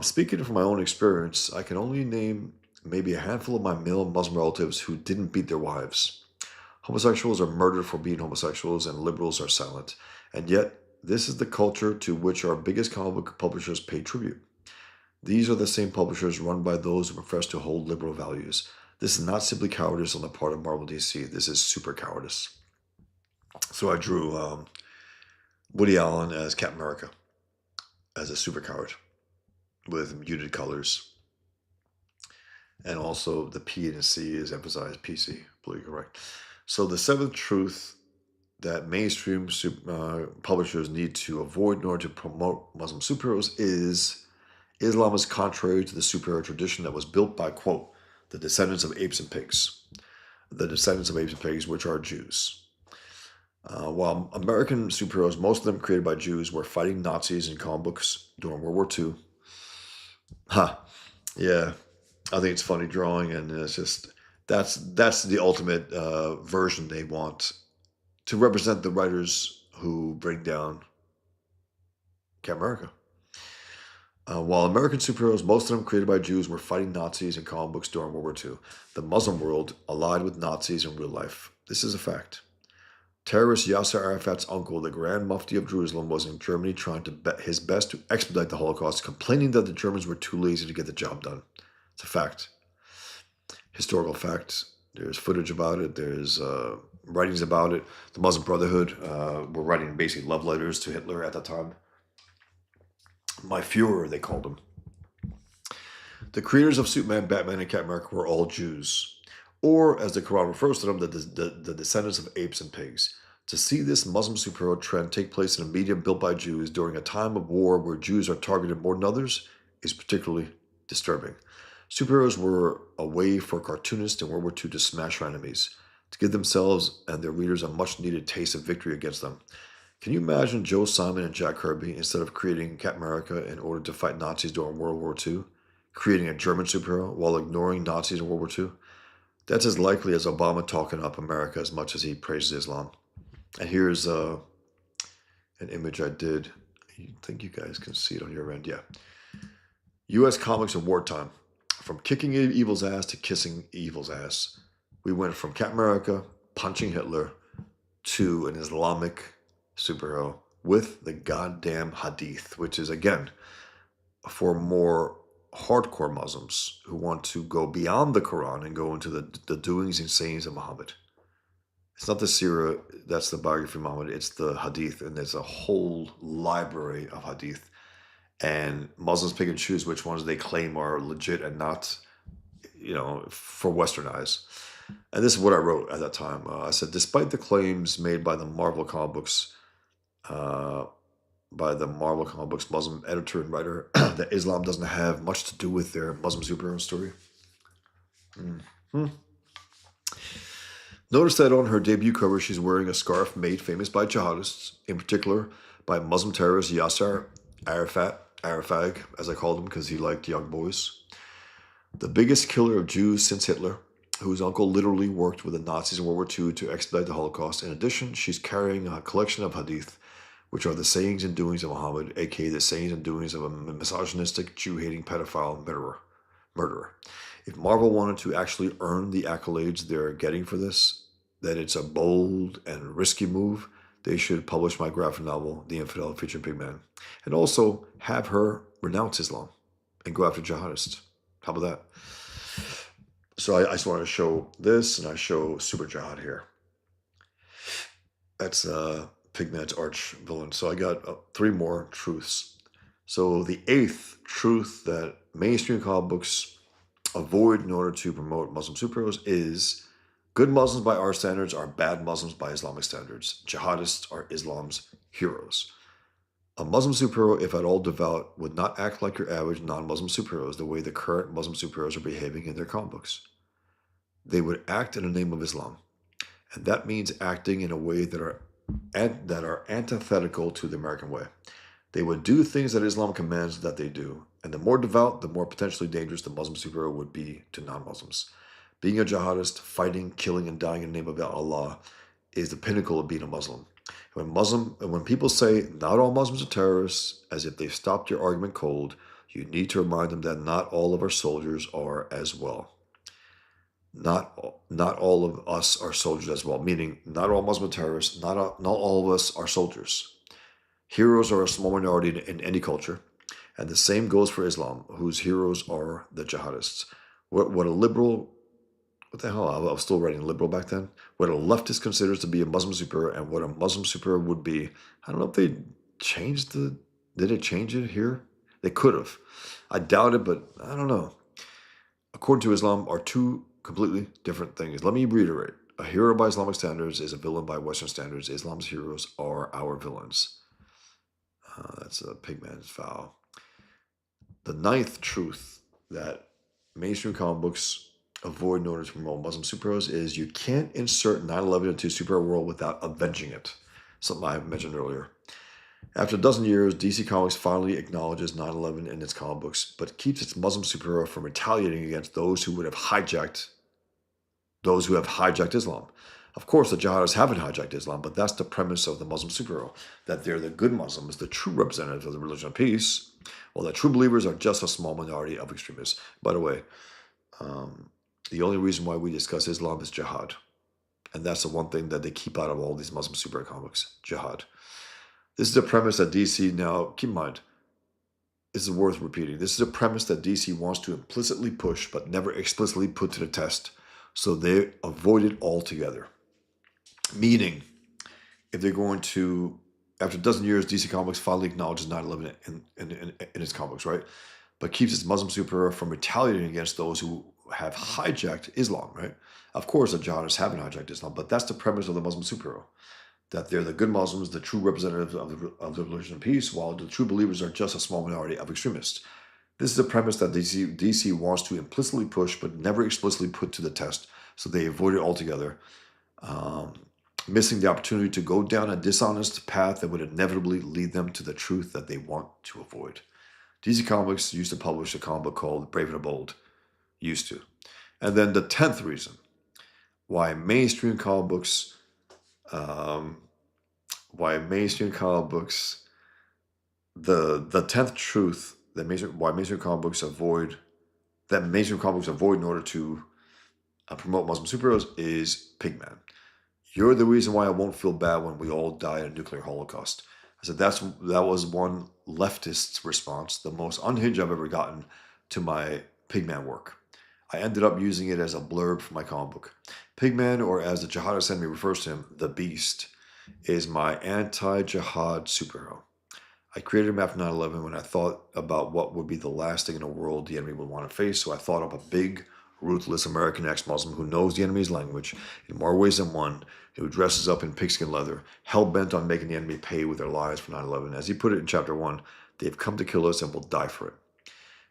Speaking from my own experience, I can only name maybe a handful of my male Muslim relatives who didn't beat their wives. Homosexuals are murdered for being homosexuals, and liberals are silent. And yet, this is the culture to which our biggest comic book publishers pay tribute. These are the same publishers run by those who profess to hold liberal values. This is not simply cowardice on the part of Marvel DC. This is super cowardice. So I drew Woody Allen as Captain America, as a super coward, with muted colors. And also the P and C is emphasized, PC, politically correct. So the seventh truth that mainstream publishers need to avoid in order to promote Muslim superheroes is Islam is contrary to the superhero tradition that was built by, quote, the descendants of apes and pigs. The descendants of apes and pigs, which are Jews. While American superheroes, most of them created by Jews, were fighting Nazis in comic books during World War II. Yeah. I think it's funny drawing, and it's just that's the ultimate version they want to represent the writers who bring down Captain America. While American superheroes, most of them created by Jews, were fighting Nazis in comic books during World War II. The Muslim world allied with Nazis in real life. This is a fact. Terrorist Yasser Arafat's uncle, the Grand Mufti of Jerusalem, was in Germany trying to bet his best to expedite the Holocaust, complaining that the Germans were too lazy to get the job done. It's a fact. Historical fact. There's footage about it. There's writings about it. The Muslim Brotherhood were writing basically love letters to Hitler at that time. My Fuhrer, they called him. The creators of Superman, Batman, and Captain America were all Jews, or as the Quran refers to them, the descendants of apes and pigs. To see this Muslim superhero trend take place in a medium built by Jews during a time of war where Jews are targeted more than others is particularly disturbing. Superheroes were a way for cartoonists in World War II to smash our enemies, to give themselves and their readers a much needed taste of victory against them. Can you imagine Joe Simon and Jack Kirby, instead of creating Captain America in order to fight Nazis during World War II, creating a German superhero while ignoring Nazis in World War II? That's as likely as Obama talking up America as much as he praises Islam. And here's an image I did. I think you guys can see it on your end. Yeah. U.S. comics in wartime. From kicking evil's ass to kissing evil's ass. We went from Captain America punching Hitler to an Islamic superhero with the goddamn Hadith, which is, again, for more hardcore Muslims who want to go beyond the Quran and go into the doings and sayings of Muhammad. It's not the Sirah, that's the biography of Muhammad, it's the Hadith, and there's a whole library of Hadith. And Muslims pick and choose which ones they claim are legit and not, for Western eyes. And this is what I wrote at that time. I said, despite the claims made by the Marvel comic books Muslim editor and writer that Islam doesn't have much to do with their Muslim superhero story. Notice that on her debut cover, she's wearing a scarf made famous by jihadists, in particular by Muslim terrorist Yasser Arafat, as I called him because he liked young boys. The biggest killer of Jews since Hitler, whose uncle literally worked with the Nazis in World War II to expedite the Holocaust. In addition, she's carrying a collection of hadith, which are the sayings and doings of Muhammad, aka the sayings and doings of a misogynistic, Jew-hating pedophile murderer. If Marvel wanted to actually earn the accolades they're getting for this, that it's a bold and risky move, they should publish my graphic novel, The Infidel, featuring Pigman, and also have her renounce Islam and go after jihadists. How about that? So I just wanted to show this, and I show Super Jihad here. That's Pigman's arch villain. So I got 3 more truths. So the 8th truth that mainstream comic books avoid in order to promote Muslim superheroes is good Muslims by our standards are bad Muslims by Islamic standards. Jihadists are Islam's heroes. A Muslim superhero, if at all devout, would not act like your average non-Muslim superheroes the way the current Muslim superheroes are behaving in their comic books. They would act in the name of Islam. And that means acting in a way that are antithetical to the American way. They would do things that Islam commands that they do. And the more devout, the more potentially dangerous the Muslim superhero would be to non-Muslims. Being a jihadist, fighting, killing, and dying in the name of Allah is the pinnacle of being a Muslim. When people say not all Muslims are terrorists, as if they've stopped your argument cold, you need to remind them that not all of our soldiers are as well. Not all of us are soldiers as well, meaning not all Muslim terrorists, not all of us are soldiers. Heroes are a small minority in any culture, and the same goes for Islam, whose heroes are the jihadists. What the hell, I was still writing liberal back then. What a leftist considers to be a Muslim superhero and what a Muslim superhero would be. I don't know if they did they change it here? They could have. I doubt it, but I don't know. According to Islam, are 2 completely different things. Let me reiterate. A hero by Islamic standards is a villain by Western standards. Islam's heroes are our villains. That's a Pigman's vow. The 9th truth that mainstream comic books avoid in order to promote Muslim superheroes is you can't insert 9/11 into superhero world without avenging it. Something I mentioned earlier. After a dozen years, DC Comics finally acknowledges 9/11 in its comic books, but keeps its Muslim superhero from retaliating against those who have hijacked Islam. Of course, the jihadists haven't hijacked Islam, but that's the premise of the Muslim superhero, that they're the good Muslims, the true representatives of the religion of peace, while the true believers are just a small minority of extremists. By the way, the only reason why we discuss Islam is jihad. And that's the one thing that they keep out of all these Muslim superhero comics, jihad. This is a premise that DC, now keep in mind, this is worth repeating. This is a premise that DC wants to implicitly push but never explicitly put to the test, so they avoid it altogether. Meaning, if they're going to, after a dozen years, DC Comics finally acknowledges 9/11 in its comics, right? But keeps its Muslim superhero from retaliating against those who have hijacked Islam, right? Of course, the jihadists haven't hijacked Islam, but that's the premise of the Muslim superhero, that they're the good Muslims, the true representatives of the religion of peace, while the true believers are just a small minority of extremists. This is a premise that DC wants to implicitly push but never explicitly put to the test, so they avoid it altogether, missing the opportunity to go down a dishonest path that would inevitably lead them to the truth that they want to avoid. DC Comics used to publish a comic book called Brave and the Bold. Used to. And then the 10th reason why mainstream comic books, the 10th truth that mainstream comic books avoid in order to promote Muslim superheroes is Pigman. You're the reason why I won't feel bad when we all die in a nuclear holocaust. I said that was one leftist's response, the most unhinged I've ever gotten to my Pigman work. I ended up using it as a blurb for my comic book. Pigman, or as the jihadist enemy refers to him, the Beast, is my anti-jihad superhero. I created him after 9/11 when I thought about what would be the last thing in the world the enemy would want to face, so I thought of a big, ruthless American ex-Muslim who knows the enemy's language in more ways than one, who dresses up in pigskin leather, hell-bent on making the enemy pay with their lives for 9/11. As he put it in chapter 1, they've come to kill us and will die for it.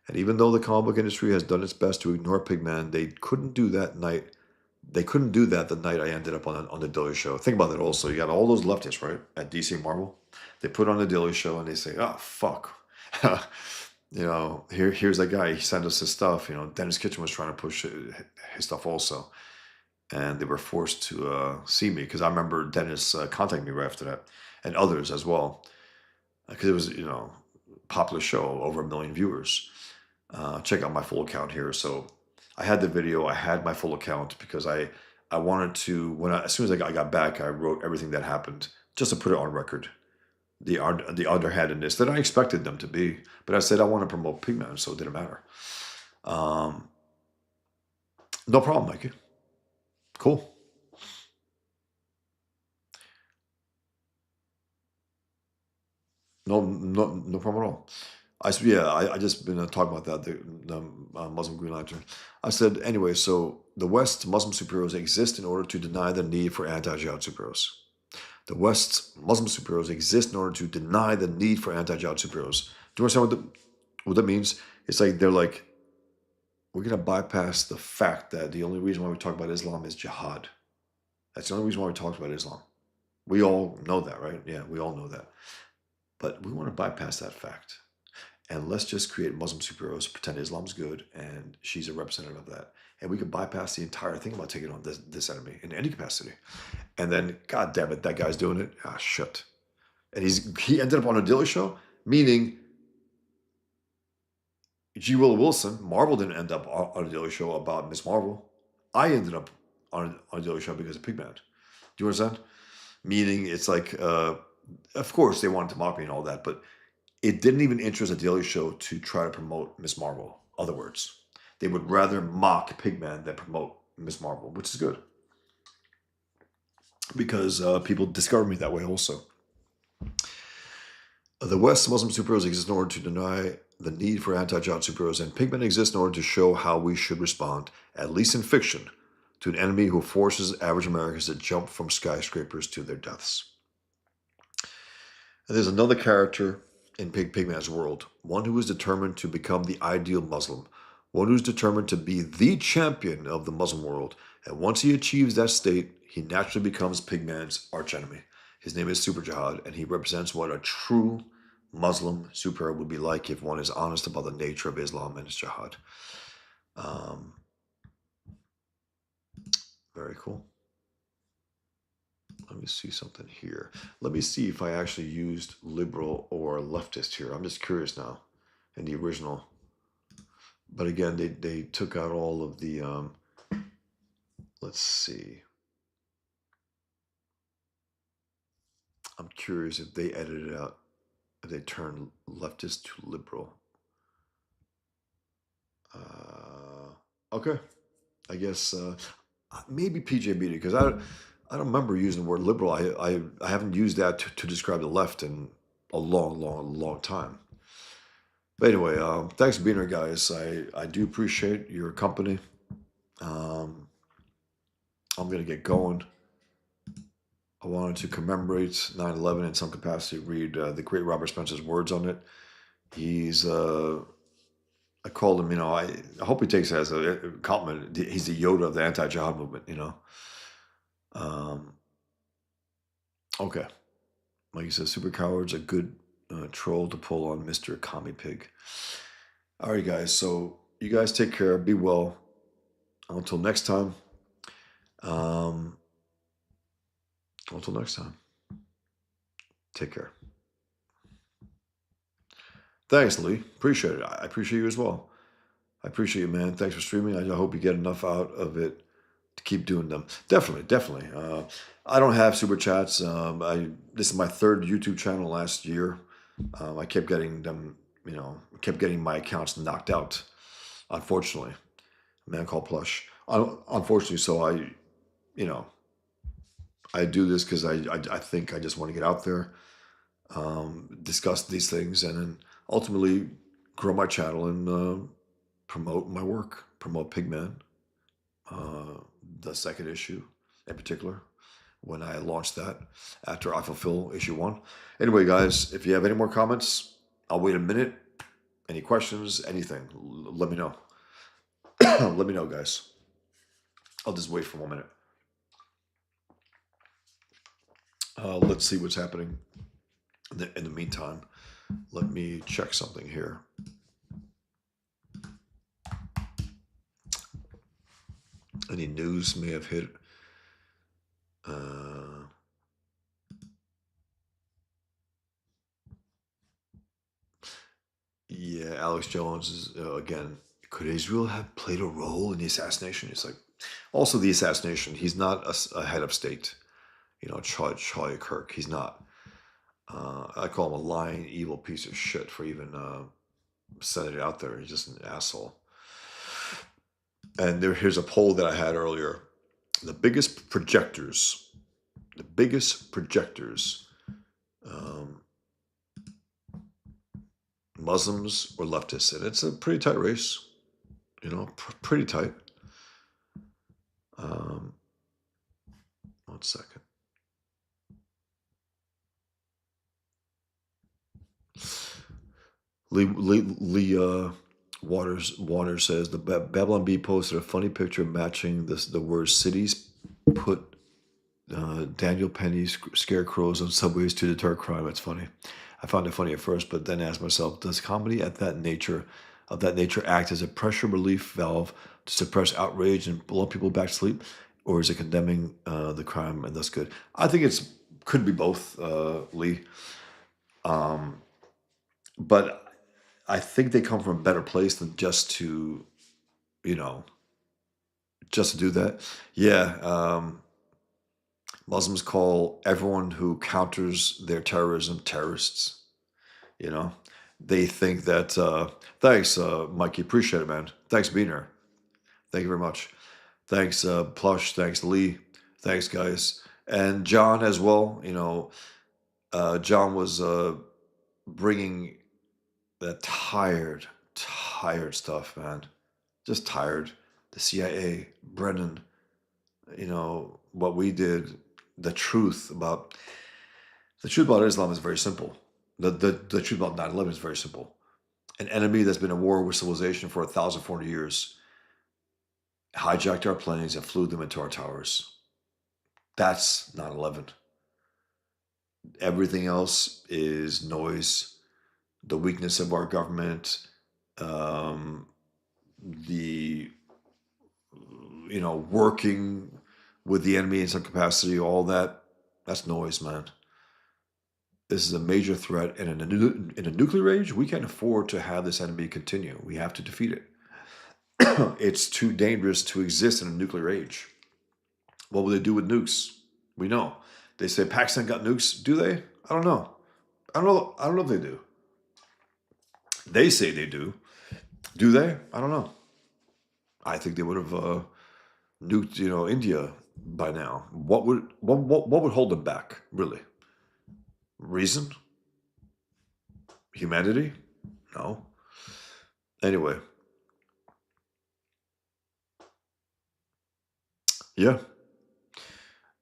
And even though the comic book industry has done its best to ignore Pigman, they couldn't do that the night I ended up on the Daily Show. Think about that also. You got all those leftists, right, at DC and Marvel. They put on the Daily Show and they say, oh, fuck. Here's that guy. He sent us his stuff. Dennis Kitchen was trying to push his stuff also. And they were forced to see me because I remember Dennis contacting me right after that, and others as well. Because it was, popular show, over 1 million viewers. Check out my full account here. So I had the video, I had my full account because I wanted to, as soon as I got back, I wrote everything that happened just to put it on record. The underhandedness that I expected them to be, but I said I want to promote Pigman, so it didn't matter. No problem, Mikey. Cool. No problem at all. I just been talking about that, the Muslim Green Lantern. I said, anyway, so the West's Muslim superheroes exist in order to deny the need for anti-jihad superheroes. The West's Muslim superheroes exist in order to deny the need for anti-jihad superheroes. Do you understand what that means? It's like they're like, we're going to bypass the fact that the only reason why we talk about Islam is jihad. That's the only reason why we talk about Islam. We all know that, right? Yeah, we all know that. But we want to bypass that fact. And let's just create Muslim superheroes, pretend Islam's good, and she's a representative of that. And we could bypass the entire thing about taking on this enemy in any capacity. And then, God damn it, that guy's doing it. Ah, shit. And he ended up on a Daily Show, meaning G. Willow Wilson, Marvel didn't end up on a Daily Show about Miss Marvel. I ended up on a Daily Show because of Pigman. Do you understand? Meaning it's like, of course they wanted to mock me and all that, but it didn't even interest a Daily Show to try to promote Miss Marvel. Other words, they would rather mock Pigman than promote Miss Marvel, which is good. Because people discover me that way also. The West's Muslim superheroes exist in order to deny the need for anti-jihad superheroes, and Pigman exists in order to show how we should respond, at least in fiction, to an enemy who forces average Americans to jump from skyscrapers to their deaths. And there's another character in Pigman's world, one who is determined to become the ideal Muslim, one who's determined to be the champion of the Muslim world, and once he achieves that state, he naturally becomes Pigman's archenemy. His name is Super Jihad, and he represents what a true Muslim superhero would be like if one is honest about the nature of Islam and its jihad. Um, very cool. Let me see something here. Let me see if I actually used liberal or leftist here. I'm just curious now in the original. But again, they took out all of the, let's see. I'm curious if they edited it out, if they turned leftist to liberal. Okay. I guess maybe PJ Media, because I don't remember using the word liberal. I haven't used that to describe the left in a long time. But anyway, thanks for being here, guys. I do appreciate your company. I'm going to get going. I wanted to commemorate 9/11 in some capacity, read the great Robert Spencer's words on it. He's, I called him, I hope he takes it as a compliment. He's the Yoda of the anti-jihad movement. Um, okay. Like you said, Super Coward's a good troll to pull on Mr. Commie Pig. All right, guys. So you guys take care. Be well. Until next time. Until next time. Take care. Thanks, Lee. Appreciate it. I appreciate you as well. I appreciate you, man. Thanks for streaming. I hope you get enough out of it to keep doing them. Definitely. I don't have super chats. This is my third YouTube channel last year. I kept getting them, kept getting my accounts knocked out. Unfortunately, a man called Plush. Unfortunately, so I do this because I think I just want to get out there, discuss these things, and then ultimately grow my channel and promote my work, promote Pigman, the second issue in particular, when I launched that after I fulfill issue 1. Anyway, guys, if you have any more comments, I'll wait a minute. Any questions, anything, let me know. Let me know, guys. I'll just wait for 1 minute. Let's see what's happening. In the meantime, let me check something here. Any news may have hit. Yeah, Alex Jones is again. Could Israel have played a role in the assassination? It's like also the assassination. He's not a head of state. Charlie Kirk. He's not. I call him a lying, evil piece of shit for even sending it out there. He's just an asshole. And here's a poll that I had earlier. The biggest projectors, Muslims or leftists. And it's a pretty tight race, pretty tight. 1 second. Lee Waters says the Babylon Bee posted a funny picture matching the word cities put Daniel Penny's scarecrows on subways to deter crime. It's funny. I found it funny at first, but then asked myself, does comedy of that nature act as a pressure relief valve to suppress outrage and blow people back to sleep, or is it condemning the crime and thus good? I think could be both, Lee. But I think they come from a better place than just to do that. Yeah. Muslims call everyone who counters their terrorism terrorists. They think that, thanks, Mikey. Appreciate it, man. Thanks for being here. Thank you very much. Thanks, Plush. Thanks, Lee. Thanks, guys. And John as well. John was bringing that tired stuff, man. Just tired. The CIA, Brennan, what we did, the truth about Islam is very simple. The truth about 9/11 is very simple. An enemy that's been at war with civilization for 1,400 years hijacked our planes and flew them into our towers. That's 9/11. Everything else is noise. The weakness of our government, um, the working with the enemy in some capacity, all that's noise, man. This is a major threat, and in a nuclear age, we can't afford to have this enemy continue. We have to defeat it. It's too dangerous to exist in a nuclear age. What will they do with nukes? We know. They say Pakistan got nukes. Do they? I don't know. I don't know. I don't know if they do. They say they do. Do they? I don't know. I think they would have nuked, India by now. What would hold them back? Really? Reason? Humanity? No. Anyway, yeah,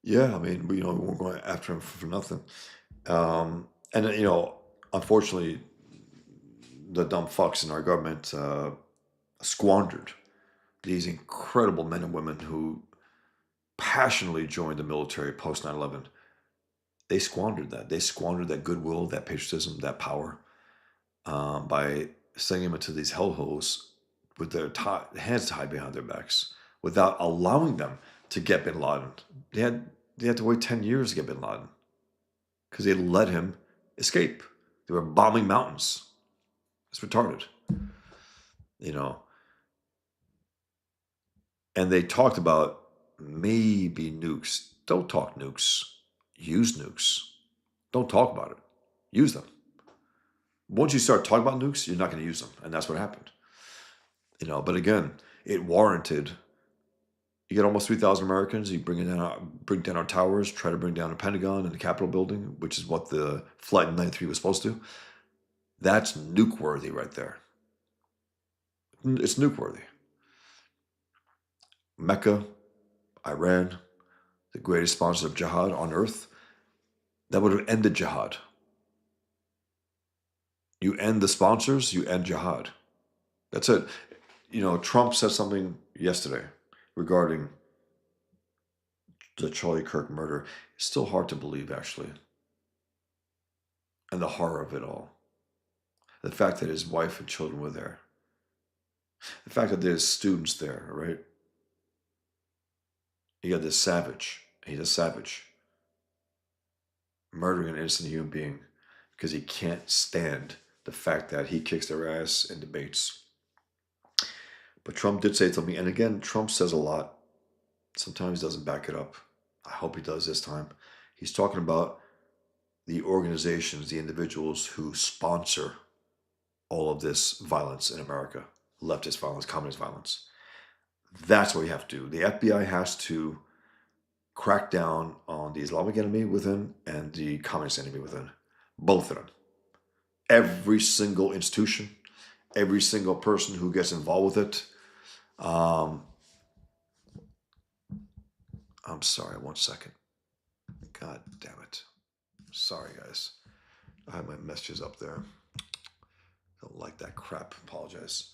yeah. I mean, we weren't going after him for nothing. And unfortunately, the dumb fucks in our government squandered these incredible men and women who passionately joined the military post 9/11. They squandered that. They squandered that goodwill, that patriotism, that power by sending them into these hellholes with their hands tied behind their backs without allowing them to get bin Laden. They had to wait 10 years to get bin Laden because they let him escape. They were bombing mountains. It's retarded, you know. And they talked about maybe nukes. Don't talk nukes. Use nukes. Don't talk about it. Use them. Once you start talking about nukes, you're not going to use them, and that's what happened. But again, it warranted. You get almost 3,000 Americans. You bring down our towers, try to bring down the Pentagon and the Capitol building, which is what the flight in '93 was supposed to. That's nuke worthy right there. It's nuke worthy. Mecca, Iran, the greatest sponsors of jihad on earth, that would have ended jihad. You end the sponsors, you end jihad. That's it. Trump said something yesterday regarding the Charlie Kirk murder. It's still hard to believe, actually, and the horror of it all. The fact that his wife and children were there. The fact that there's students there, right? You got this savage. He's a savage. Murdering an innocent human being because he can't stand the fact that he kicks their ass in debates. But Trump did say something, and again, Trump says a lot. Sometimes doesn't back it up. I hope he does this time. He's talking about the organizations, the individuals who sponsor all of this violence in America, leftist violence, communist violence. That's what we have to do. The FBI has to crack down on the Islamic enemy within and the communist enemy within. Both of them. Every single institution, every single person who gets involved with it. I'm sorry, 1 second. God damn it. Sorry, guys. I have my messages up there. Don't like that crap. Apologize.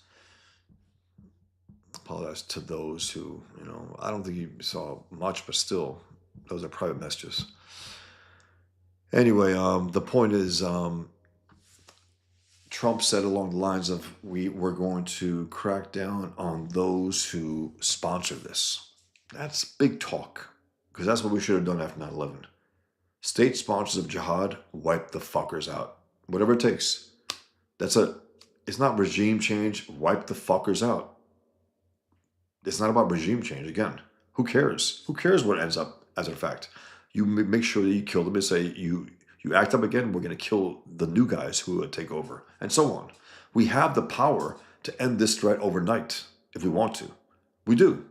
Apologize to those who, I don't think you saw much, but still, those are private messages. Anyway, the point is, Trump said along the lines of, we're going to crack down on those who sponsor this. That's big talk, because that's what we should have done after 9/11. State sponsors of jihad, wipe the fuckers out. Whatever it takes. That's it. It's not regime change, wipe the fuckers out. It's not about regime change. Again, who cares? Who cares what ends up as a fact? You make sure that you kill them and say, you act up again, we're going to kill the new guys who would take over, and so on. We have the power to end this threat overnight if we want to. We do.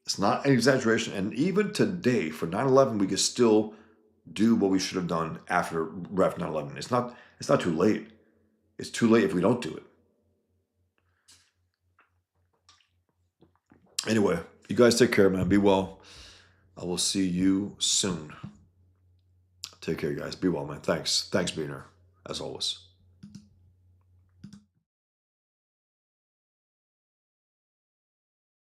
It's not an exaggeration. And even today, for 9/11, we can still do what we should have done after 9/11. It's not too late. It's too late if we don't do it. Anyway, you guys take care, man. Be well. I will see you soon. Take care, guys. Be well, man. Thanks. Thanks, being here, as always.